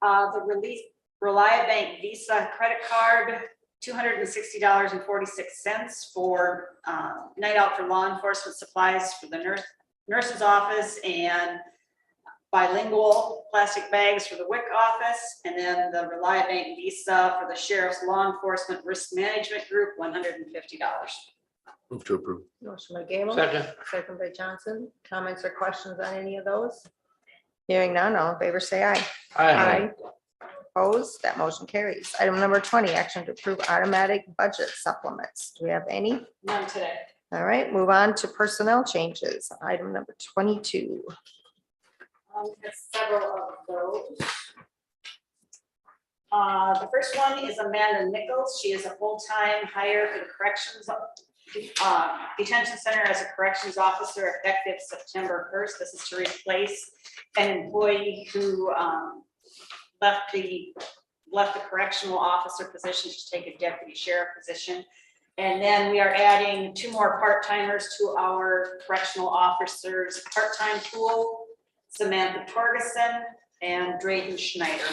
The Reliabank Visa credit card, $260.46 for night out for law enforcement supplies for the nurse's office and bilingual plastic bags for the WIC office, and then the Reliabank Visa for the sheriff's law enforcement risk management group, $150. Move to approve. Motion by Gable. Second. Second by Johnson. Comments or questions on any of those? Hearing none, all in favor, say aye. Aye. Opposed, that motion carries. Item number 20, action to approve automatic budget supplements. Do we have any? None today. All right, move on to personnel changes. Item number 22. There's several of those. The first one is Amanda Nichols. She is a full-time hire for the corrections detention center as a corrections officer effective September 1st. This is to replace an employee who left the correctional officer position to take a deputy sheriff position. And then we are adding 2 more part-timers to our correctional officers part-time pool, Samantha Torgerson and Drayden Schneider.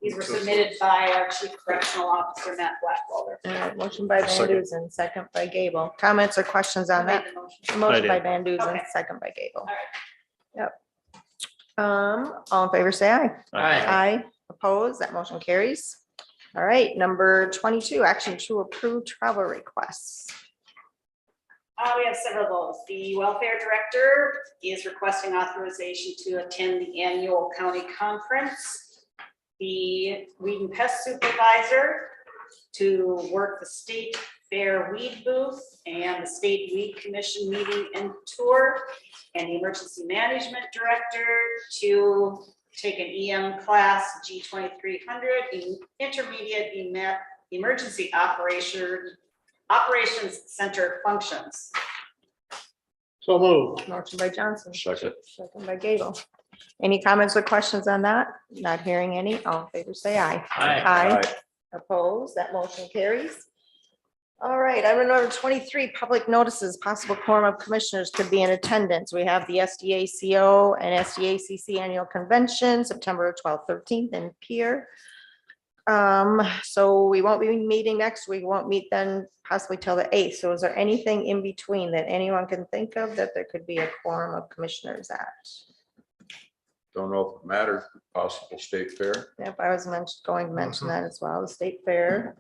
These were submitted by our chief correctional officer, Matt Blackwelder. All right, motion by Van Second. Duzen, second by Gable. Comments or questions on that? Made the motion. Motion I by did. Van Duzen, Okay. second by Gable. All right. Yep. All in favor, say aye. Aye. Aye. Opposed, that motion carries. All right, number 22, action to approve travel requests. We have several of those. The welfare director is requesting authorization to attend the annual county conference. The weed and pest supervisor to work the state fair weed booth and the state weed commission meeting and tour. And the emergency management director to take an EM class G2300 intermediate emergency operations center functions. So moved. Motion by Johnson, Second. second by Gable. Any comments or questions on that? Not hearing any. All in favor, say aye. Aye. Opposed, that motion carries. All right, item number 23, public notices, possible quorum of commissioners could be in attendance. We have the SDACO and SDACC annual convention, September 12th, 13th in Pier. So we won't be meeting next week, won't meet then possibly till the 8th. So is there anything in between that anyone can think of that there could be a quorum of commissioners at? Don't know if it matters, possible state fair. Yep, I was going to mention that as well, the state fair.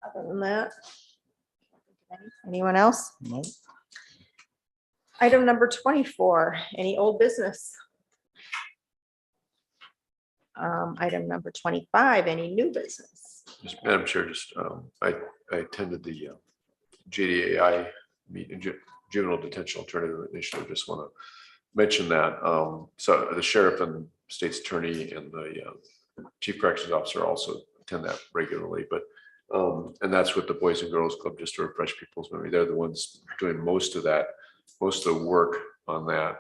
Other than that, anyone else? No. Item number 24, any old business? Item number 25, any new business? Madam Chair, I attended the JDAI meeting, Juvenile Detention Alternative Initiative. Just want to mention that. So the sheriff and state's attorney and the chief corrections officer also attend that regularly, but and that's with the Boys and Girls Club, just to refresh people's memory. They're the ones doing most of the work on that,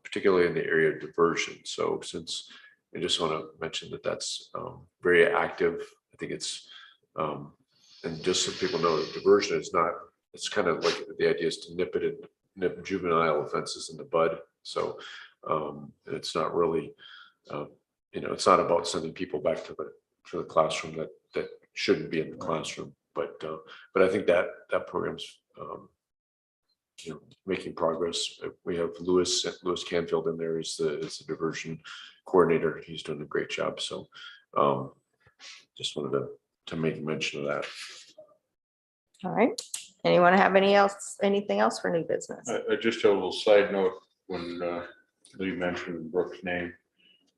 particularly in the area of diversion. So since I just want to mention that that's very active. I think it's, and just so people know that diversion is not, it's kind of like the idea is to nip juvenile offenses in the bud. So it's not really, it's not about sending people back to the classroom that shouldn't be in the classroom. But I think that program's making progress. We have Lewis Canfield in there is the diversion coordinator. He's doing a great job. So just wanted to make mention of that. All right, anyone have anything else for new business? I just have a little side note when Lee mentioned Brooke's name.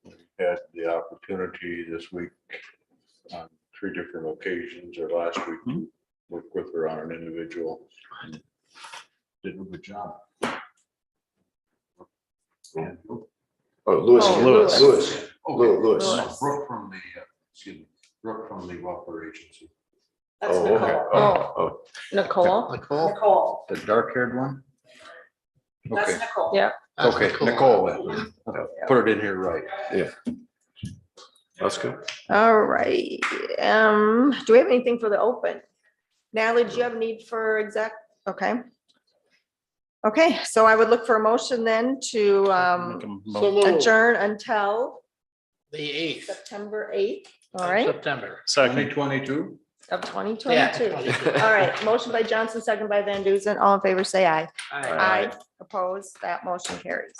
We had the opportunity this week on 3 different occasions or last week to work with her on an individual and did a good job. And Lewis. Brooke from the welfare agency. That's Oh, Nicole. okay. Oh. Nicole? Nicole, The dark-haired one? that's Okay, Nicole. Yeah. okay, Nicole, then. Put it in here right. Yeah. That's good. All right, do we have anything for the open? Natalie, do you have a need for exec? Okay. Okay, so I would look for a motion then to Make a So mo- moved. adjourn until The 8th. September 8th, all of right, September. Second. 2022? of Yeah. 2022. All right, motion by Johnson, second by Van Duzen. All in favor, say aye. Aye. Aye. Opposed, that motion carries.